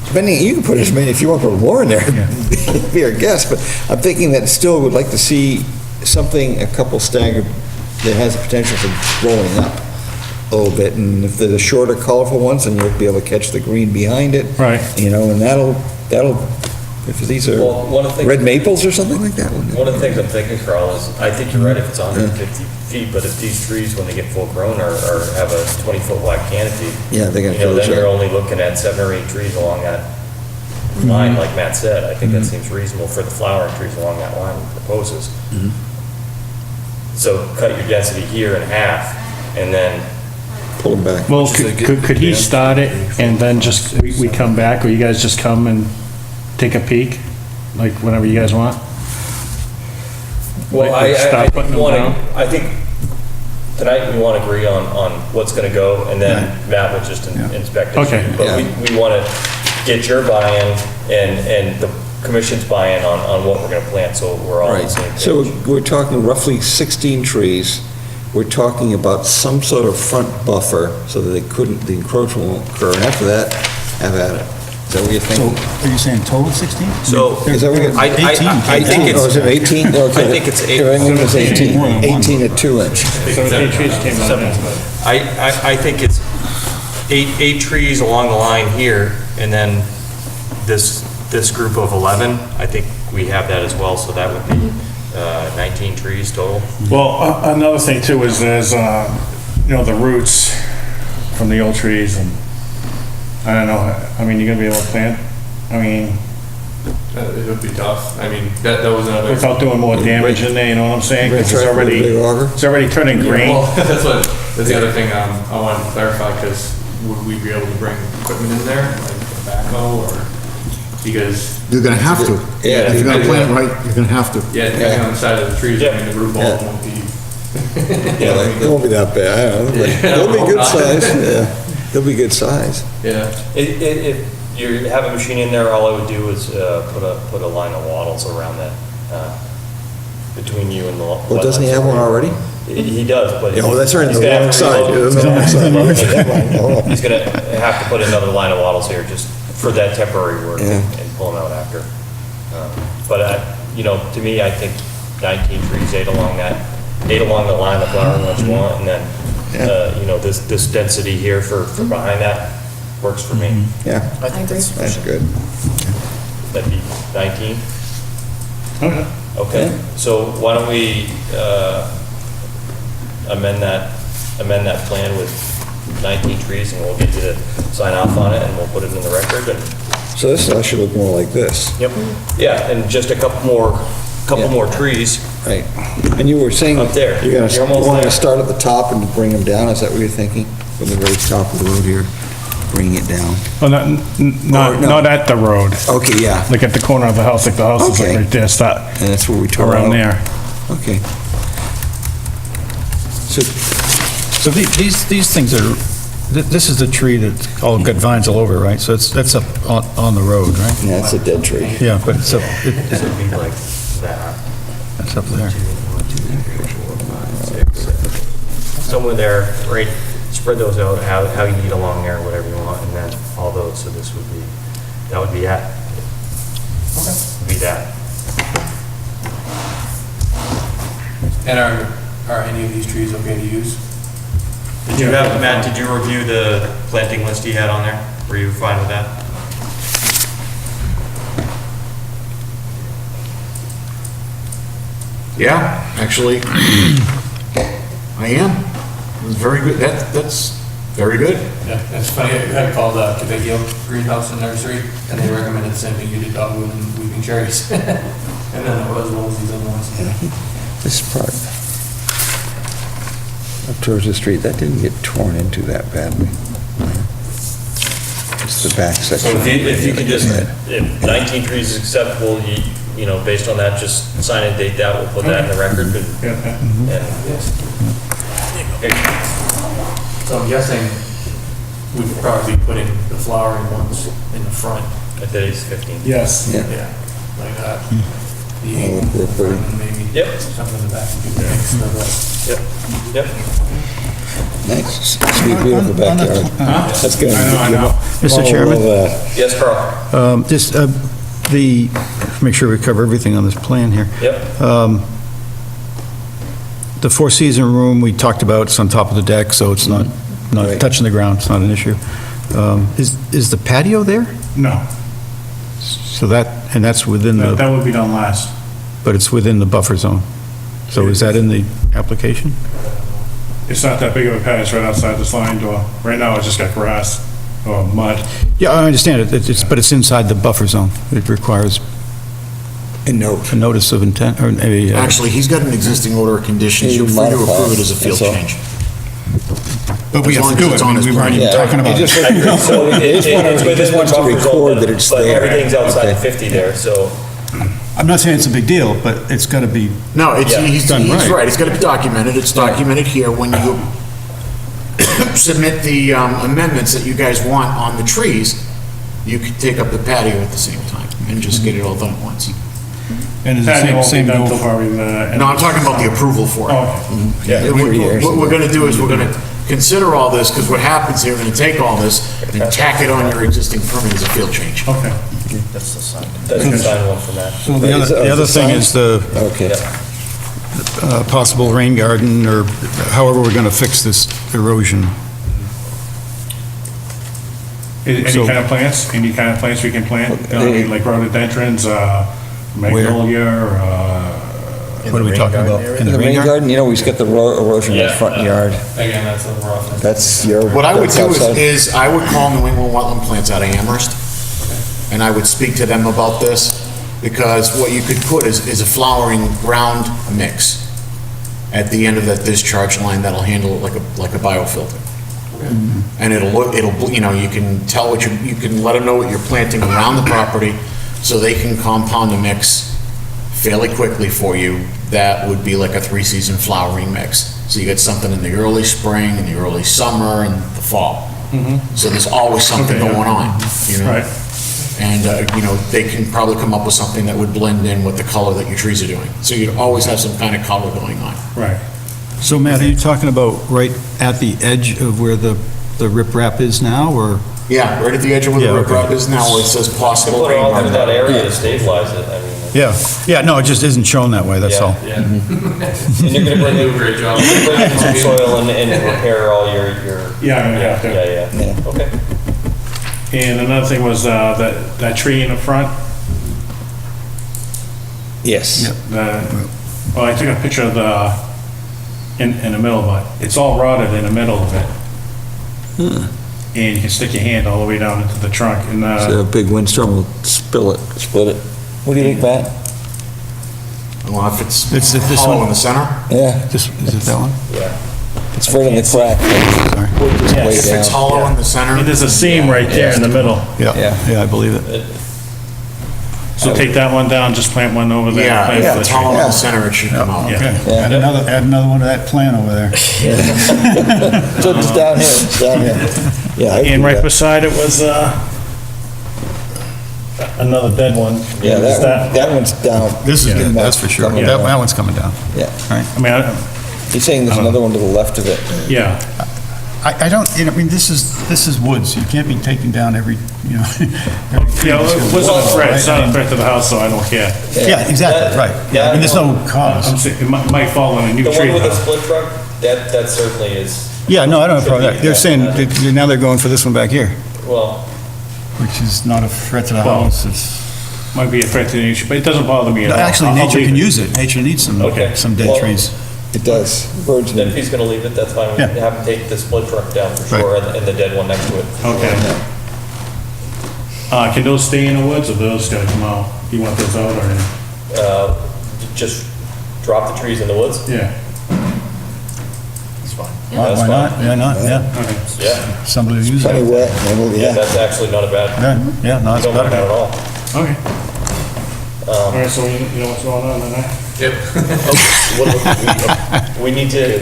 depending, you can put as many, if you want to put more in there, be our guest, but I'm thinking that still would like to see something, a couple staggered, that has the potential for growing up a little bit, and if they're the shorter, colorful ones, then you'll be able to catch the green behind it. Right. You know, and that'll, if these are Well, one of the things- red maples or something like that. One of the things I'm thinking, Carl, is I think you're right if it's 150 feet, but if these trees, when they get full grown, or have a 20-foot wide canopy, Yeah, they're gonna you know, close then up. you're only looking at 7 or 8 trees along that line, like Matt said. I think that seems reasonable for the flowering trees along that line he proposes. So cut your density here in half, and then pull them back. Well, could he start it and then just, we come back, or you guys just come and take a peek? Like whenever you guys want? Well, Like, start putting them down? I think tonight we want to agree on what's going to go, and then Matt will just inspect it. Okay. But we want to get your buy-in and the commission's buy-in on what we're going to plant, so we're all on the Right, same page. so we're talking roughly 16 trees. We're talking about some sort of front buffer so that the encroachment won't occur. And after that, have at it. Is that what you're So, thinking? are you saying total 16? So, Is that what you're? I think it's... Oh, is it 18? Okay. I think it's 8. Everything was 18, 18 at 2 inch. 8 trees came down there. I think it's eight trees along the line here, and then this group of 11, I think we have that as well, so that would be 19 trees total. Well, another thing too is there's, you know, the roots from the old trees, and I don't know, I mean, you're gonna be able to plant, I mean, It would be tough. I mean, that was another. without doing more damage in there, you know what I'm saying? 'Cause Big auger? it's already turning green. Well, that's the other thing I wanted to clarify, because would we be able to bring equipment in there, like a backhoe, or, because. You're gonna have to. Yeah. If you're gonna plant it right, you're gonna have to. Yeah, depending on the side of the trees, I mean, the root ball won't be. Yeah, they won't be that bad, I don't know, but they'll be good size, yeah. They'll be good size. Yeah. If you have a machine in there, all I would do is put a line of wattles around that, between you and the... Well, doesn't he have one already? He does, but... Yeah, well, that's right, he's the gonna have wrong to side. reload- It was on the wrong side. He's gonna have to put another line of wattles here just for that temporary work Yeah. and pull them out after. But, you know, to me, I think 19 trees, 8 along the line, the flowering ones you want, and then, you know, this density here for behind that works for me. Yeah, I agree. that's good. That'd be 19. Okay. Okay, so why don't we amend that plan with 19 trees, and we'll get you to sign off on it, and we'll put it in the record, and... So this should look more like this. Yep. Yeah, and just a couple more trees. Right. And you were saying Up there. you're You're almost want to there. start at the top and bring them down, is that what you're thinking? From the very top of the road here, bring it down? Well, Or no. not at the road. Okay, yeah. Like at the corner of the house, like the house is like Okay. right there, start And that's where we tore around out. there. Okay. So these things are, this is the tree that's all got vines all over, right? So that's up on the road, right? Yeah, it's a dead tree. Yeah, but it's up, It would be like that. it's up there. Somewhere there, right, spread those out, how you need along there, whatever you want, and then all those, so that would be that. Okay. Be that. And are any of these trees okay to use? Matt, did you review the planting list he had on there? Were you fine with that? Yeah, actually, I am. It was very good. That's very good. Yeah, it's funny, I called Cabello Greenhouse and Nursery, and they recommended the same thing you did, dogwood and weeping cherries. And then it was these other ones. This part. Up towards the street, that didn't get torn into that badly. Just the back So section. if you could just, if 19 trees is acceptable, you know, based on that, just sign and date that, we'll put that in the record. So I'm guessing we could probably put in the flowering ones in the front. At today's 15. Yes. Yeah. Like that. That would work pretty. Maybe. Yep. Something in the back. Yep. Nice. It's gonna be a beautiful backyard. That's good. I know. Mr. Chairman? Yes, Carl? Just make sure we cover everything on this plan here. Yep. The four-season room, we talked about, it's on top of the deck, so it's not Right. touching the ground, it's not an issue. Is the patio there? No, So that's within that the, would be done last. but it's within the buffer zone. So is that in the application? It's not that big of a patio, it's right outside the sliding door. Right now, it's just got grass or mud. Yeah, I understand it, but it's inside the buffer zone. It requires A note. a notice of intent, or a... Actually, he's got an existing order of conditions. You're free to approve it as a field That's all. change. But we As have long to as do it's it, on his we've plan. already been talking about He it. just- So it's He just within the wants to buffer record zone, that it's but there. everything's outside Okay. the 50 there, so. I'm not saying it's a big deal, but it's got to be, No, it's, Yeah. he's Done right. right. It's got to be documented. It's documented here when you submit the amendments that you guys want on the trees. You can take up the patio at the same time and just get it all done at once. and it's the Patio won't be same done go till probably the. No, I'm talking about the approval for it. Oh, okay. Yeah. What we're gonna do is we're gonna consider all this, because what happens here, we're gonna take all this and tack it on your existing permit as a field change. Okay. That's the sign one from that. so the other thing is the Okay. possible rain garden, or however we're going to fix this erosion. Any So- kind of plants? Any kind of plants we can plant? They- Like rhododendrons, magnolia, What are we talking about? In the rain garden, you know, we've got the erosion in the front yard. Again, that's a rough. That's your. What I would that's do outside. is I would call New England Wetland Plants out of Amherst, and I would speak to them about this, because what you could put is a flowering ground mix at the end of that discharge line that'll handle it like a biofilter. And it'll, you know, you can tell what you can let them know what you're planting around the property, so they can compound a mix fairly quickly for you. That would be like a three-season flowering mix. So you get something in the early spring, and the early summer, and the fall. So there's always something Okay, yeah. going on, you know? right? And, you know, they can probably come up with something that would blend in with the color that your trees are doing. So you'd always have some kind of color going on. Right. So Matt, are you talking about right at the edge of where the riprap is now, or? Yeah, right at the edge of where the Yeah, okay. riprap is now, where it says possible Put it rain all through garden. that area to stabilize it, I mean. Yeah, no, it just isn't shown that way, that's all. Yeah. And you're gonna bring in, Great job. you're gonna bring in some soil and repair all your. Yeah, I'm gonna have to. Yeah, okay. And another thing was, that tree in the front, Yes. well, I took a picture of in the middle, but it's all rotted in the middle of it. And you can stick your hand all the way down into the trunk, and, So a big windstorm will split it. What do you think, Matt? Well, if it's It's this hollow one? in the center, Yeah, Is it that one? Yeah. it's right in the crack. Wood just way if it's down. hollow in the center. and there's a seam right there in the middle. Yeah, I believe it. So take that one down, just plant one over there. Yeah, plant if for it's the hollow in Yeah. the center, it should come out. Yeah. Add another one of that plant over there. So it's down here, it's down here. Yeah. I And do right that. beside it was, another dead one. Yeah, Is that one's down. This is, good, that's for sure. Coming That down. one's coming down. Yeah. Right. I mean, He's saying there's another one to the left of it. yeah. I don't, I mean, this is woods. You can't be taking down every, you know. every tree. Yeah, it wasn't a threat, it's not Right? a threat to the house, so I don't care. Yeah, exactly, right. Yeah, I mean, there's no I'm cause. saying, it might fall on a new The tree. one with the though. split trunk, that certainly is, Yeah, no, I don't have a problem with that. They're saying, now they're going for this one back here, well, which is not a threat to the Well, house. It's, Might be a threat to nature, but it doesn't bother me at no, all. actually, I'll nature leave can it. use it. Nature needs some Okay. dead Well, trees. It does. Birds then if and he's gonna leave it, that's fine. We Yeah. have him take the split trunk down for Right. sure, and the dead one next to it. for sure. Okay. Can those stay in the woods, or those gotta come out? You want those out, or? Just drop the trees in the woods? Yeah. fine. Why not? Yeah, not, yeah. Yeah. Somebody will use Plenty it. wet, and we'll- Yeah, yeah. that's actually not a bad, Yeah, no, you it's don't mind that at better. all. Okay. All right, so you know what's going on tonight? Yep. We need to,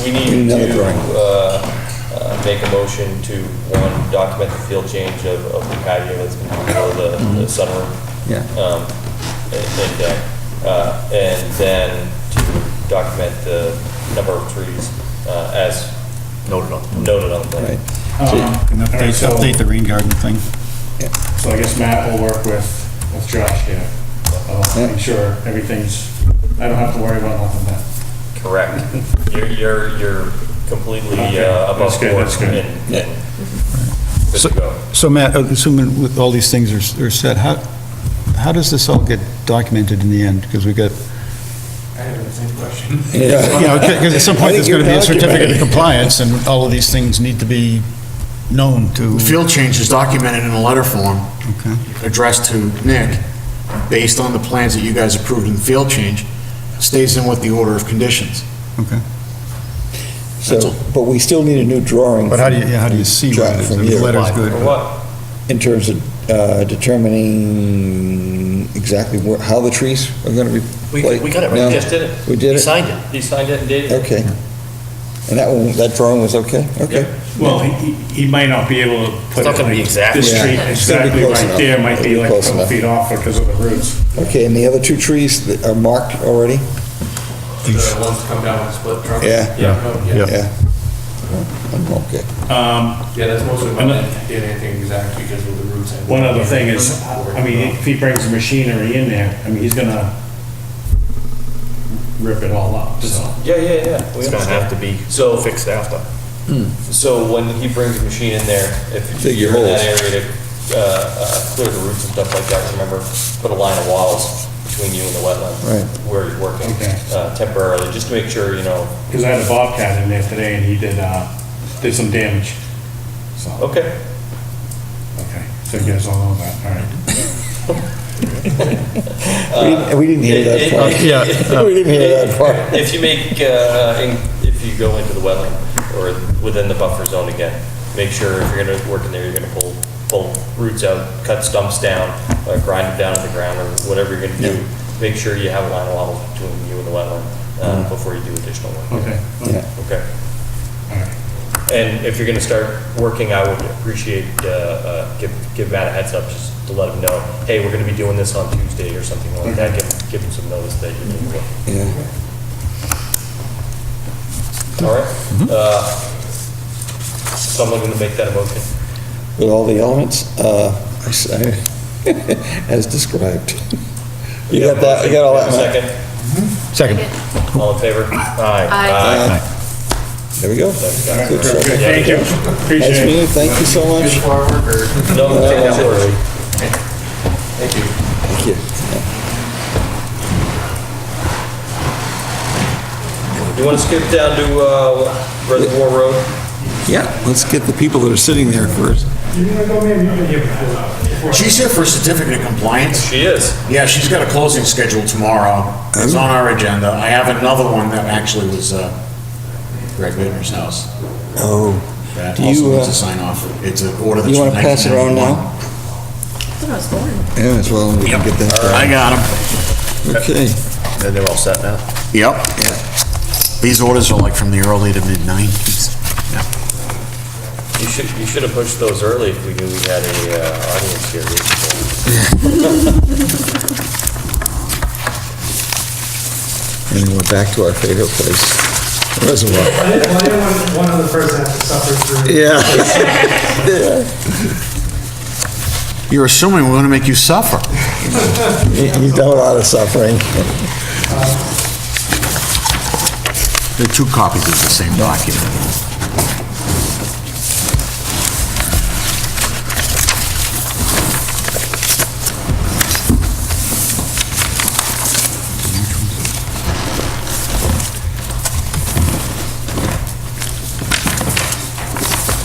we need Another to, drawing. make a motion to, one, document the field change of the patio that's been below the sunroom. Yeah. And deck. And then to document the number of trees, as Noted on. noted on the plan. Right. And All right, so- update the rain garden thing. So I guess Matt will work with Josh here. I'll make sure everything's, I don't have to worry about nothing then. Correct. You're completely Okay, above that's good, board that's good. and good to go. So Matt, assuming with all these things are set, how does this all get documented in the end? Because we got, I have the same question. you know, because at some point there's going to be a certificate of compliance and all of these things need to be known to. The field change is documented in a letter form Okay. addressed to Nick, based on the plans that you guys approved in the field change, stays in with the order of conditions. Okay. So, but we still need a new drawing. But how do you see what it is? From The you. letter's good. For what? In terms of determining exactly how the trees are going to be We placed? got it, right? No? We just did it. We did He it? signed it. He signed it and dated it. Okay. And that drawing was okay? Okay. Well, he might not be able to put It's not it gonna be like exactly. this tree Yeah. It's gonna be exactly close right enough. there, might It'll be be like a close couple enough. feet off because of the roots. Okay, and the other two trees that are marked already? The ones that come down with split trunk? Yeah. Oh, yeah. Yeah. Okay. Yeah, that's mostly why I did anything exact because of the roots. and- One other thing is, I mean, if he brings machinery in there, I mean, he's gonna rip it all up, so. Yeah. We It's gonna understand. have to be So- fixed after. So when he brings a machine in there, if Dig your you're in that holes. area to clear the roots and stuff like that, remember, put a line of walls between you and the wetland. Right. Where you're working Okay. temporarily, just to make sure, you know. Because I had a bobcat in there today and he did some damage. So, Okay. okay, so you guys all know that, all right. We didn't hear that part. Yeah. We didn't hear that part. If you make, if you go into the wetland or within the buffer zone again, make sure if you're gonna work in there, you're gonna pull roots out, cut stumps down, grind them down to the ground or whatever you're gonna do. Make sure you have a line of walls between you and the wetland before you do additional work. Okay. Yeah. Okay. All right. And if you're gonna start working, I would appreciate, give Matt a heads up, just to let him know, hey, we're gonna be doing this on Tuesday or something like that, give him some notice that you're doing it. Yeah. All right? Someone gonna make that a motion? With all the elements, as described. You got that, you got all that? Matt? Second? Second. All in favor? Aye. Aye. There we go. Good stuff. Thank you, Nice appreciate it. meeting, thank you so much. No, that's it. Thank you. Thank you. You wanna skip down to, Reservoir Road? Yeah, let's get the people that are sitting there first. She's here for a certificate of compliance. She is. Yeah, she's got a closing scheduled tomorrow. It's on our agenda. I have another one that actually was Greg Whitmer's house. Oh. That Do also you, needs a sign off. It's an order that's You from wanna pass it around 1991. now? I thought I was born. Yeah, as well, we can get that. I got him. Okay. And they're all set now? Yep. These orders are like from the early to mid-90s. Yeah. You should have pushed those early if we knew we had a, audience here. And we're back to our favorite place, Reservoir. I didn't want one other person have to suffer through. Yeah. You're assuming we're going to make you suffer. You've done a lot of suffering. There are two copies of the same document.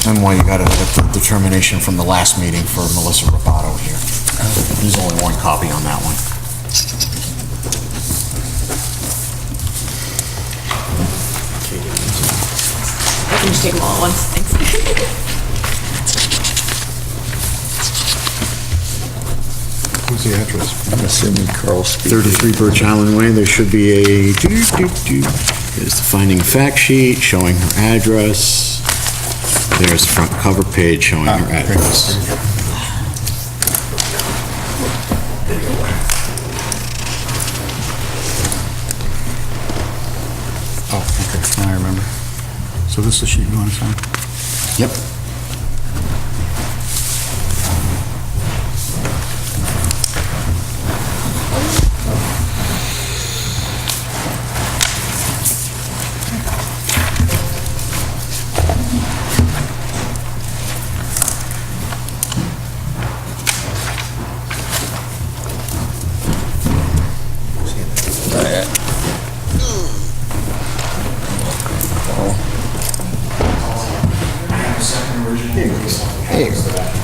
And why you got a determination from the last meeting for Melissa Robato here. There's only one copy on that one. can just take them all at once, thanks. What's the address? I'm assuming Carl speaks. 33 Birch Island Way, there should be a, there's the finding of fact sheet showing her address. There's the front cover page showing her address. Oh, okay, now I remember. So this is the sheet you want to sign? Yep.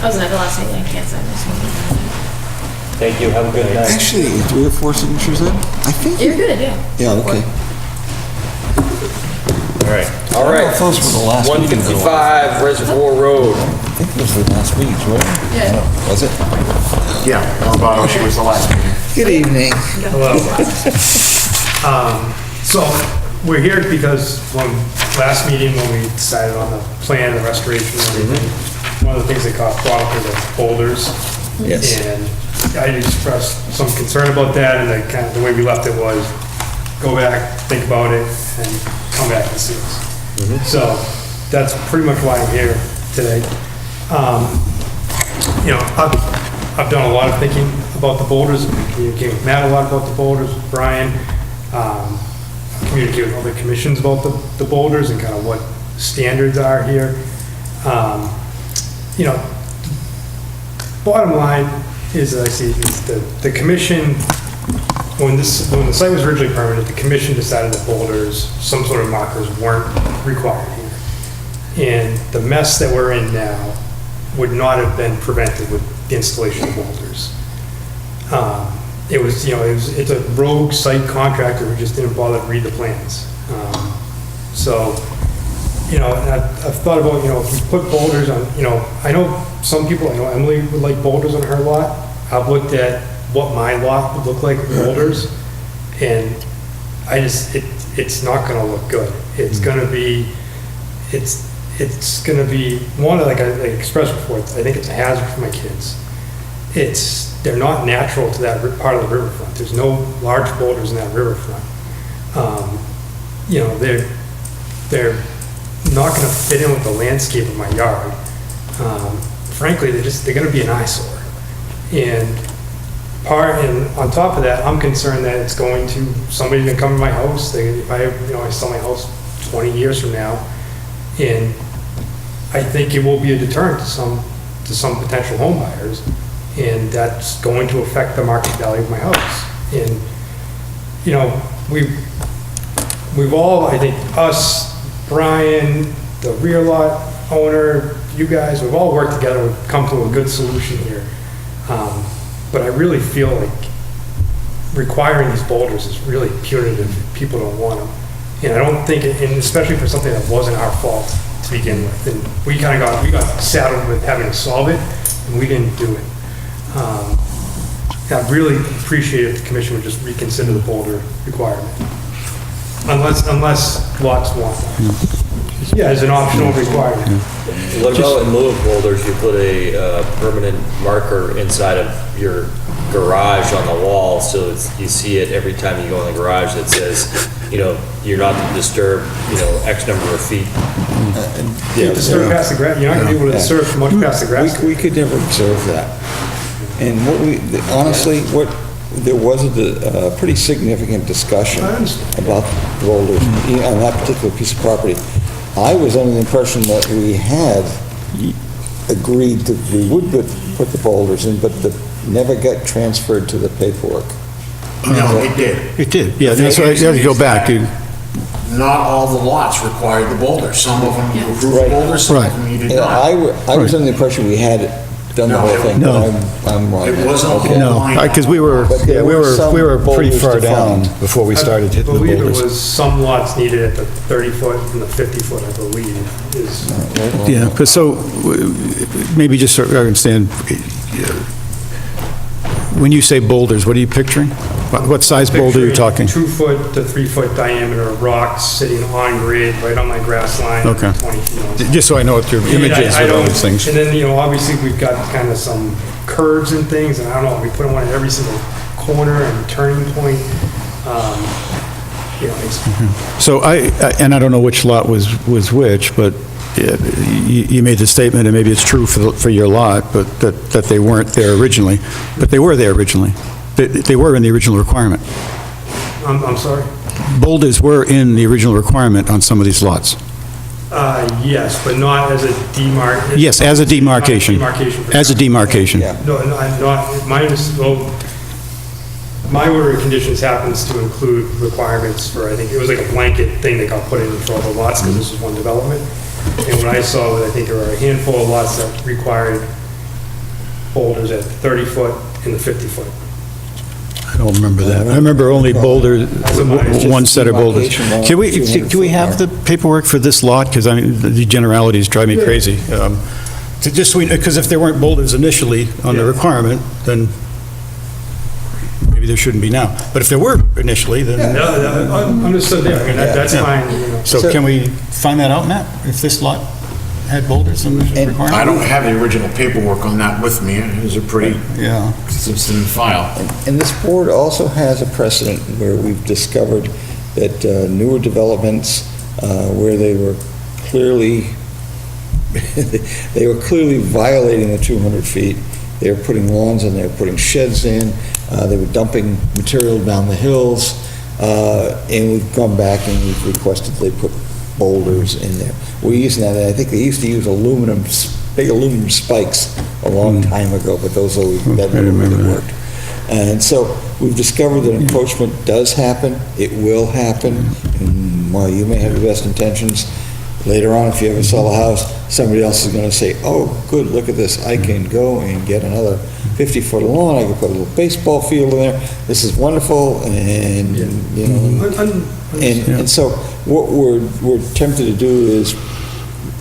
I was at the last meeting, I can't sign this one. Thank you, have a good night. Actually, do we have 4 signatures then? I think. You're good, yeah. Yeah, okay. All right. Those were the last meeting. 155 Reservoir Road. I think it was the last week, right? Yeah. Was it? Yeah, Bob, she was the last meeting. Good evening. Hello. So, we're here because last meeting when we decided on the plan, the restoration, and everything, one of the things that got brought up were the boulders. Yes. And I expressed some concern about that, and the way we left it was, go back, think about it, and come back and see us. So, that's pretty much why I'm here today. You know, I've done a lot of thinking about the boulders, communicated with Matt a lot about the boulders, with Brian, communicate with other commissions about the boulders and kind of what standards are here. You know, bottom line is, I see, is the commission, when the site was originally permitted, the commission decided that boulders, some sort of markers, weren't required here. And the mess that we're in now would not have been prevented with the installation of boulders. It was, you know, it's a rogue site contractor who just didn't bother to read the plans. So, you know, I've thought about, you know, if we put boulders on, you know, I know some people, I know Emily would like boulders on her lot. I've looked at what my lot would look like with boulders, and I just, it's not gonna look good. It's gonna be, it's gonna be, one, like I expressed before, I think it's a hazard for my kids. They're not natural to that part of the riverfront. There's no large boulders in that riverfront. You know, they're not gonna fit in with the landscape of my yard. Frankly, they're gonna be an eyesore. And on top of that, I'm concerned that it's going to, somebody's gonna come to my house, if I sell my house 20 years from now, and I think it will be a deterrent to some potential home buyers, and that's going to affect the market value of my house. And, you know, we've all, I think, us, Brian, the rear lot owner, you guys, we've all worked together, we've come to a good solution here. But I really feel like requiring these boulders is really punitive if people don't want them. And I don't think, and especially for something that wasn't our fault to begin with. And we got saddled with having to solve it, and we didn't do it. I'd really appreciate if the commission would just reconsider the boulder requirement. Unless lots want that. Yeah, as an optional requirement. What about in lieu of boulders, you put a permanent marker inside of your garage on the wall, so you see it every time you go in the garage that says, you know, you're not to disturb, you know, X number of feet. You disturb past the grass, you're not gonna be able to disturb much past the grass. We could never observe that. And honestly, there was a pretty significant discussion about boulders on that particular piece of property. I was under the impression that we had agreed that we would put the boulders in, but that never got transferred to the paperwork. No, it did. It did, yeah, that's why you have to go back. Not all the lots required the boulders. Some of them you approved boulders, some of them you did not. I was under the impression we had done the whole thing. No. I'm wrong. It wasn't a whole Okay. No, line. because we were But there were some pretty boulders far down defined. before we started I hitting the believe there boulders. was some lots needed at the 30-foot and the 50-foot, I believe, is, Yeah, because maybe just so I understand, when you say boulders, what are you picturing? What size boulder are you talking? 2-foot to 3-foot diameter rocks sitting on grade, right on my grass line. Okay. 20 feet on. Just so I know what your image is I with all don't- these things. And then, obviously, we've got kind of some curves and things, and I don't know, we put one at every single corner and turning point. It's, So and I don't know which lot was which, but you made the statement, and maybe it's true for your lot, but that they weren't there originally, but they were there originally. They were in the original requirement. I'm sorry? Boulders were in the original requirement on some of these lots. Yes, but not as a demarc. Yes, as a demarcation. Demarcation. As a demarcation. No, I'm not, my order of conditions happens to include requirements for, I think, it was like a blanket thing that got put in for all the lots, because this was one development. And what I saw was, I think there were a handful of lots that required boulders at 30-foot and the 50-foot. I don't remember that. I remember only boulders, one set of boulders. Can we have the paperwork for this lot? Because I mean, the generalities drive me crazy. Because if there weren't boulders initially on the requirement, then maybe there shouldn't be now. But if there were initially, then... No, understood there, I mean, that's fine, So can we find that out, Matt? If this lot had boulders in the requirement? I don't have the original paperwork on that with me. It was a pretty consistent file. And this board also has a precedent where we've discovered that newer developments where they were clearly violating the 200 feet. They were putting lawns in, they were putting sheds in, they were dumping material down the hills, and we've gone back and we've requested they put boulders in there. We're using that, I think they used to use big aluminum spikes a long time ago, but those that never really worked. And so we've discovered that encroachment does happen, it will happen, and while you may have the best intentions, later on, if you ever sell a house, somebody else is going to say, oh, good, look at this, I can go and get another 50-foot lawn, I can put a little baseball field in there, this is wonderful, and, and so what we're tempted to do is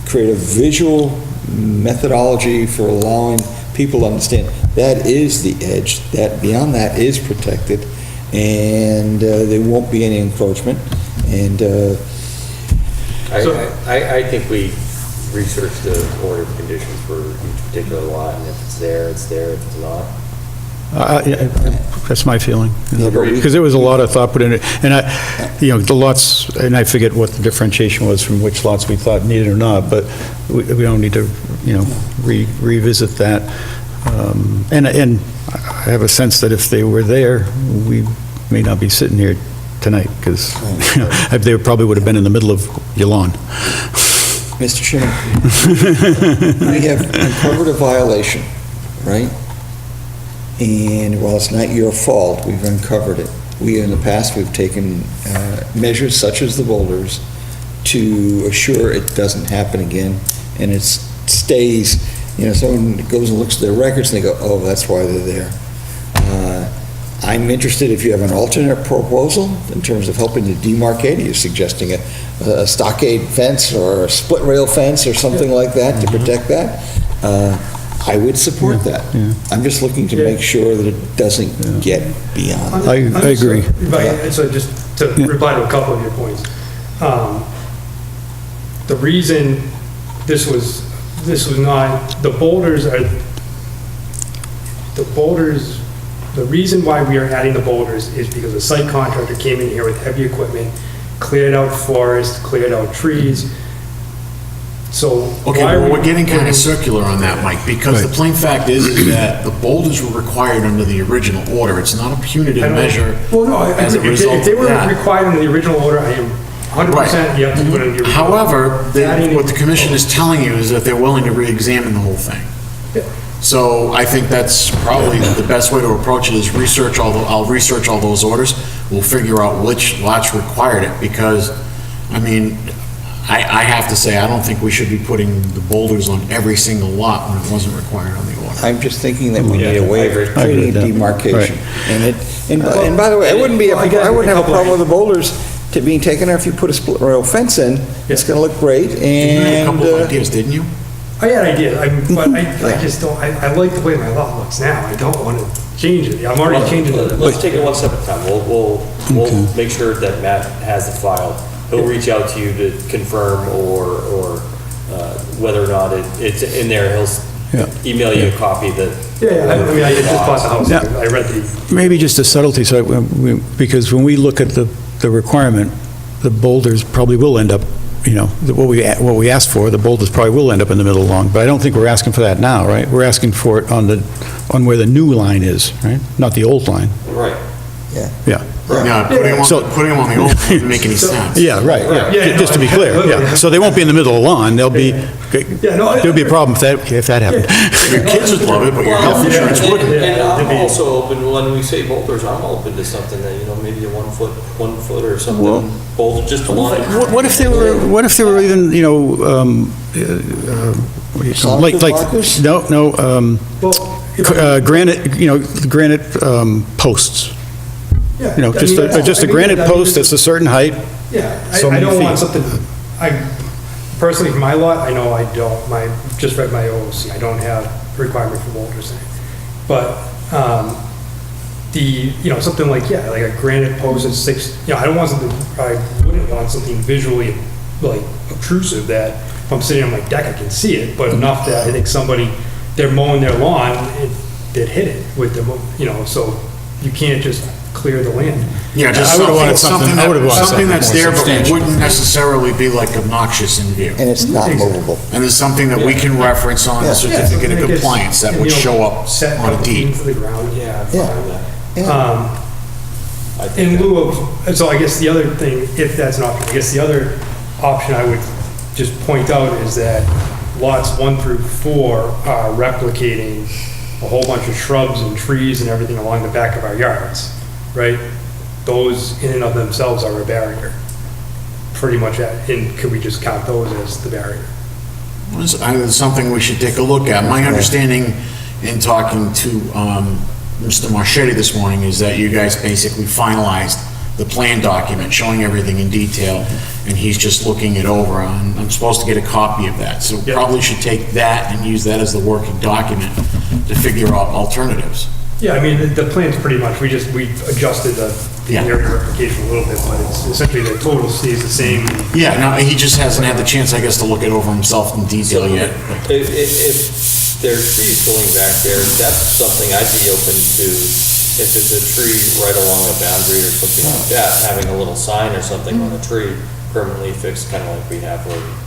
create a visual methodology for allowing people to understand that is the edge, that beyond that is protected, and there won't be any encroachment, and I think we research the order of conditions for each particular lot, and if it's there, it's there, if it's not. That's my feeling. Because there was a lot of thought put in it. And the lots, and I forget what the differentiation was from which lots we thought needed or not, but we don't need to, revisit that. And I have a sense that if they were there, we may not be sitting here tonight, because they probably would have been in the middle of your lawn. Mr. Chairman, we have uncovered a violation, right? And while it's not your fault, we've uncovered it. In the past, we've taken measures such as the boulders to assure it doesn't happen again, and it stays, someone goes and looks at their records and they go, oh, that's why they're there. I'm interested if you have an alternate proposal in terms of helping to demarcate. Are you suggesting a stockade fence or a split rail fence or something like that to protect that? I would support that. I'm just looking to make sure that it doesn't get beyond. I agree. So just to reply to a couple of your points. The reason this was not, the reason why we are adding the boulders is because the site contractor came in here with heavy equipment, cleared out forest, cleared out trees. So okay, well, we're getting kind of circular on that, Mike, because the plain fact is that the boulders were required under the original order. It's not a punitive measure as a result if they were of that. required under the original order, I am 100% you have to put in the original. However, what the commission is telling you is that they're willing to re-examine the whole thing. So I think that's probably the best way to approach it is I'll research all those orders. We'll figure out which lots required it, because, I mean, I have to say, I don't think we should be putting the boulders on every single lot when it wasn't required on the order. I'm just thinking that we need a I way agree. of creating that. demarcation. And by the way, I wouldn't have a problem with the boulders being taken out if you put a split rail fence in. It's gonna look great, You had a and, couple of ideas, didn't you? I had an idea, but I just don't, I like the way my lot looks now. I don't want to change it. I'm already changing it. Let's take it one step at a time. We'll make sure that Matt has the file. He'll reach out to you to confirm or whether or not it's in there. He'll email you a copy that. Yeah, I mean, I just bought the house. I read the. Maybe just a subtlety, so, because when we look at the requirement, the boulders probably will end up, what we asked for, the boulders probably will end up in the middle along, but I don't think we're asking for that now, right? We're asking for it on where the new line is, right? Not the old line. Right. Yeah. Yeah, putting them on the old wouldn't make any sense. Yeah, right, yeah, just to be clear, yeah. So they won't be in the middle of the lawn, there'll be a problem if that happened. Your kids would love it, but your health insurance wouldn't. And I'm also open, when we say boulders, I'm open to something that, maybe a 1 foot or something, boulder, just a line. What if they were even, what do you call them? Granite posts. Just a granite post that's a certain height. Yeah, so I many don't want feet. something, personally, for my lot, I know I don't, just read my OOC, I don't have a requirement for boulders in it. But, something like a granite post that's 6, I don't want something, I wouldn't want something visually, like, obtrusive that if I'm sitting on my deck, I can see it, but enough that I think they're mowing their lawn, they'd hit it with so you can't just clear the land. Yeah, just something that's there, but wouldn't necessarily be like obnoxious in view. and it's not movable. And there's something that we can reference on the certificate of compliance that would show up on a deed. To the ground, yeah. I'm fine with that. Yeah. In lieu of, so I guess the other thing, if that's an option, I guess the other option I would just point out is that lots 1 through 4 are replicating a whole bunch of shrubs and trees and everything along the back of our yards, right? Those in and of themselves are a barrier. Pretty much, and could we just count those as the barrier? It's something we should take a look at. My understanding in talking to Mr. Marchetti this morning is that you guys basically finalized the plan document showing everything in detail, and he's just looking it over. I'm supposed to get a copy of that, so probably should take that and use that as the working document to figure out alternatives. Yeah, I mean, the plan's pretty much, we adjusted the area replication a little bit, but it's essentially the total stays the same. Yeah, no, he just hasn't had the chance, I guess, to look it over himself in detail yet. If there's trees going back there, that's something I'd be open to. If it's a tree right along a boundary or something like that, having a little sign or something on a tree permanently fixed, kind of like we have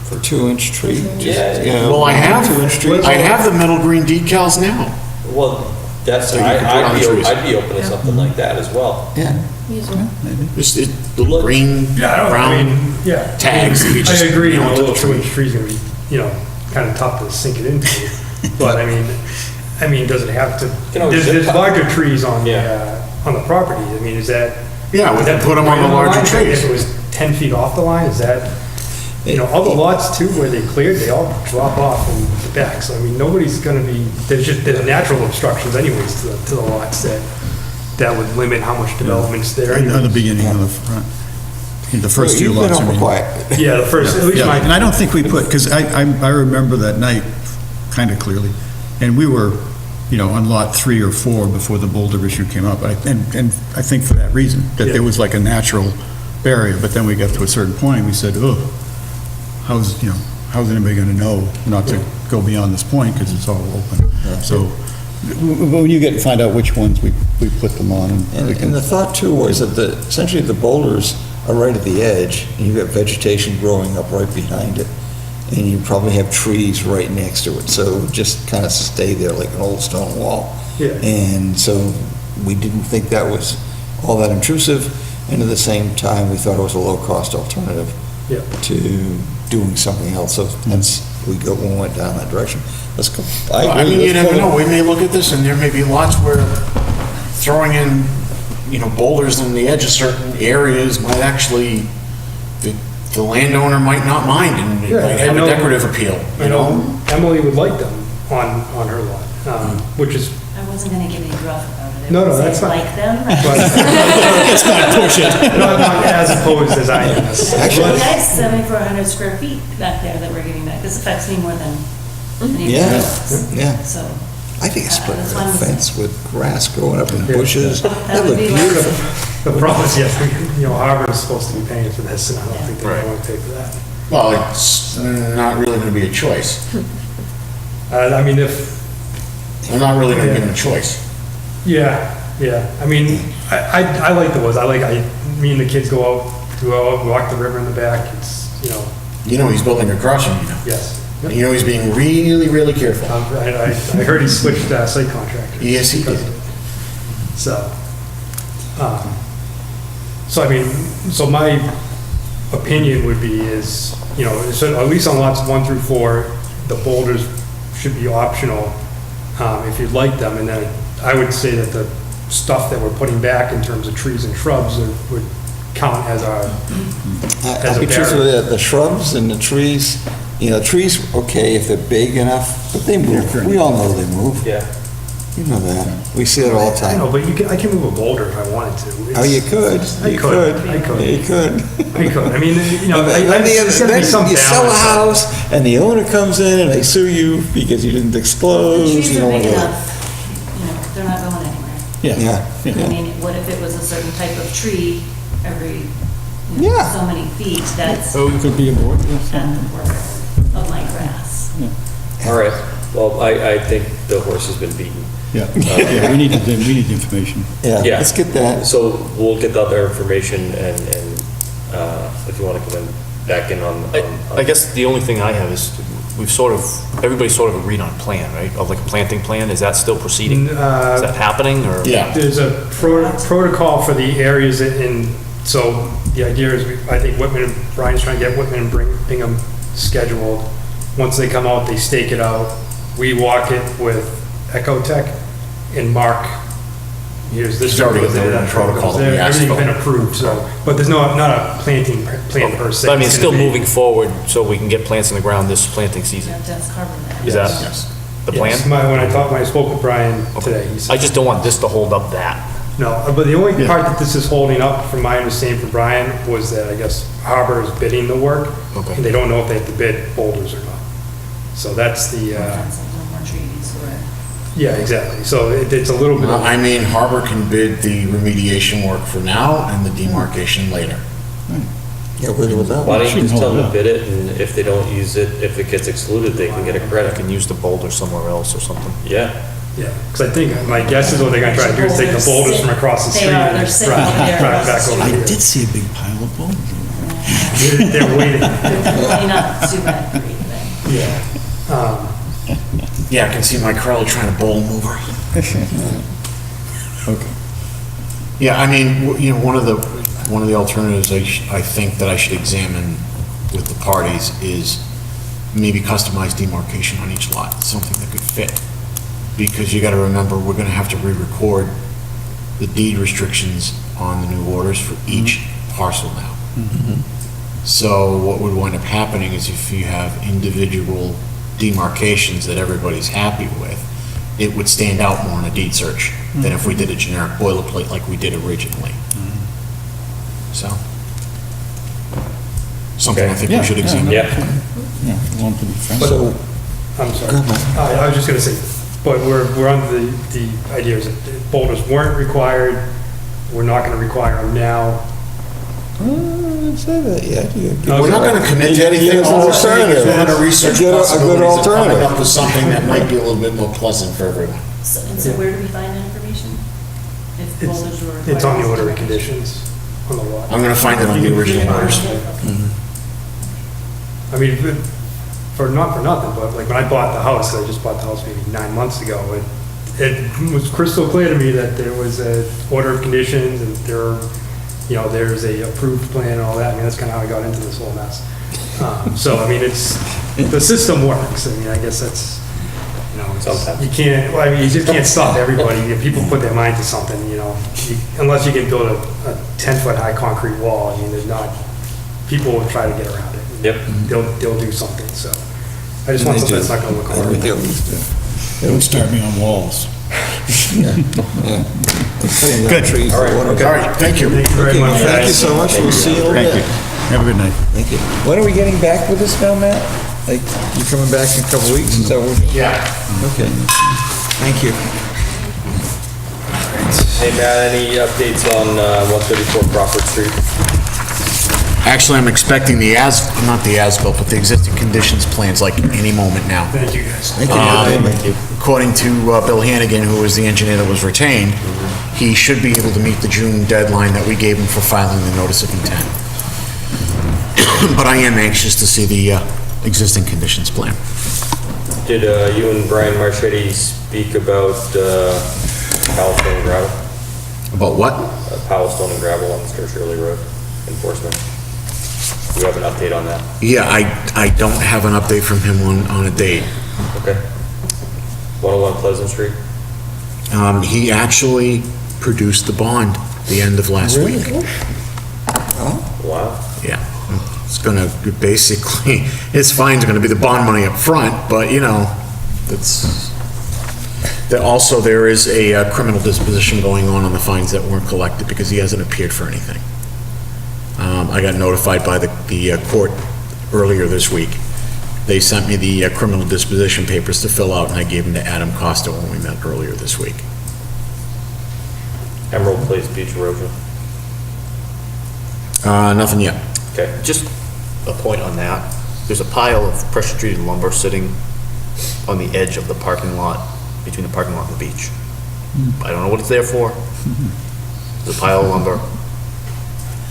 for 2-inch tree. Yeah. Well, I have the metal green decals now. Well, that's, So you can put on the trees. I'd be open to something like that as well. Yeah. Just little green, brown tags. that you just I agree, nail a into the little tree. 2-inch tree's gonna be, kind of tough to sink it into. But I mean, does it have to, there's larger trees on the property. I mean, is that? Yeah, we can put them on the larger trees. If it was 10 feet off the line, is that, all the lots too where they cleared, they all drop off in the back. So I mean, nobody's gonna be, there's natural obstructions anyways to the lots that would limit how much development's there. In the beginning of the front. In the first few You've been lots. awful quiet. Yeah, the first, at least Yeah, my. and I don't think we put, because I remember that night kind of clearly, and we were, on lot 3 or 4 before the boulder issue came up, and I think for that reason, that there was like a natural barrier, but then we got to a certain point, and we said, how's anybody going to know not to go beyond this point, because it's all open. So, when you find out which ones we put them on. And the thought too was that essentially the boulders are right at the edge, and you've got vegetation growing up right behind it, and you probably have trees right next to it, so just kind of stay there like an old stone wall. Yeah. And so we didn't think that was all that intrusive, and at the same time, we thought it was a low-cost alternative to doing something else, so hence we went down that direction. Let's go. I mean, you never know, we may look at this, and there may be lots where throwing in, boulders on the edge of certain areas might actually, the landowner might not mind and it Yeah, might have I a know- decorative appeal, I you know? know Emily would like them on her lot, which is, I wasn't gonna give any gruff about it. No, no, I would that's say fine. like them. Let's not push it. Not as opposed as I am. Actually, guys, 7,400 square feet back there that we're giving back. This affects me more than anything Yeah, else. yeah. So. I think it's put that's a why I'm saying- fence with grass growing up in Yeah. bushes. That That would look be like- beautiful. The problem is, yes, Harvard's supposed to be paying for this, and I don't think they want to pay for that. Well, it's not really gonna be a choice. I mean, if, I'm not really gonna give them a choice. yeah, I mean, I like the woods, me and the kids go out, walk the river in the back, it's, You know he's building across from you now. yes. And you know he's being really, really careful. I heard he switched site contractors. Yes, he because did. of it. So I mean, so my opinion would be is, so at least on lots 1 through 4, the boulders should be optional, if you'd like them, and then I would say that the stuff that we're putting back in terms of trees and shrubs would count as our, as I'll a be truthful, barrier. the shrubs and the trees, trees, okay, if they're big enough, but they move. We all know they move. Yeah. You know that. We see it all the I know, time. but I can move a boulder if I wanted to. Oh, you could. I You could. could. I could. You could. I could. I mean, Then you sell a house, and the owner comes in and they sue you because you didn't The disclose. trees you are know, big whatever. enough, they're not going anywhere. Yeah. I mean, what if it was a certain type of tree every, Yeah. so many feet, that's Oh, it could be a board, at the border of my grass. All right, well, I think the horse has been beaten. Yeah, yeah, we need the information. Yeah, let's get that. So we'll get the other information and if you want to come in, back in on. I guess the only thing I have is, everybody sort of agreed on a plan, right? Of like a planting plan, is that still proceeding? Is that happening, or? There's a protocol for the areas so the idea is, I think Brian's trying to get Whitman and Bingham scheduled. Once they come out, they stake it out. We walk it with Ecotech and mark, here's this. He's already got the protocol that we asked Everything's for. been approved, but there's not a planting plan per se. But I mean, it's It's still gonna be- moving forward, so we can get plants in the ground this planting season. That's carbon there. Is that the plan? Yes, when I spoke with Brian today, he said. I just don't want this to hold up that. No, but the only part that this is holding up, from my understanding from Brian, was that I guess Harbor is bidding the work. Okay. And they don't know if they have to bid boulders or not. So that's the, No more trees, or. yeah, exactly. So it's a little bit of. I mean, Harbor can bid the remediation work for now and the demarcation later. Yeah, with that Why one. don't you just tell them to bid it, and if they don't use it, if it gets excluded, they can get a I credit. can use the boulder somewhere else or something. Yeah. Yeah, because I think, my guess is what they're gonna try to do is take the boulders from across the They street are, and they're just sitting drive over there drive across back the over street. here. I did see a big pile of boulders. They're waiting. Probably not too bad for you, then. Yeah. Yeah, I can see Mike Crowley trying to bowl mover. Okay. Yeah, I mean, one of the alternatives I think that I should examine with the parties is maybe customized demarcation on each lot, something that could fit. Because you gotta remember, we're gonna have to re-record the deed restrictions on the new orders for each parcel now. So what would wind up happening is if you have individual demarcations that everybody's happy with, it would stand out more in a deed search than if we did a generic boilerplate like we did originally. So, something I think we should examine. Yeah. Yeah, one to be friends. So, I'm sorry. I was just gonna say, but we're on the ideas that boulders weren't required, we're not gonna require them now. Say that yet. We're not gonna commit to anything, all we're saying is we're gonna research possibilities of coming up with something that might be a little bit more pleasant for everyone. So where do we find that information? If boulders were required? It's on the order of conditions on the lot. I'm gonna find it on the original orders. I mean, not for nothing, but like when I bought the house, I just bought the house maybe 9 months ago, it was crystal clear to me that there was a order of conditions and there's a approved plan and all that. I mean, that's kind of how I got into this whole mess. So, I mean, the system works. I mean, I guess that's, you can't, well, I mean, you just can't stop everybody. If people put their mind to something, unless you can build a 10-foot high concrete wall, I mean, there's not people will try to get around it. Yep. They'll do something, so. I just want something that's not gonna look horrible. Don't start me on walls. Good. All right, thank you. Thank you very much. Thank you so much. We'll see you in a Thank you. bit. Have a good night. Thank you. When are we getting back with this now, Matt? Like, you coming back in a couple weeks? Is that what? Yeah. Okay. Thank you. Hey, Matt, any updates on 134 Crawford Street? Actually, I'm expecting not the as-built, but the existing conditions plans like any moment now. Thank you, guys. Thank you. Thank you. According to Bill Hannigan, who was the engineer that was retained, he should be able to meet the June deadline that we gave him for filing the notice of intent. But I am anxious to see the existing conditions plan. Did you and Brian Marchetti speak about Powell Stone and Gravel? About what? Powell Stone and Gravel on Stir Shirley Road enforcement. Do you have an update on that? Yeah, I don't have an update from him on a date. Okay. 101 Pleasant Street? He actually produced the bond the end of last week. Wow. Yeah. It's gonna basically, his fine's gonna be the bond money up front, but you know, also there is a criminal disposition going on the fines that weren't collected because he hasn't appeared for anything. I got notified by the court earlier this week. They sent me the criminal disposition papers to fill out, and I gave them to Adam Costa when we met earlier this week. Emerald Place Beach erosion? Nothing yet. Okay. Just a point on that. There's a pile of pressure-treated lumber sitting on the edge of the parking lot, between the parking lot and the beach. I don't know what it's there for. There's a pile of lumber.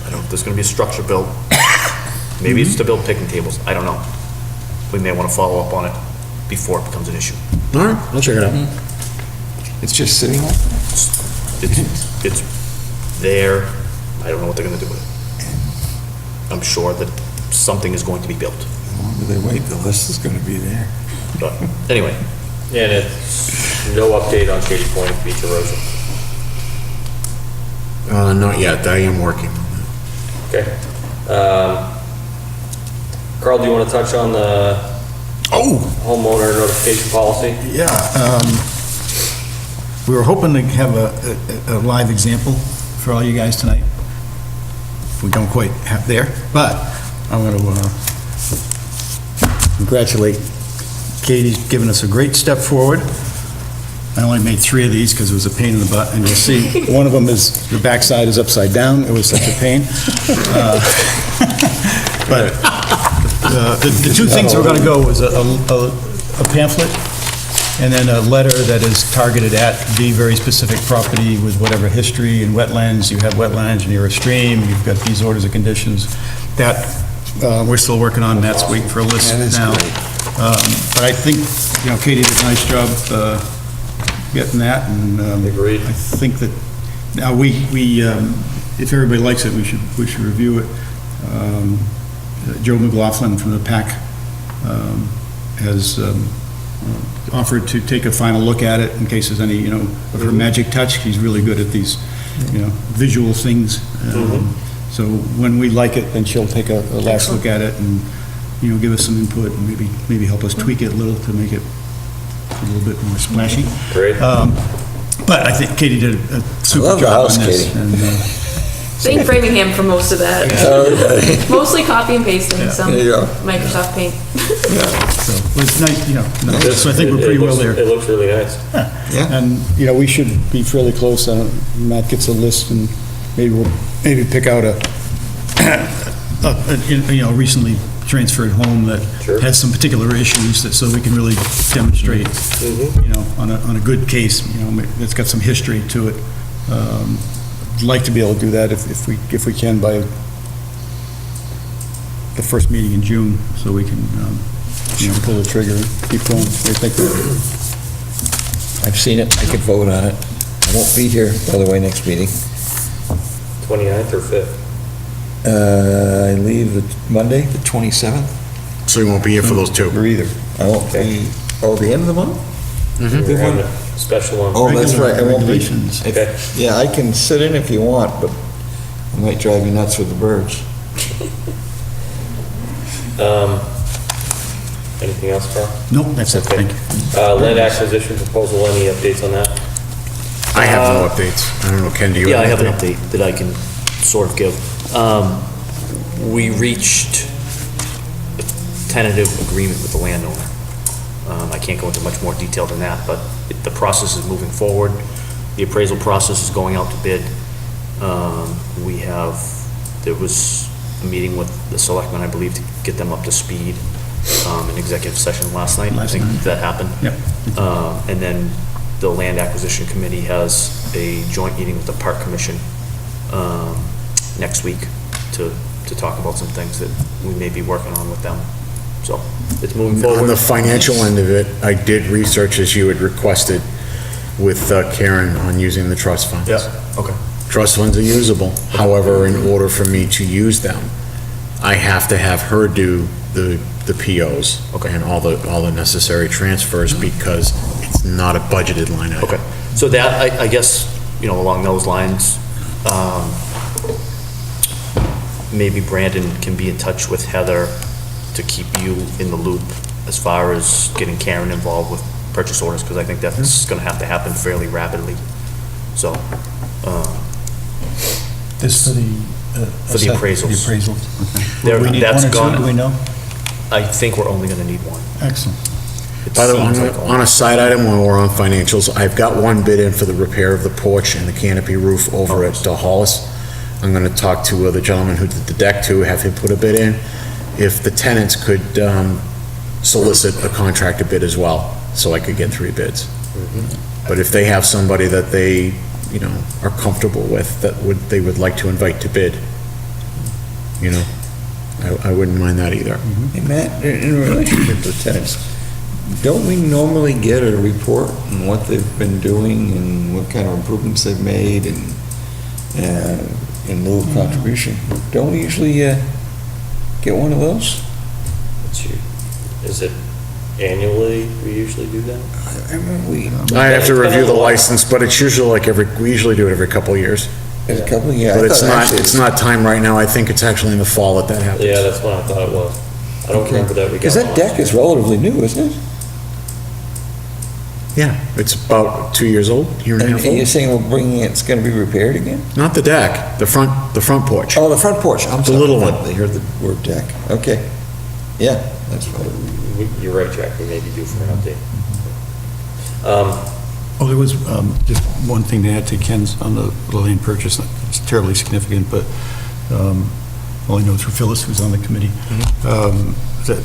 I don't know if there's gonna be a structure built. Maybe it's to build picnic tables. I don't know. We may want to follow up on it before it becomes an issue. All right, I'll check it out. It's just sitting there? It's there. I don't know what they're gonna do with it. I'm sure that something is going to be built. The longer they wait, the less is gonna be there. But anyway, And it's no update on Shady Point Beach erosion? Not yet. I am working on that. Okay. Carl, do you want to touch on the homeowner notification policy? Yeah, we were hoping to have a live example for all you guys tonight. We don't quite have there, but I'm going to congratulate Katie's given us a great step forward. I only made 3 of these because it was a pain in the butt, and you'll see one of them is, the backside is upside down. It was such a pain. But the 2 things we're going to go was a pamphlet and then a letter that is targeted at the very specific property with whatever history and wetlands. You have wetlands near a stream, you've got these orders of conditions. That we're still working on. Matt's waiting for a list now. But I think, Katie did a nice job getting that, and Agreed. I think that now if everybody likes it, we should review it. Joe McLaughlin from the PAC has offered to take a final look at it in case there's any, of her magic touch. He's really good at these, visual things. So when we like it, then she'll take a last look at it and, give us some input and maybe help us tweak it a little to make it a little bit more splashy. Great. But I think Katie did a super job on this. And, Staying Framingham for most of that. Mostly copy and pasting, some Microsoft Paint. So it was nice, so I think we're pretty well there. It looks really nice. Yeah. And, we should be fairly close. Matt gets a list and maybe we'll pick out a recently transferred home that has some particular issues so we can really demonstrate, on a good case, that's got some history to it. I'd like to be able to do that if we can by the first meeting in June, so we can, pull the trigger and keep going. I think I've seen it. I could vote on it. I won't be here, by the way, next meeting. 29th or 5th? I leave the Monday, the 27th. So you won't be here for those 2? Or either. I won't be, the end of the month? We're having a special one. Oh, that's right, I won't be. Okay. Yeah, I can sit in if you want, but I might drive you nuts with the birds. Anything else, Carl? Nope, that's it, thank you. Land acquisition proposal, any updates on that? I have no updates. I don't know, Ken, do you? Yeah, I have an an update that I can sort of give. We reached a tentative agreement with the landowner. I can't go into much more detail than that, but the process is moving forward. The appraisal process is going out to bid. There was a meeting with the selectmen, I believe, to get them up to speed, in executive session last night. I think that happened. Yep. And then the Land Acquisition Committee has a joint meeting with the Park Commission next week to talk about some things that we may be working on with them. So it's moving forward. On the financial end of it, I did research as you had requested with Karen on using the trust funds. Yeah, okay. Trust funds are usable. However, in order for me to use them, I have to have her do the POs and all the necessary transfers because it's not a budgeted line item. Okay, so that, I guess, along those lines, maybe Brandon can be in touch with Heather to keep you in the loop as far as getting Karen involved with purchase orders, because I think that's gonna have to happen fairly rapidly. So, This for the... For the appraisals. The appraisals. There- Do we need that's one or two, gone- do we know? I think we're only gonna need one. Excellent. It By the seems way, like on a side item, when we're on financials, I've got one bid in for the repair of the porch and the canopy roof over at Hollis. I'm gonna talk to the gentleman who did the deck too, have him put a bid in. If the tenants could solicit a contractor bid as well, so I could get 3 bids. But if they have somebody that they, are comfortable with, they would like to invite to bid, I wouldn't mind that either. Hey, Matt, in relationship to tenants, don't we normally get a report on what they've been doing and what kind of improvements they've made and in lieu of contribution? Don't we usually get one of those? Is it annually we usually do that? I remember I have to review the license, but it's usually we usually do it every couple of years. Every couple of years? But it's not time right now. I think it's actually in the fall that happens. Yeah, that's what I thought it was. I don't remember that we got Because that one. deck is relatively new, isn't it? Yeah, it's about 2 years old, year and a half And you're old. saying it's going to be repaired again? Not the deck, the front porch. Oh, the front porch, I'm The sorry. little one. They heard the word deck, okay. Yeah, that's fine. You're right, Jack, we may be due for an update. Oh, there was just one thing to add to Ken's on the land purchase. It's terribly significant, but all I know through Phyllis, who's on the committee, that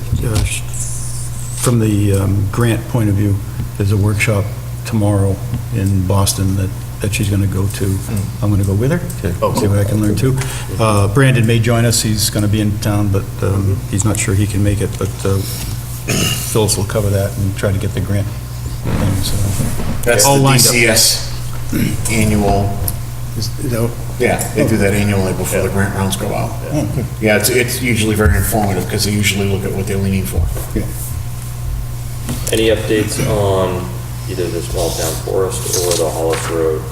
from the grant point of view, there's a workshop tomorrow in Boston that she's going to go to. I'm going to go with her to see what I can learn too. Brandon may join us. He's going to be in town, but he's not sure he can make it. But Phyllis will cover that and try to get the grant. That's all the lined up. DCS annual. Yeah, they do that annually before the grant rounds go out. Yeah, it's usually very informative because they usually look at what they're leaning for. Any updates on either the small town forest or the Hollis Road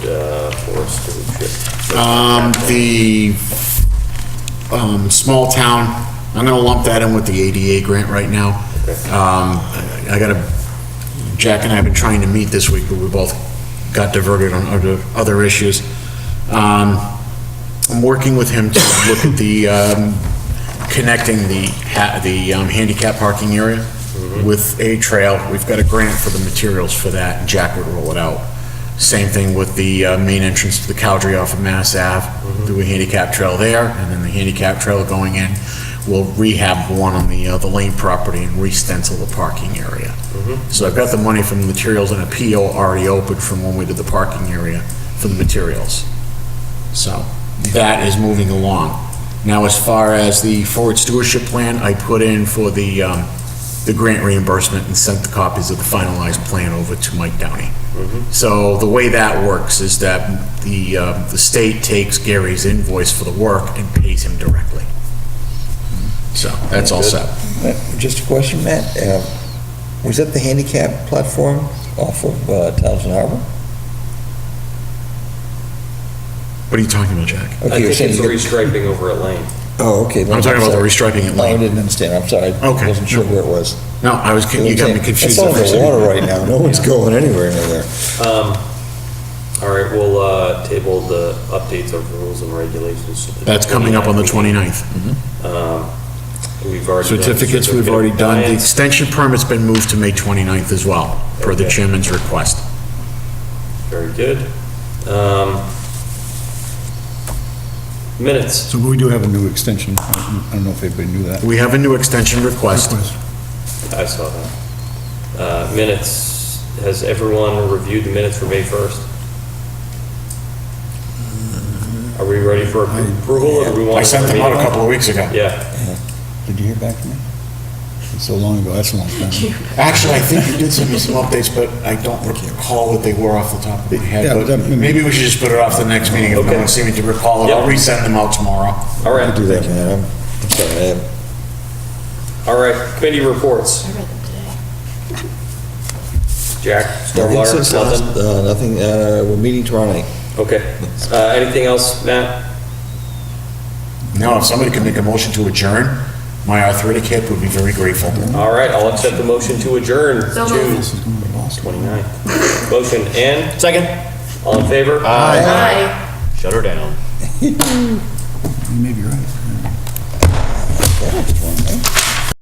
forest stewardship? The small town, I'm gonna lump that in with the ADA grant right now. Jack and I have been trying to meet this week, but we both got diverted on other issues. I'm working with him to look at the, connecting the handicap parking area with a trail. We've got a grant for the materials for that, and Jack would roll it out. Same thing with the main entrance to the Cowdrey off of Mass Ave, do a handicap trail there, and then the handicap trail going in. We'll rehab one on the lane property and re-stencil the parking area. So I've got the money from the materials and a PO already open from when we did the parking area for the materials. So that is moving along. Now, as far as the forward stewardship plan, I put in for the grant reimbursement and sent the copies of the finalized plan over to Mike Downey. So the way that works is that the state takes Gary's invoice for the work and pays him directly. So that's all set. Just a question, Matt. Was that the handicap platform off of Townsend Harbor? What are you talking about, Jack? I think it's the restriping over at Lane. Oh, okay. I'm talking about the restriping it No, I lane. didn't understand, I'm sorry. Okay. I wasn't sure where it was. No, you got me confused. It's all the water right now, no one's going anywhere near there. All right, we'll table the updates of rules and regulations. That's coming up on the 29th. We've already done Certificates we've already done. The compliance. extension permit's been moved to May 29th as well, per the Okay. chairman's request. Very good. Minutes. So we do have a new extension. I don't know if everybody knew that. We have a new extension request. I saw that. Minutes. Has everyone reviewed the minutes for May 1st? Are we ready for approval, or do we want? I sent them out a couple of weeks ago. Yeah. Did you hear back from me? It's so long ago, that's a long time. Actually, I think you did send me some updates, but I don't recall what they were off the top of my head. Yeah, But but that- maybe we should just put it off the next meeting if no Okay. one seeming to recall it. I'll Yep. resend them out tomorrow. All right. Do that, man, I'm sorry, All right, committee reports. I read them today. Jack, Nothing stormwater, since last, nothing? nothing, we're meeting tomorrow night. Okay. Anything else, Matt? No, if somebody could make a motion to adjourn, my arthritic hip would be very grateful. All right, I'll accept the motion to adjourn So June moved. 29th. Motion and? Second. All in favor? Aye. Shut her down. You may be right.